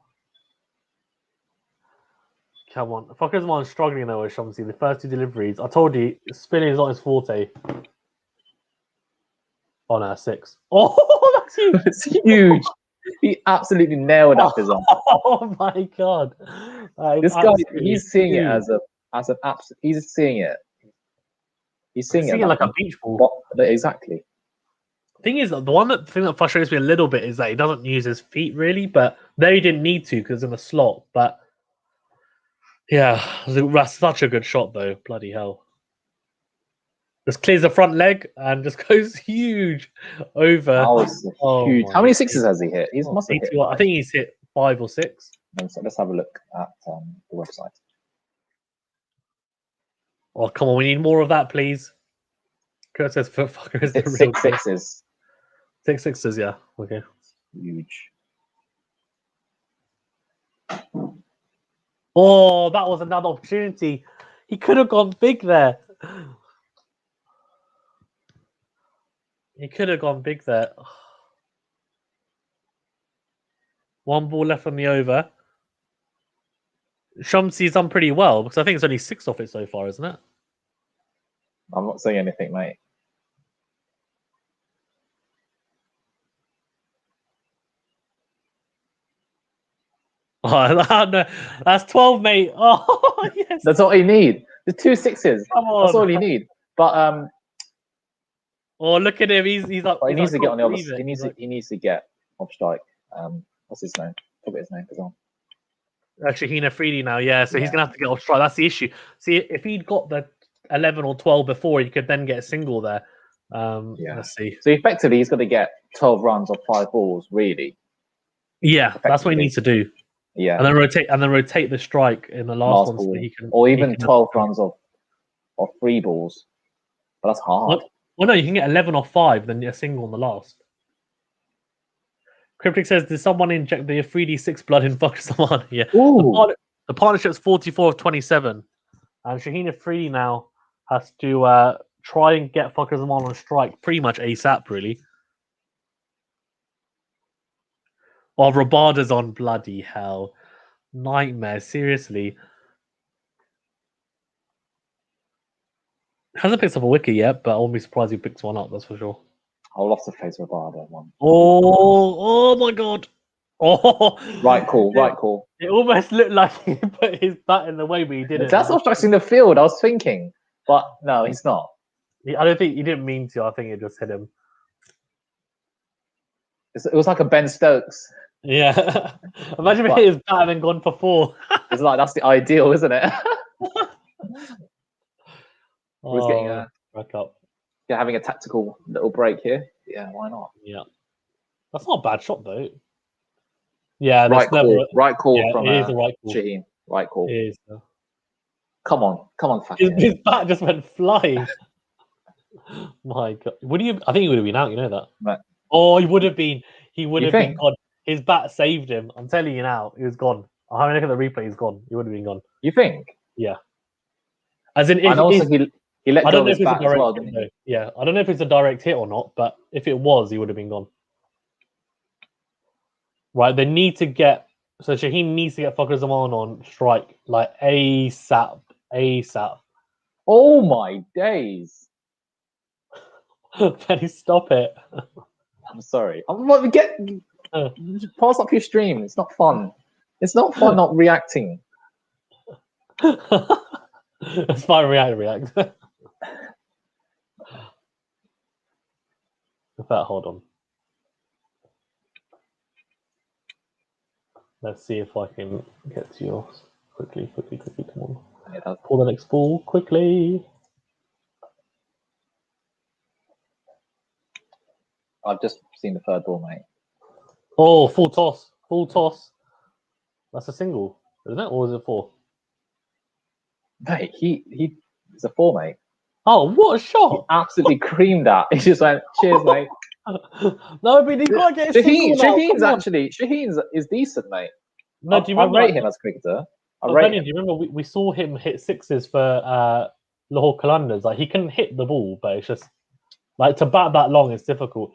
Come on, fuckers man struggling though with Shamsi. The first 2 deliveries, I told you, spinning is not his forte. Oh no, 6. Oh, that's huge! It's huge. He absolutely nailed that design. Oh my god! This guy, he's seeing it as an absolute. He's seeing it. He's seeing it like a beach ball. Exactly. Thing is, the thing that frustrates me a little bit is that he doesn't use his feet really, but there he didn't need to because in the slot. But yeah, that's such a good shot though. Bloody hell! Just clears the front leg and just goes huge over. That was huge. How many 6s has he hit? He's must have hit. I think he's hit 5 or 6. Let's have a look at the website. Oh come on, we need more of that, please. Kurt says, "Fucker is the real 6 6s." 6 6s, yeah. Okay. Huge. Oh, that was another opportunity. He could have gone big there. He could have gone big there. 1 ball left on the over. Shamsi's done pretty well because I think it's only 6 off it so far, isn't it? I'm not saying anything, mate. Oh, no. That's 12, mate. Oh, yes. That's all you need. The 2 6s. Come on. That's all you need. But oh, look at him. He's like. He needs to get on the other. He needs to get off strike. What's his name? Forget his name. Shaheen Afridi now, yeah. So he's gonna have to get off strike. That's the issue. See, if he'd got the 11 or 12 before, he could then get a single there. Let's see. So effectively, he's got to get 12 runs off 5 balls, really. Yeah, that's what he needs to do. Yeah, and then rotate the strike in the last one, so that he can, or even 12 runs off 3 balls. But that's hard. Well, no, you can get 11 off 5, then a single on the last. Cryptic says, did someone inject the 3D6 blood in Pakistan? Yeah. The partnership's 44 of 27. And Shaheen Afridi now has to try and get Pakistan on strike pretty much ASAP, really. Oh, Rabada's on, bloody hell. Nightmare, seriously. Hasn't picked up a wicket yet, but I won't be surprised he picks one up, that's for sure. I'll love to face Rabada one. Oh my god. Oh, right call. It almost looked like he put his bat in the way, but he didn't. That's obstructing the field, I was thinking. But no, he's not. I don't think he didn't mean to. I think it just hit him. It was like a Ben Stokes. Yeah. Imagine if he hit his bat and then gone for 4. It's like, that's the ideal, isn't it? He's getting back up. Yeah, having a tactical little break here. Yeah, why not? Yeah. That's not a bad shot, though. Yeah, right call. Right call from it is the right call. Shaheen. Right call. It is. Come on, his bat just went flying. My God, I think he would have been out. You know that. Right. Oh, he would have been. He would have been gone. His bat saved him. I'm telling you now, he was gone. I'm having a look at the replay. He's gone. He would have been gone. You think? Yeah. As in, and also he let go of his bat as well, didn't he? Yeah, I don't know if it's a direct hit or not, but if it was, he would have been gone. Right, they need to get. So Shaheen needs to get Fakhar Zaman on strike like ASAP. Oh my days! Benny, stop it. I'm sorry. Pass up your stream. It's not fun. It's not fun not reacting. It's fine. React. In fact, hold on. Let's see if I can get to yours quickly. Come on. Yeah, Pull the next ball quickly. I've just seen the third ball, mate. Oh, full toss. That's a single, isn't it? Or is it four? Mate, he's a 4, mate. Oh, what a He shot! absolutely creamed that. He just went, cheers, mate. No, but he can't get a single now. Shaheen's is decent, mate. No, do you remember? I rate him as a cricketer. Do you remember we saw him hit sixes for Lahore Qalandars? Like, he can hit the ball, but it's just like to bat that long is difficult.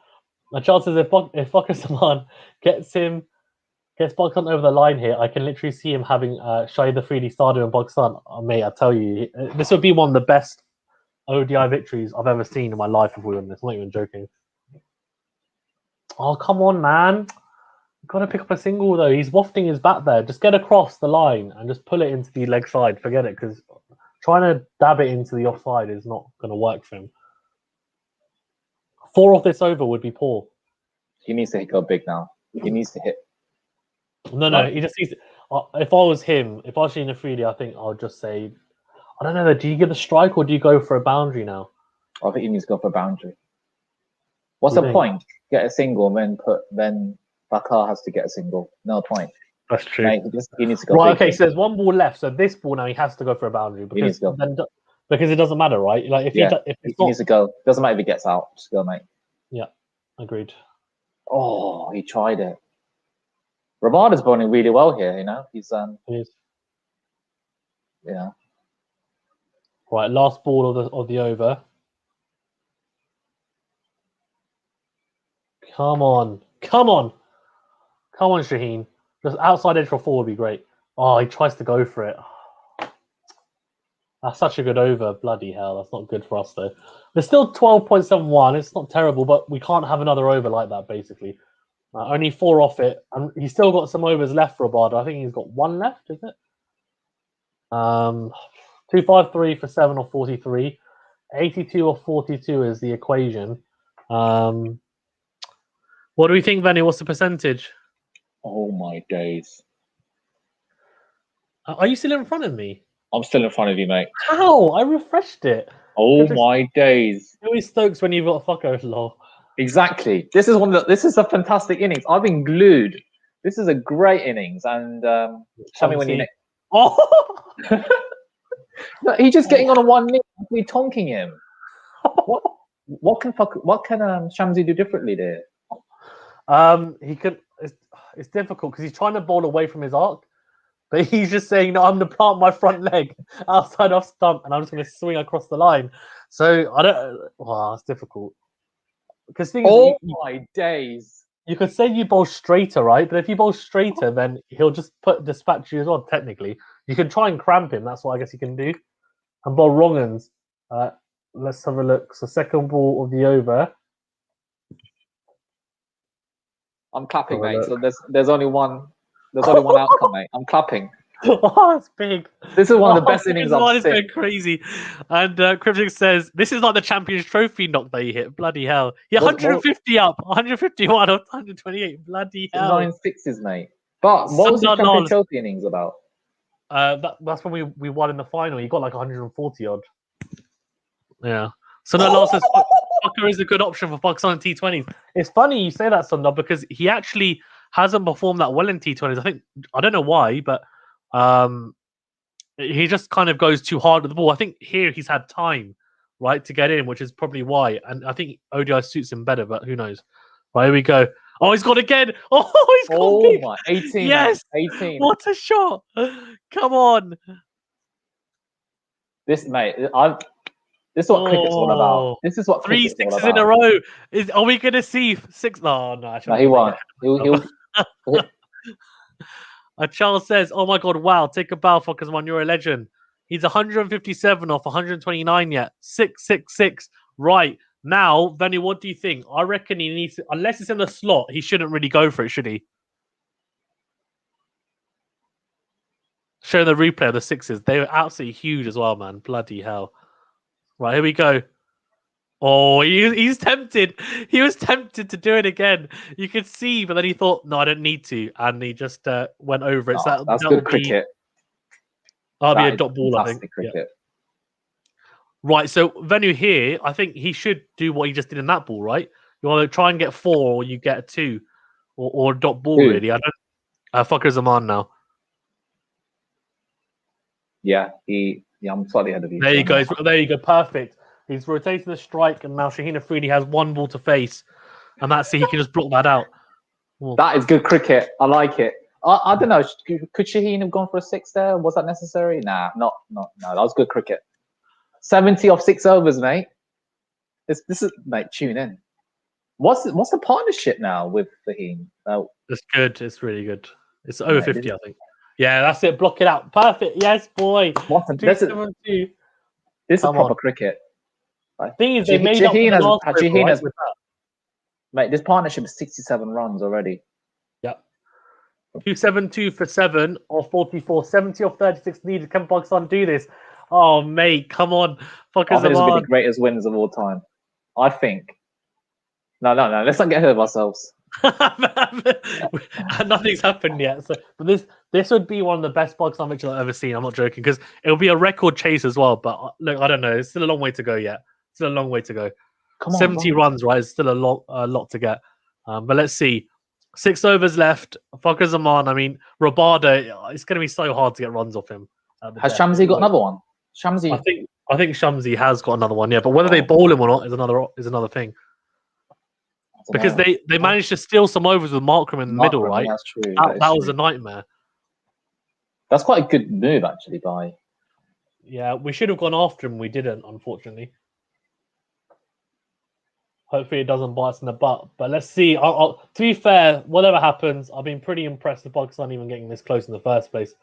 The chances if Pakistan gets Pakistan over the line here, I can literally see him having Shahid Afridi started in Pakistan. Oh, mate, I tell you, this would be one of the best ODI victories I've ever seen in my life if we win this. I'm not even joking. Oh, come on, man. You've got to pick up a single, though. He's wafting his bat there. Just get across the line and just pull it into the leg side. Forget it, because trying to dab it into the offside is not going to work for him. 4 off this over would be poor. He needs to go big now. He needs to hit. No. He just needs to, if I was him, if I was Shaheen Afridi, I think I would just say, I don't know, do you give a strike or do you go for a boundary now? I think he needs to go for a boundary. What's the point? Get a single, then Bakar has to get a single. No point. That's true. Mate, he needs to go. Right, okay, so there's one ball left. So this ball now he has to go for a boundary because it doesn't matter, right? Like if he needs to go. Doesn't matter if he gets out. Just go, mate. Yeah, agreed. Oh, he tried it. Rabada's bowling really well here. You know, he's He is. Yeah. Right, last ball of the over. Come on, Shaheen. Just outside edge for 4 would be great. Oh, he tries to go for it. That's such a good over. Bloody hell, that's not good for us though. There's still 12.71. It's not terrible, but we can't have another over like that. Basically, only 4 off it, and he's still got some overs left for Rabada. I think he's got 1 left, is it? 253 for 7 or 43. 82 or 42 is the equation. What do we think, Benny? What's the percentage? Oh my days! Are you still in front of me? I'm still in front of you, mate. How? I refreshed it. Oh my days! It always Stokes when you've got a fucker law. Exactly. This is a fantastic innings. I've been glued. This is a great innings, and tell me when you. Oh! No, he's just getting on a 1-0. We're tonking him. What can Shamsi do differently there? He could. It's difficult because he's trying to bowl away from his arc, but he's just saying, "No, I'm going to plant my front leg outside off stump, and I'm just going to swing across the line." So I don't. Wow, it's difficult. Because my days! You could say you bowl straighter, right? But if you bowl straighter, then he'll just dispatch you as well. Technically, you can try and cramp him. That's what I guess you can do. And bowl wrong uns. Let's have a look. So second ball of the over. I'm clapping, mate. So there's only one. There's only one outcome, mate. I'm clapping. Oh, that's big. This is one of the best innings I've seen. Going crazy. And Cryptic says, this is like the Champions Trophy knock that he hit. Bloody hell. Yeah, 150 up, 151 or 128. Bloody hell. 9 sixes, mate. But what was the Champions Trophy innings about? That's when we won in the final. You got like 140 odd. Yeah. So no, Lars says Fucker is a good option for Pakistan T20s. It's funny you say that, Sundar, because he actually hasn't performed that well in T20s. I don't know why, but he just kind of goes too hard with the ball. I think here he's had time, right, to get in, which is probably why. And I think ODI suits him better, but who knows? Right, here we go. Oh, he's got again. Oh, he's got Oh, my. 18. Yes. 18. What a shot. Come on. This, mate, this is what cricket's all about. This is what 3 sixes in a row. Are we going to see 6? Oh, no. No, he won't. He'll... Charles says, "Oh my God, wow! Take a bow, Fuckers one. You're a legend." He's 157 off 129 yet. 666. Right. Now, Venny, what do you think? I reckon he needs to, unless it's in the slot, he shouldn't really go for it, should he? Show the replay of the sixes. They were absolutely huge as well, man. Bloody hell. Right, here we go. Oh, he's tempted. He was tempted to do it again. You could see, but then he thought, no, I don't need to. And he just went over it. So that's good cricket. That'll be a dot ball, I think. Cricket. Yeah. Right, so Venu here, I think he should do what he just did in that ball, right? You want to try and get 4 or you get a 2 or a dot ball, really. I don't. Fucker Zaman now. Yeah, I'm slightly ahead of you. There you go. There you go. Perfect. He's rotating the strike, and now Shaheen Afridi has 1 ball to face, and that's it. He can just block that out. Oh. That is good cricket. I like it. I don't know. Could Shaheen have gone for a 6 there? Was that necessary? Nah, no. That was good cricket. 70 off 6 overs, mate. This is, mate. Tune in. What's the partnership now with Shaheen? It's good. It's really good. It's over 50, I think. Yeah, that's it. Block it out. Perfect. Yes, boy. This is proper cricket. Thing is, they made up for the last Shaheen has with that. Mate, this partnership is 67 runs already. Yep. 272 for 7 or 44. 70 off 36 needed. Can Pakistan do this? Oh, mate, come on. I think this will be the greatest winners of all time. I think. No. Let's not get ahead of ourselves. Nothing's happened yet. So, but this would be one of the best Pakistan matches I've ever seen. I'm not joking, because it'll be a record chase as well. But look, I don't know. It's still a long way to go yet. Still a long way to go. Come on, 70 runs, right? It's still a lot to get. But let's see. 6 overs left. Fakhar Zaman. I mean, Rabada. It's going to be so hard to get runs off him. Has Shamsi got another one? Shamsi. I think Shamsi has got another one. Yeah, but whether they bowl him or not is another thing. Because they managed to steal some overs with Markram in the middle, right? That's true. That was a nightmare. That's quite a good move, actually, by. Yeah, we should have gone after him. We didn't, unfortunately. Hopefully it doesn't bite us in the butt. But let's see. To be fair, whatever happens, I've been pretty impressed with Pakistan even getting this close in the first place.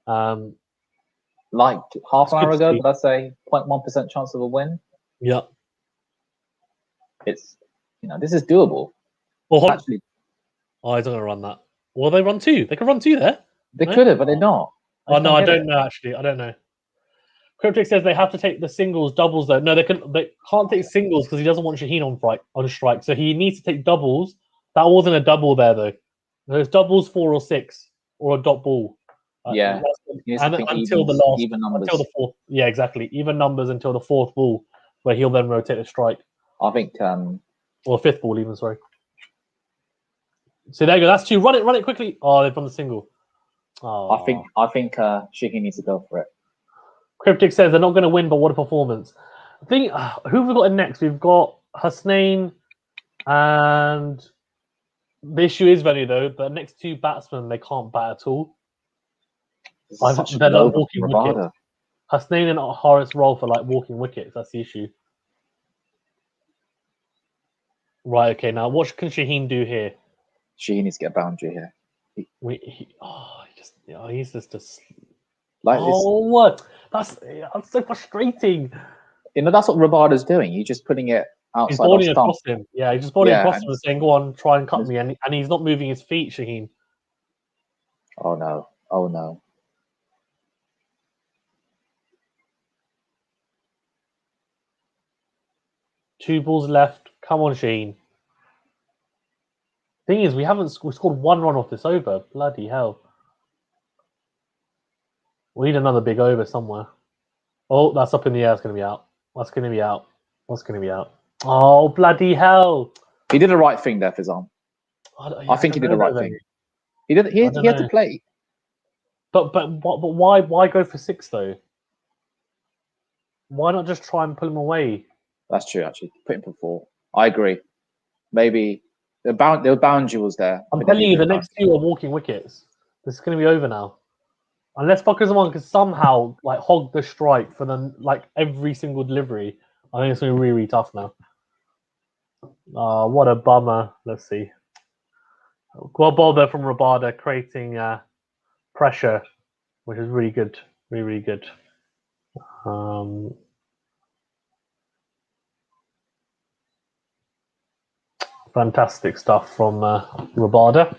Like half an hour ago, did I say 0.1% chance of a win? Yeah. It's, this is doable. Well, actually, he's not going to run that. Well, they run 2. They can run 2 there. They could have, but they're not. Oh, no, I don't know, actually. I don't know. Cryptic says they have to take the singles, doubles, though. No, they can't take singles because he doesn't want Shaheen on strike. So he needs to take doubles. That wasn't a double there, though. There's doubles 4 or 6 or a dot ball. Yeah. And until the last, even numbers. Until the 4th. Yeah, exactly. Even numbers until the 4th ball, where he'll then rotate a strike. I think. Or 5th ball, even, sorry. So there you go. That's 2. Run it quickly. Oh, they've run the single. Oh. I think Shaheen needs to go for it. Cryptic says they're not going to win, but what a performance. I think, who have we got in next? We've got Hasnain, and the issue is, Venny, though, the next 2 batsmen, they can't bat at all. They're not walking wickets. Hasnain and Horace roll for walking wickets. That's the issue. Right, okay, now what can Shaheen do here? Shaheen needs to get a boundary here. He's just like what? That's so frustrating. That's what Rabada's doing. He's just putting it outside. He's bowling across him. Yeah, he's just bowling across him and saying, "Go on, try and cut me." And he's not moving his feet, Shaheen. Oh no! 2 balls left. Come on, Shaheen. Thing is, we scored 1 run off this over. Bloody hell. We need another big over somewhere. Oh, that's up in the air. It's going to be out. That's going to be out. What's going to be out? Oh, bloody hell. He did the right thing there, Fizan. I think he did the right thing. He had to play. But why go for 6, though? Why not just try and pull him away? That's true, actually. Put him for 4. I agree. Maybe the boundary was there. I'm telling you, the next 2 are walking wickets. This is going to be over now. Unless Fakhar Zaman can somehow hog the strike for them every single delivery, I think it's going to be really, really tough now. What a bummer. Let's see. Well bowled there from Rabada, creating pressure, which is really good. Really, really good. Fantastic stuff from Rabada.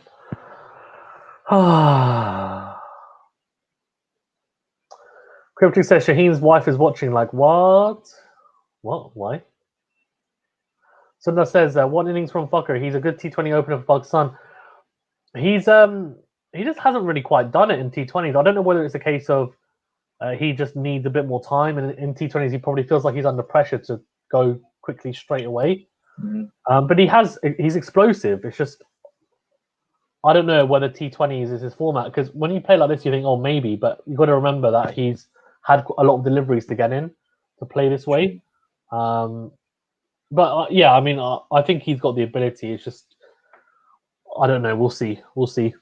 Cryptic says Shaheen's wife is watching. Like, what? What? Why? Sundar says, one innings from Fucker. He's a good T20 opener for Pakistan. He just hasn't really quite done it in T20s. I don't know whether it's a case of he just needs a bit more time, and in T20s he probably feels like he's under pressure to go quickly straight away. But he's explosive. It's just I don't know whether T20s is his format, because when you play like this, you think, oh, maybe, but you've got to remember that he's had a lot of deliveries to get in to play this way. But yeah, I mean, I think he's got the ability. It's just I don't know. We'll see. We'll see.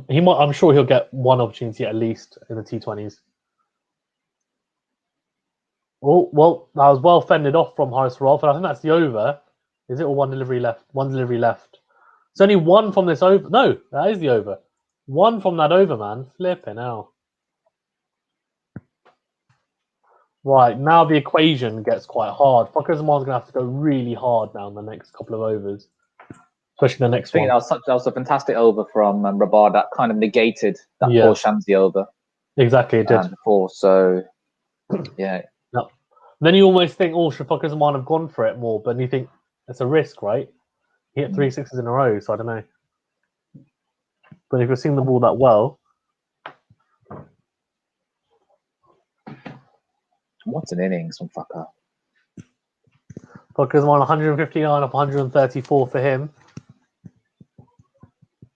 He might. I'm sure he'll get one opportunity at least in the T20s. Oh, well, that was well fended off from Haris Rolf, and I think that's the over. Is it, or one delivery left? One delivery left. It's only one from this over. No, that is the over. One from that over, man. Flipping out. Right, now the equation gets quite hard. Fucker Zaman's going to have to go really hard now in the next couple of overs. Especially the next one. That was a fantastic over from Rabada. That kind of negated that poor Shamsi over. Exactly, it did. Before, so, yeah. No. Then you almost think, oh, should Fucker Zaman have gone for it more? But you think, it's a risk, right? He hit 3 sixes in a row, so I don't know. But if you're seeing the ball that well... What's an innings from Fucker? Fucker Zaman 159 off 134 for him.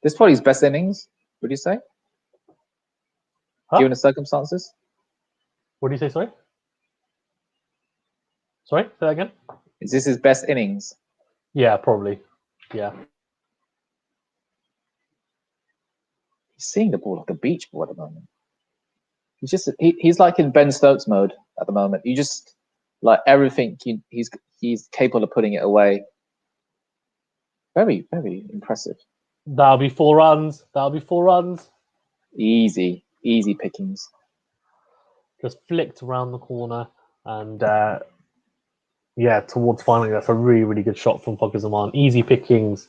This is probably his best innings, would you say? Given the circumstances? What do you say, sorry? Sorry, say that again? Is this his best innings? Yeah, probably. Yeah. He's seeing the ball like a beach ball at the moment. He's like in Ben Stokes mode at the moment. You just like everything he's capable of putting it away. Very, very impressive. That'll be 4 runs. That'll be 4 runs. Easy pickings. Just flicked around the corner and yeah, towards finally. That's a really, really good shot from Fucker Zaman. Easy pickings,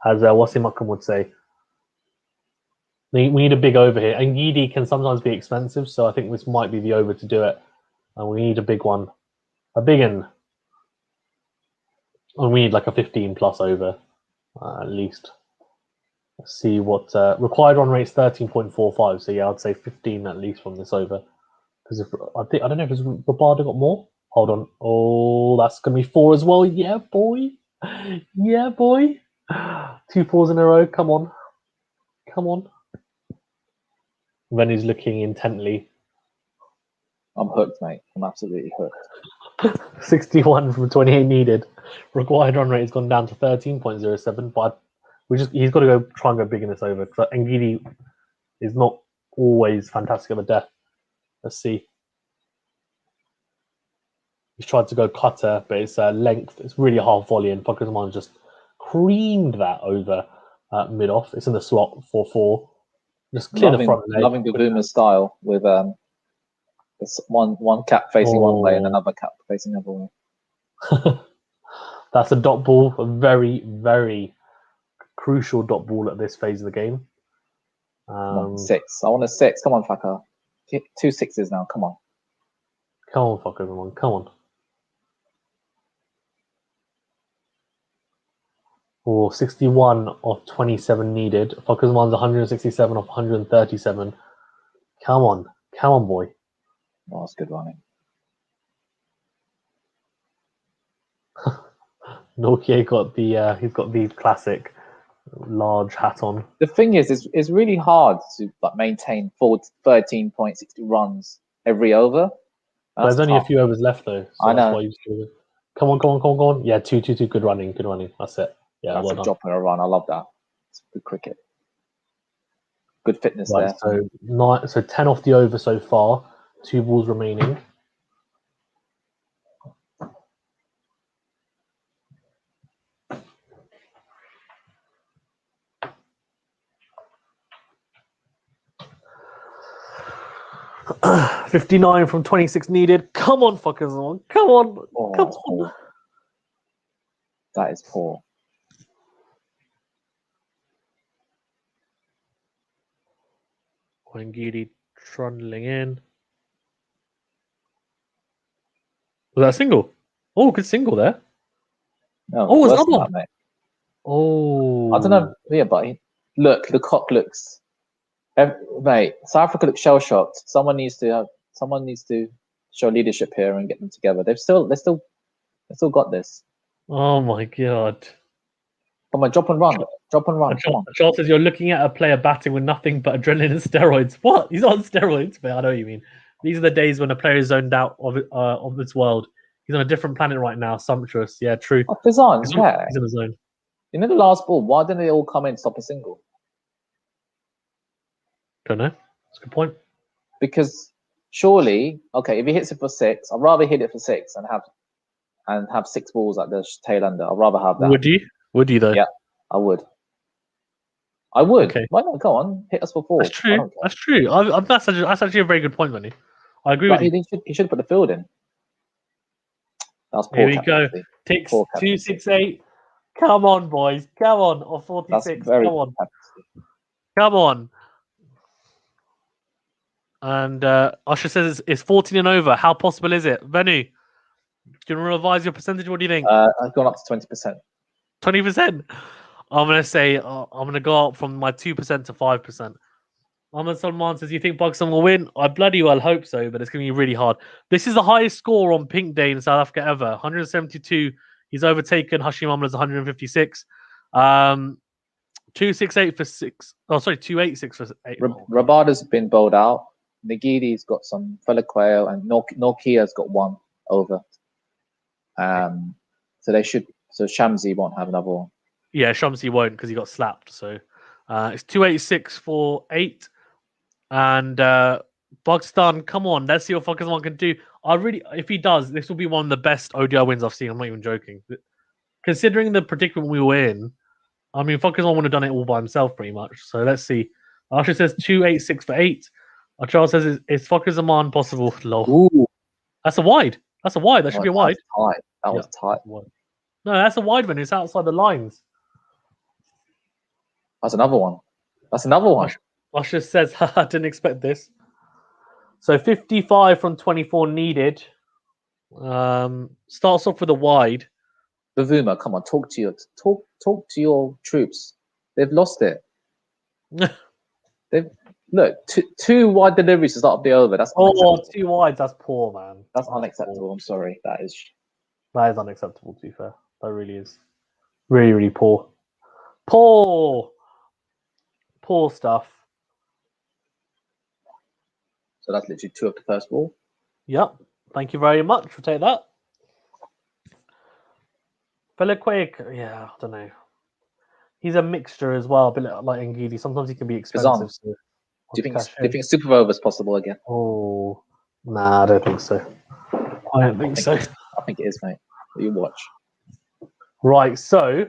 as Wasim Akram would say. We need a big over here. And Yidi can sometimes be expensive, so I think this might be the over to do it. And we need a big one. A big one. And we need like a 15 plus over, at least. Let's see what required run rate's 13.45. So yeah, I'd say 15 at least from this over. Because I don't know if Rabada got more. Hold on. Oh, that's gonna be 4 as well. Yeah, boy. Yeah, boy. 2 4s in a row. Come on. Come on. Rennie's looking intently. I'm hooked, mate. I'm absolutely hooked. 61 from 28 needed. Required run rate has gone down to 13.07, but he's got to go try and go big in this over, because Ngidi is not always fantastic at the death. Let's see. He's tried to go cutter, but it's length. It's really half volley, and Fucker Zaman just creamed that over mid off. It's in the slot 4-4. Just clear the front leg. Loving the Boomer style with one cap facing one way and another cap facing the other way. That's a dot ball, a very, very crucial dot ball at this phase of the game. 6. I want a 6. Come on, Fucker. 2 6s now. Come on. Come on, Fucker Zaman. Come on. Or 61 off 27 needed. Fucker Zaman's 167 off 137. Come on. Come on, boy. Oh, that's good running. Nortje got he's got the classic large hat on. The thing is, it's really hard to maintain 13.60 runs every over. There's only a few overs left though. So I know. That's why you come on. Yeah, 2-2-2. Good running. That's it. Yeah, that's well a done. drop and a run. I love that. It's good cricket. Good fitness there. So 10 off the over so far. 2 balls remaining. 59 from 26 needed. Come on, fuckers. Come on. Oh, Come that's on. poor. That is poor. Wangidi trundling in. Was that a single? Oh, good single there. No, Oh, it's worse another than one. that, mate. Oh. I don't know. Yeah, but look, the cock looks. Mate, South Africa looks shell shocked. Someone needs to show leadership here and get them together. They still got this. Oh my god. Come on, drop and run. Drop and run. Come on. Charles says you're looking at a player batting with nothing but adrenaline and steroids. What? He's on steroids, but I know what you mean. These are the days when a player is zoned out of this world. He's on a different planet right now. Sumptuous. Yeah, true. Oh, Fizan, yeah. He's in the zone. You know the last ball, why didn't they all come in and stop a single? Don't know. That's a good point. Because surely, okay, if he hits it for 6, I'd rather hit it for 6 and have 6 balls at the tail ender. I'd rather have that. Would you? Would you though? Yeah, I would. I would. Okay. Why not? Go on, hit us for 4. That's true. That's true. That's actually a very good point, Lenny. I agree with you. He should put the field in. That's poor. Here we go. Ticks 268. Come on, boys. Come on. Or 46. Come on. Come on. And Usher says it's 14 and over. How possible is it? Venu, do you want to revise your percentage? What do you think? I've gone up to 20%. 20%? I'm going to say, I'm going to go up from my 2% to 5%. Ahmed Salman says, you think Pakistan will win? I bloody well hope so, but it's going to be really hard. This is the highest score on Pink Day in South Africa ever. 172. He's overtaken Hashim Amla's 156. 268 for 6. Oh, sorry, 286 for 8. Rabada's been bowled out. Nagidi's got some Felaqueo, and Norkia's got 1 over. So Shamsi won't have another one. Yeah, Shamsi won't because he got slapped. So it's 286 for 8. And Pakistan, come on, let's see what Pakistan can do. If he does, this will be one of the best ODI wins I've seen. I'm not even joking. Considering the predicament we were in, I mean, Pakistan would have done it all by himself pretty much. So let's see. Asher says 286 for 8. Charles says it's Zaman possible. Lol. Ooh. That's a wide. That should be a wide. That was tight. No, that's a wide one. It's outside the lines. That's another one. Usher says, I didn't expect this. So 55 from 24 needed. Starts off with a wide. Bavuma, come on, talk to your troops. They've lost it. Look, two wide deliveries to start off the over. That's unacceptable. 2 wides. That's poor, man. That's unacceptable. Poor. I'm sorry. That is unacceptable. To be fair, that really is really, really poor. Poor stuff. So that's literally 2 of the first ball. Yep. Thank you very much. We'll take that. Felaqueo, yeah, I don't know. He's a mixture as well, a bit like Ngidi. Sometimes he can be expensive. So do you think super over is possible again? Oh, nah, I don't think so. I think it is, mate. You watch. Right, so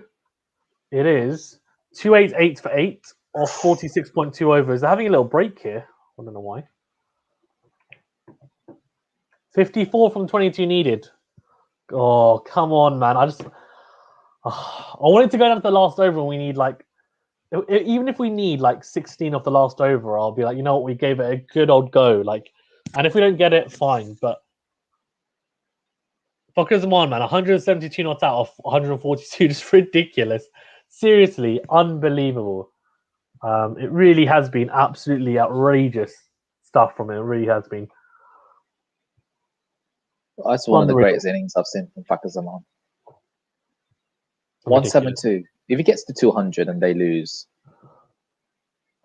it is 288 for 8 off 46.2 overs. They're having a little break here. I don't know why. 54 from 22 needed. Oh, come on, man. I wanted to go down to the last over and we need even if we need 16 off the last over, I'll be like, you know what, we gave it a good old go. And if we don't get it, fine. But Fuckers on, man. 172 not out of 142. Just ridiculous. Seriously, unbelievable. It really has been absolutely outrageous stuff from him. It really has been. That's one of the greatest innings I've seen from Fakazzaman. 172. If he gets to 200 and they lose,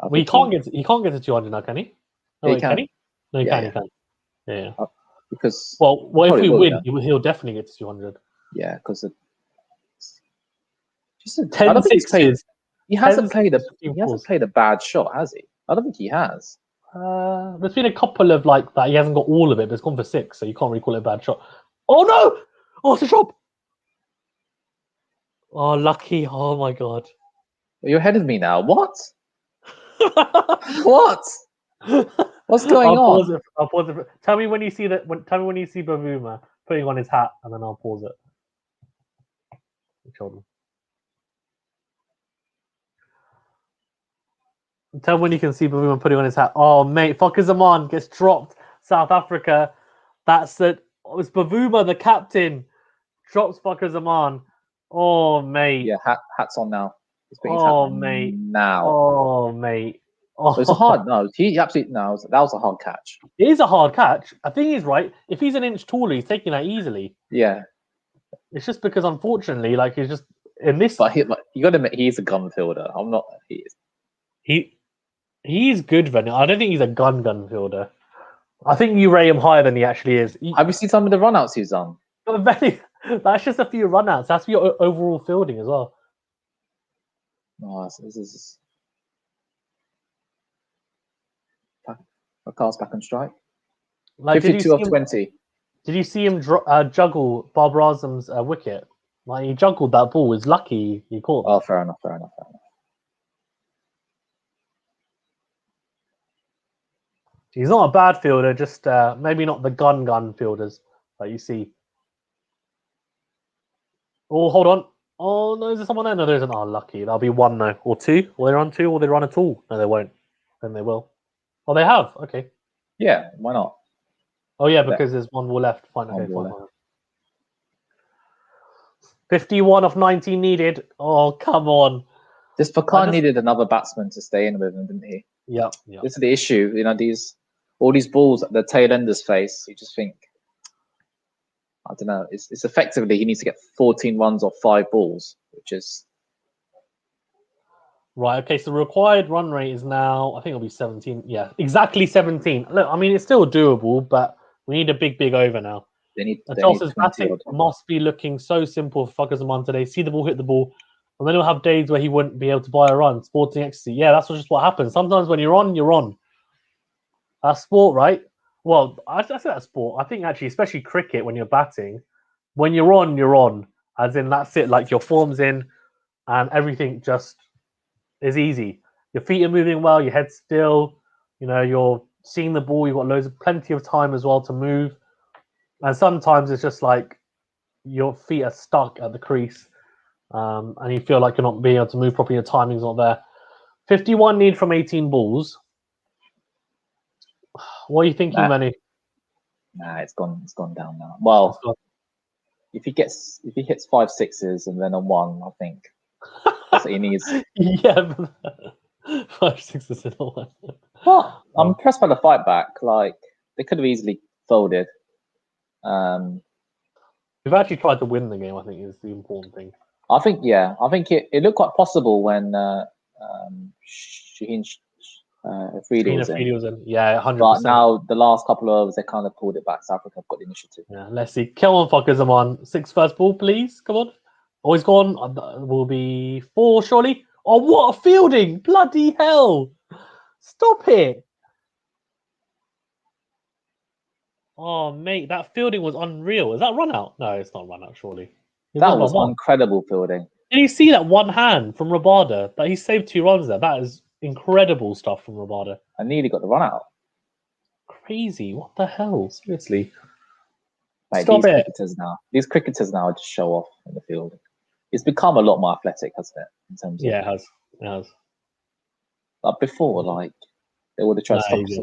well, he can't get to 200 now, can he? No, he can. He can. Yeah. Because if we win, he'll definitely get to 200. Yeah, because he hasn't played a bad shot, has he? I don't think he has. There's been a couple of that. He hasn't got all of it, but it's gone for 6, so you can't really call it a bad shot. Oh no! Oh, it's a drop! Oh, lucky! Oh my god! Well, you're ahead of me now. What? What? What's going I'll on? pause it. I'll pause it. Tell me when you see that. Tell me when you see Bavuma putting on his hat, and then I'll pause it. Hold on. Tell me when you can see Bavuma putting on his hat. Oh, mate, Zaman gets dropped. South Africa. That's it. Oh, it's Bavuma, the captain. Drops Zaman. Oh, mate. Yeah, hat's on now. He's putting his hat Oh, on mate. now. Oh, mate. Oh. So it's a hard no. He absolutely no. That was a hard catch. It is a hard catch. I think he's right. If he's an inch taller, he's taking that easily. Yeah. It's just because, unfortunately, like he's just in this. But you got to admit, he's a gun fielder. I'm not. He is. He's good, but I don't think he's a gun fielder. I think you rate him higher than he actually is. Have you seen some of the runouts he's done? That's just a few runouts. That's for your overall fielding as well. Oh, this is. Carl's back on strike. Like, 52 of 20. Did you see him juggle Barbara Azam's wicket? Like, he juggled that ball. It's lucky he caught that. Oh, fair enough. He's not a bad fielder, just maybe not the gun fielders that you see. Oh, hold on. Oh, no, is there someone there? No, there isn't. Oh, lucky. That'll be one, though. Or two. Will they run two, or they run at all? No, they won't. Then they will. Oh, they have. Okay. Yeah, why not? Oh, yeah, because there's one ball left. Fine, okay, fine. 51 of 90 needed. Oh, come on. This PAK needed another batsman to stay in with him, didn't he? Yeah. This is the issue. You know, all these balls that the tail enders face, you just think, I don't know. It's effectively he needs to get 14 runs off 5 balls, which is right. Okay, so the required run rate is now, I think it'll be 17. Yeah, exactly 17. Look, I mean, it's still doable, but we need a big over now. Chelsea's batting must be looking so simple for Zaman today. See the ball, hit the ball, and then he'll have days where he wouldn't be able to buy a run. Sporting ecstasy. Yeah, that's just what happens. Sometimes when you're on, you're on. That's sport, right? Well, I say that's sport. I think actually, especially cricket, when you're batting, when you're on, as in that's it. Like your form's in, and everything just is easy. Your feet are moving well, your head's still. You know, you're seeing the ball. You've got plenty of time as well to move. And sometimes it's just like your feet are stuck at the crease, and you feel like you're not being able to move properly. Your timing's not there. 51 need from 18 balls. What are you thinking, Manny? Nah, it's gone down now. Well, if he hits 5 sixes and then a 1, I think that's what he needs. Yeah, 5 sixes and a 1. But I'm impressed by the fight back. Like they could have easily folded. We've actually tried to win the game. I think is the important thing. I think it looked quite possible when Shaheen Afridi was in. Yeah, 100%. But now the last couple of overs, they kind of pulled it back. South Africa have got the initiative. Yeah, let's see. Come on, Zaman. 6 first ball, please. Come on. Oh, he's gone. Will be 4, surely. Oh, what a fielding! Bloody hell! Stop it! Oh, mate, that fielding was unreal. Is that run out? No, it's not run out, surely. That was incredible fielding. Did you see that one hand from Rabada? That he saved 2 runs there. That is incredible stuff from Rabada. I nearly got the run out. Crazy. What the hell? Seriously. Like, these cricketers now just show off in the field. It's become a lot more athletic, hasn't it? In terms of, it has. But before, like, they would have tried to stop us.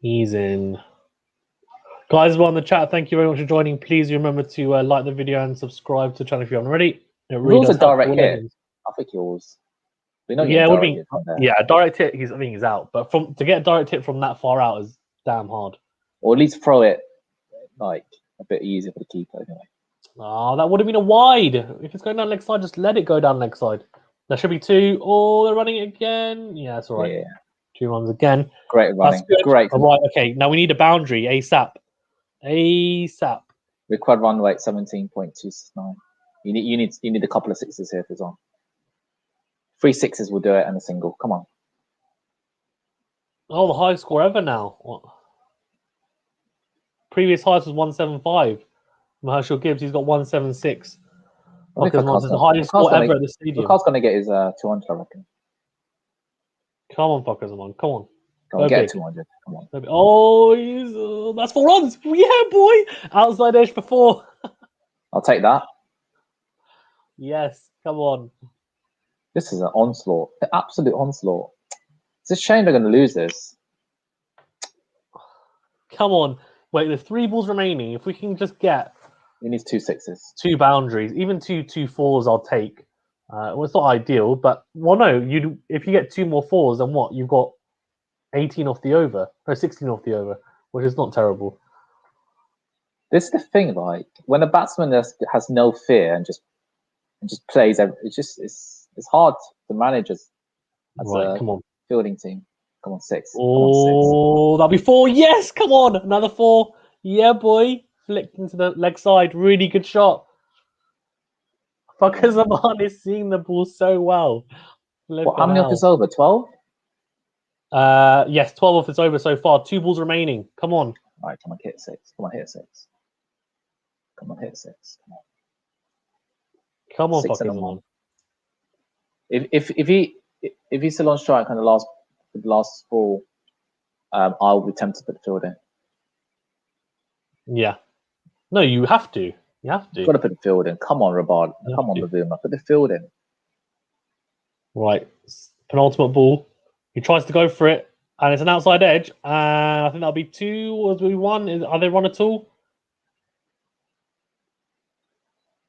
He's in. Guys, we're on the chat. Thank you very much for joining. Please remember to like the video and subscribe to the channel if you haven't already. It was a direct hit. I think it was. Yeah, it would be. Yeah, a direct hit. I think he's out. But to get a direct hit from that far out is damn hard. Or at least throw it like a bit easier for the keeper anyway. Oh, that would have been a wide. If it's going down leg side, just let it go down leg side. There should be 2. Oh, they're running it again. Yeah, that's all right. Yeah. 2 runs again. Great running. Great. All right. Okay. Now we need a boundary ASAP. Required run rate 17.29. You need a couple of 6s here if it's on. 3 6s will do it and a single. Come on. Oh, the highest score ever now. What? Previous highest was 175. Herschel Gibbs, he's got 176. Okay, the highest score ever at the stadium. PAK's going to get his 200, I reckon. Come on, Pokemon. Come on. Come on, Go get big. 200. Come on. Oh, that's 4 runs. Yeah, boy. Outside edge for 4. I'll take that. Yes, come on. This is an onslaught. An absolute onslaught. It's a shame they're going to lose this. Come on. Wait, there's 3 balls remaining. If we can just get... He needs 2 6s. 2 boundaries. Even 2 4s I'll take. Well, it's not ideal, but... Well, no. If you get 2 more 4s, then what? You've got 18 off the over. No, 16 off the over, which is not terrible. This is the thing, like, when a batsman has no fear and just plays, it's hard to manage as Right, come on. fielding team. Come on, 6. Oh, come on, 6. That'll be 4. Yes, come on. Another 4. Yeah, boy. Flicked into the leg side. Really good shot. Fuckers Aman is seeing the ball so well. How many off is over? 12? Yes, 12 off is over so far. 2 balls remaining. Come on. All right, come on, hit 6. Come on, hit 6. Come on, hit 6. Come on. Come on, 6 fuckers and a Aman. If he's still on strike on the last ball, I'll be tempted to put the field in. Yeah. No, you have to. You have to. You've got to put the field in. Come on, Rabard. Come on, Bavuma. Put the field in. Right. Penultimate ball. He tries to go for it, and it's an outside edge. And I think that'll be 2. Or will be 1? Are they 1 at all?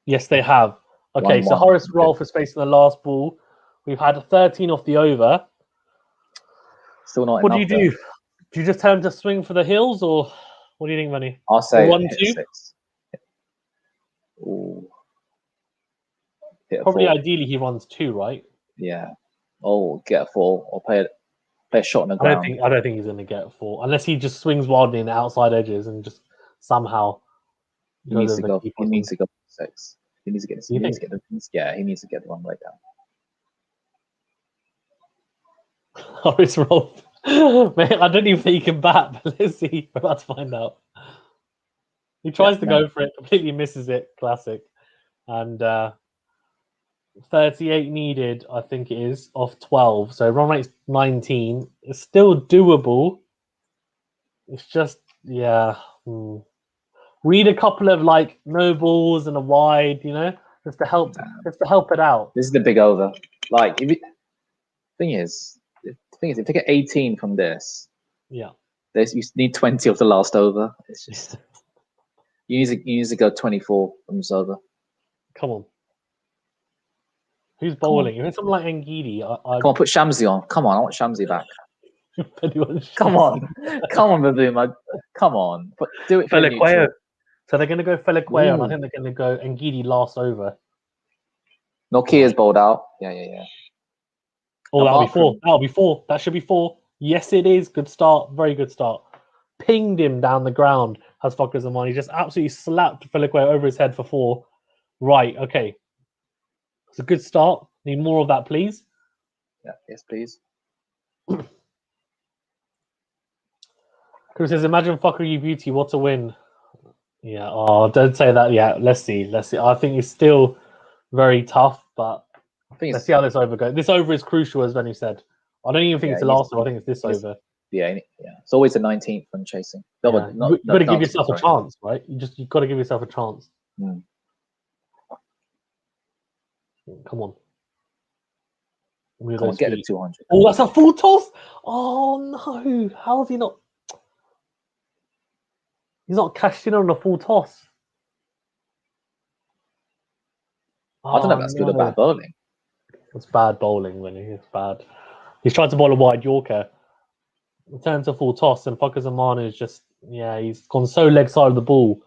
Yes, they have. Okay, 1-1. so Horace Rolfe is facing the last ball. We've had 13 off the over. Still not What enough. Do you just tell him to swing for the hills, or what do you think, Manny? I'll say 1-2. hit 6. Ooh. Probably ideally he runs 2, right? Yeah. Oh, get a 4 or play a shot on the ground. I don't think he's going to get a 4 unless he just swings wildly in the outside edges and just somehow. He needs to go 6. He needs to get. He needs to get the one way down. Horace Rolfe. Man, I don't even think he can bat, but let's see. We're about to find out. He tries to go for it, completely misses it. Classic. And 38 needed, I think it is, off 12. So run rate's 19. It's still doable. It's just, yeah. Read a couple of no balls and a wide, just to help it out. This is the big over. Thing is, if they get 18 from this, yeah, you need 20 of the last over. It's just you need to go 24 from this over. Come on. Who's bowling? If it's someone like Ngidi, come on, put Shamsi on. Come on, I want Shamsi back. Come on, Bavuma. Come on, do it for Felequeo. So they're going to go Felequeo, and I think they're going to go Ngidi last over. Nortje's bowled out. Yeah. Oh, that'll be 4. That should be 4. Yes, it is. Good start. Very good start. Pinged him down the ground. Has Fuckers in mind. He just absolutely slapped Felequeo over his head for 4. Right. Okay. It's a good start. Need more of that, please. Yeah. Yes, please. Chris says, "Imagine Fucker You Beauty. What a win." Yeah. Oh, don't say that. Yeah. Let's see. I think it's still very tough, but let's see how this over goes. This over is crucial, as Benny said. I don't even think it's the last over. I think it's this over. Yeah. It's always the 19th when chasing. You've got to give yourself a chance, right? You've got to give yourself a chance. Come on. Come on, get the 200. Oh, that's a full toss. Oh no! How is he not? He's not cashed in on a full toss. I don't know if that's good or bad bowling. It's bad bowling, really. It's bad. He's tried to bowl a wide Yorker. It turns to full toss, and Fuckers Aman is just, he's gone so leg side of the ball.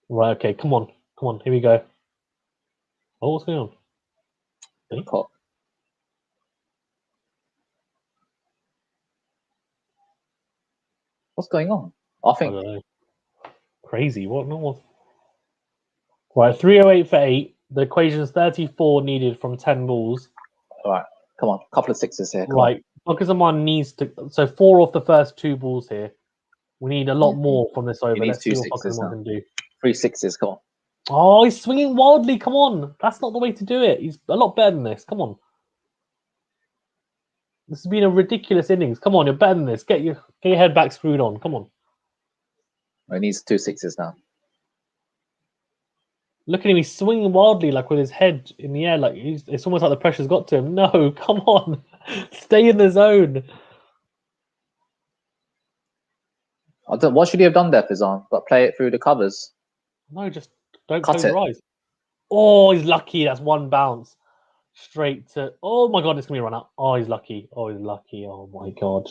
Right, okay, come on. Here we go. Oh, what's going on? What's going on? I think. I don't know. Crazy. What? No. Right, 308 for 8. The equation's 34 needed from 10 balls. All right, come on. Couple of 6s here. Right, Fuckers Aman needs to. So 4 off the first 2 balls here. We need a lot more from this over. Let's see what Fuckers Aman can do. 3 6s. Come on. Oh, he's swinging wildly. Come on. That's not the way to do it. He's a lot better than this. Come on. This has been a ridiculous innings. Come on, you're better than this. Get your head back screwed on. Come on. He needs 2 6s now. Look at him. He's swinging wildly, like with his head in the air. Like it's almost like the pressure's got to him. No, come on. Stay in the zone. What should he have done there, Fizan? But play it through the covers. No, just don't Cut close it. your eyes. Oh, he's lucky. That's one bounce. Straight to... Oh, my God. It's going to be a run out. Oh, he's lucky. Oh, he's lucky. Oh, my God.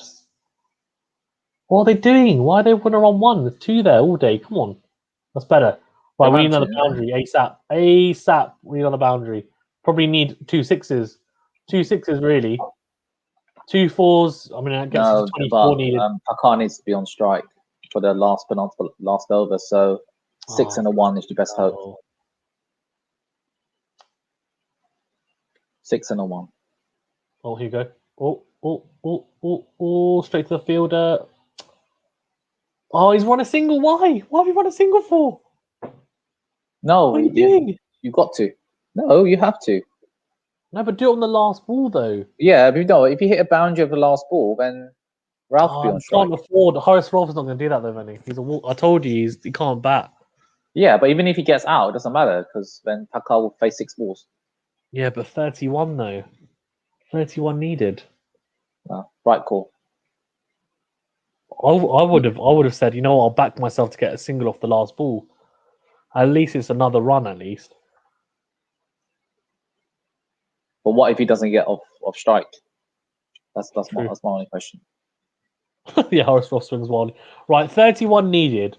What are they doing? Why are they putting her on one? There's 2 there all day. Come on. That's better. Right, we need another boundary. ASAP. ASAP. We need another boundary. Probably need 2 6s. 2 6s, really. 2 4s. I mean, I guess it's 24 needed. PAK needs to be on strike for the last over. So 6 and a 1 is your best hope. 6 and a 1. Oh, here you go. Oh, straight to the fielder. Oh, he's run a single. Why? Why have you run a single for? No, what are you doing? You got to. No, you have to. No, but do it on the last ball, though. Yeah, but no, if you hit a boundary of the last ball, then Ralph will be on strike. Can't afford. Horace Rolfe's not going to do that, though, Vinny. I told you, he can't bat. Yeah, but even if he gets out, it doesn't matter, because then PAK will face 6 balls. Yeah, but 31, though. 31 needed. Right call. I would have said, you know what, I'll back myself to get a single off the last ball. At least it's another run, at least. But what if he doesn't get off strike? That's my only question. Yeah, Horace Ross swings wild. Right, 31 needed.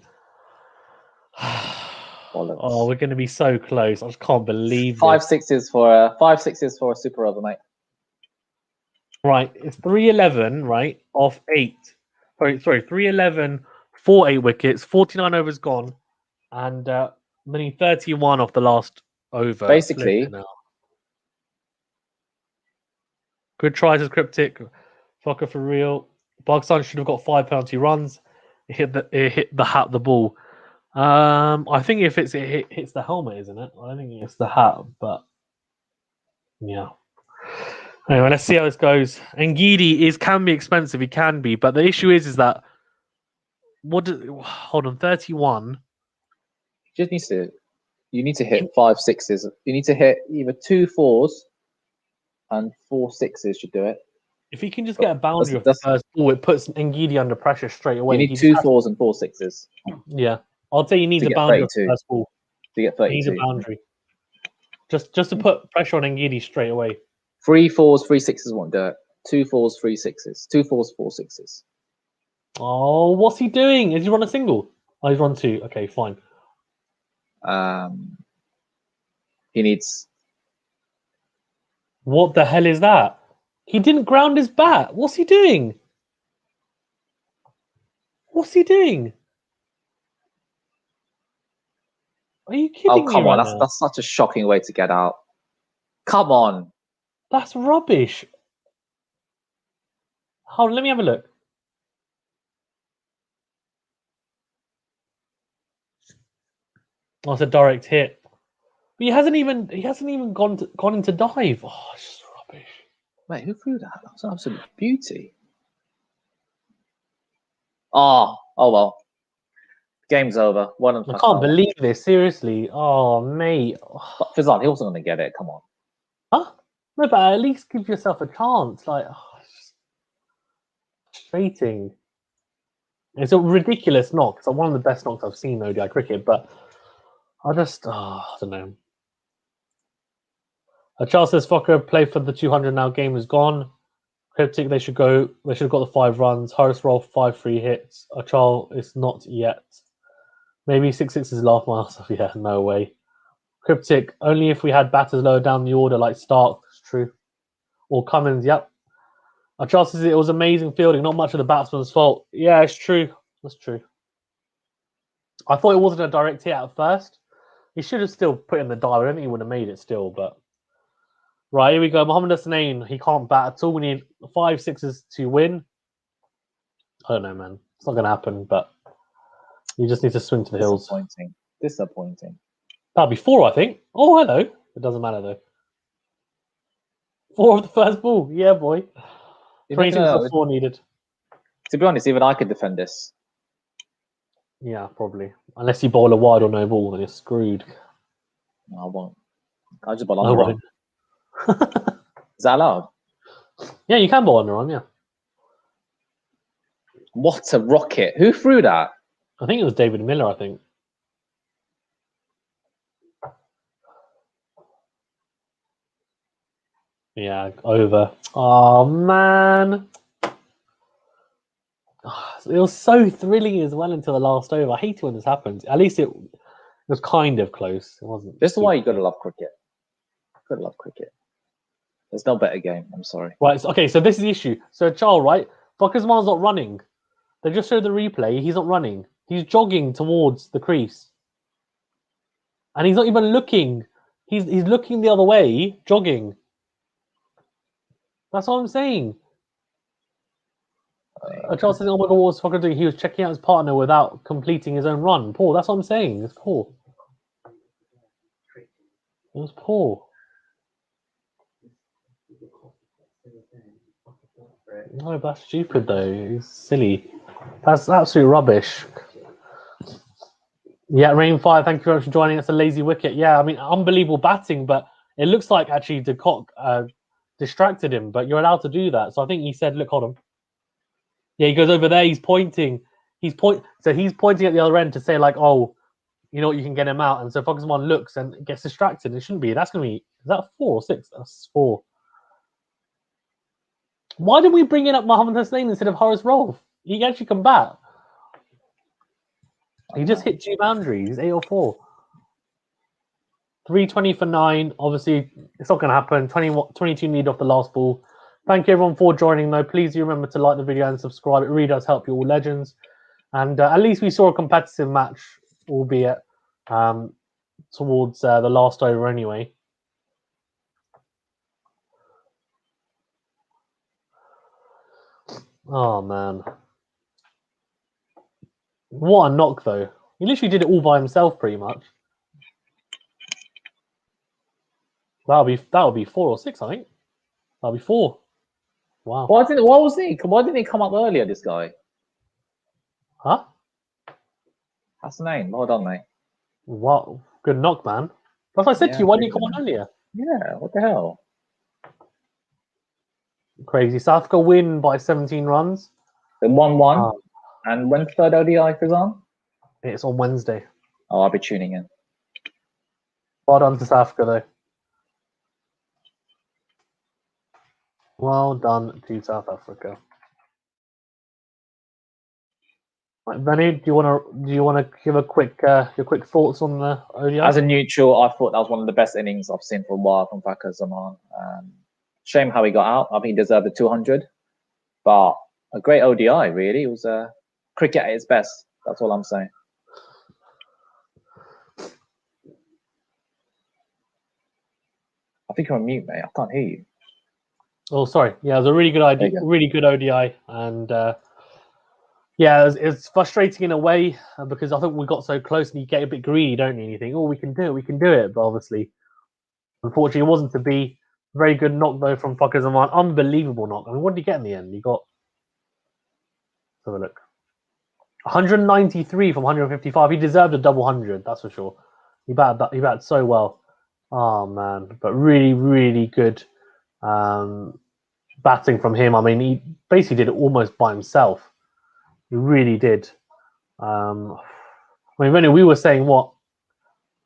Oh, we're going to be so close. I just can't believe 5 6s for 5 6s for a super over, mate. Right, it's 311, right, off 8. Sorry, 311 for 8 wickets, 49 overs gone, and winning 31 off the last over. Basically, good tries as Cryptic. Fucker for real. Pakistan should have got 5 penalty runs. It hit the ball. I think if it hits the helmet, isn't it? I don't think it's the hat, but yeah. Anyway, let's see how this goes. Ngidi can be expensive. He can be, but the issue is that hold on, 31. You need to hit 5 6s. You need to hit either 2 4s and 4 6s should do it. If he can just get a boundary of the first ball, it puts Ngidi under pressure straight away. You need 2 4s and 4 6s. Yeah, I'll say he needs a boundary of the first ball. To get 32. He needs a boundary. Just to put pressure on Ngidi straight away. 3 4s, 3 6s won't do it. 2 4s, 3 6s. 2 4s, 4 6s. Oh, what's he doing? Is he run a single? Oh, he's run 2. Okay, fine. He needs. What the hell is that? He didn't ground his bat. What's he doing? What's he doing? Are you kidding me? Oh, come on. That's such a shocking way to get out. Come on. That's rubbish. Hold on, let me have a look. Oh, it's a direct hit. But he hasn't even gone into dive. Oh, it's just rubbish. Mate, who threw that? That was an absolute beauty. Oh well. Game's over. I can't believe this. Seriously. Oh, mate. But Fizan, he wasn't going to get it. Come on. Huh? No, but at least give yourself a chance. Like, it's frustrating. It's a ridiculous knock. It's one of the best knocks I've seen in ODI cricket, but I don't know. Charles says, Fokker, play for the 200 now. Game is gone. Cryptic, they should have got the 5 runs. Horace Rolfe, 5 free hits. Charles is not yet. Maybe 6 6s laugh my ass off. Yeah, no way. Cryptic, only if we had batters lower down the order like Stark. It's true. Or Cummins, yep. Charles says it was amazing fielding, not much of the batsman's fault. Yeah, it's true. That's true. I thought it wasn't a direct hit at first. He should have still put in the dive. I don't think he would have made it still, but... Right, here we go. Mohamed Hasnain, he can't bat at all. We need 5 6s to win. I don't know, man. It's not going to happen, but you just need to swing to the hills. Disappointing. That'll be 4, I think. Oh, hello. It doesn't matter, though. 4 of the first ball. Yeah, boy. 26 No. is 4 needed. To be honest, even I could defend this. Yeah, probably. Unless you bowl a wide or no ball, then you're screwed. No, I won't. I'll just bowl on I the run. won't. Is that allowed? Yeah, you can bowl on the run, yeah. What a rocket. Who threw that? I think it was David Miller, I think. Yeah, over. Oh, man. It was so thrilling as well until the last over. I hate it when this happens. At least it was kind of close. It wasn't. This is why you gotta love cricket. Gotta love cricket. There's no better game. I'm sorry. Right, okay, so this is the issue. So, Charles, right? Buckisman's not running. They just showed the replay. He's not running. He's jogging towards the crease. And he's not even looking. He's looking the other way, jogging. That's what I'm saying. Charles says, oh my God, what was fucking doing? He was checking out his partner without completing his own run. Poor, that's what I'm saying. It's poor. It was poor. No, that's stupid though. It's silly. That's absolute rubbish. Yeah, Rainfire, thank you very much for joining us. A lazy wicket. Yeah, I mean, unbelievable batting, but it looks like actually De Kock distracted him, but you're allowed to do that. So I think he said, look, hold on. Yeah, he goes over there, he's pointing. So he's pointing at the other end to say, like, oh, you know what, you can get him out. And so Foxman looks and gets distracted. It shouldn't be. That's going to be, is that 4 or 6? That's 4. Why did we bring in up Mohammad Hussain instead of Horace Rolfe? He can actually come back. He just hit 2 boundaries, 8 or 4. 320 for 9. Obviously, it's not going to happen. 22 need off the last ball. Thank you, everyone, for joining, though. Please do remember to like the video and subscribe. It really does help you all legends. And at least we saw a competitive match, albeit towards the last over anyway. Oh, man. What a knock, though. He literally did it all by himself, pretty much. That'll be 4 or 6, I think. That'll be 4. Wow. Why didn't he come up earlier, this guy? Huh? That's the name. Hold on, mate. Wow. Good knock, man. That's what I said to you. Why didn't you come on earlier? Yeah, what the hell? Crazy. South Africa win by 17 runs. The 1-1. And when the third ODI is on? It's on Wednesday. Oh, I'll be tuning in. Well done to South Africa, though. Well done to South Africa. Right, Benny, do you want to give a quick your quick thoughts on the ODI? As a neutral, I thought that was one of the best innings I've seen for a while from PAK Zaman. Shame how he got out. I think he deserved the 200, but a great ODI. Really, it was cricket at its best. That's all I'm saying. I think you're on mute, mate. I can't hear you. Oh, sorry. Yeah, it was a really good idea, really good ODI, and yeah, it's frustrating in a way because I think we got so close, and you get a bit greedy, don't you? And you think, oh, we can do it, but obviously, unfortunately, it wasn't to be. Very good knock though from PAK Zaman. Unbelievable knock. I mean, what did he get in the end? He got. Let's have a look. 193 from 155. He deserved a double 100, that's for sure. He batted so well. Oh man, but really, really good batting from him. I mean, he basically did it almost by himself. He really did. I mean, when we were saying what,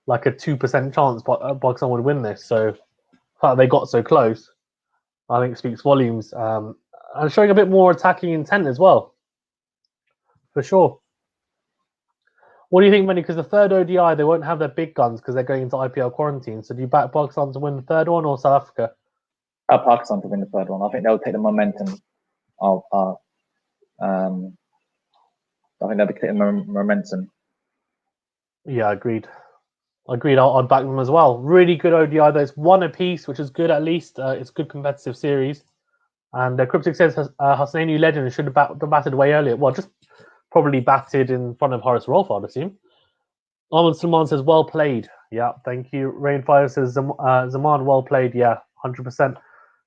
like a 2% chance Pakistan would win this. So the fact they got so close, I think speaks volumes. And showing a bit more attacking intent as well, for sure. What do you think, Manny? Because the third ODI, they won't have their big guns because they're going into IPL quarantine. So do you back Pakistan to win the third one or South Africa? Pakistan to win the third one. I think they'll take the momentum of. I think they'll take the momentum. Yeah, agreed. I'd back them as well. Really good ODI. There's one apiece, which is good at least. It's a good competitive series. And Cryptic says Hussaini legend should have batted way earlier. Well, just probably batted in front of Horace Rolfe, I'd assume. Ahmed Salman says, well played. Yeah, thank you. Rainfire says, Zaman, well played. Yeah, 100%.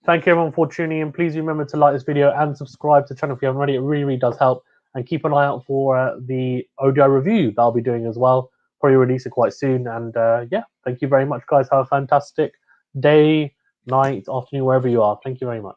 Thank you everyone for tuning in. Please remember to like this video and subscribe to the channel if you haven't already. It really, really does help. And keep an eye out for the ODI review that I'll be doing as well. Probably release it quite soon. And yeah, thank you very much, guys. Have a fantastic day, night, afternoon, wherever you are. Thank you very much.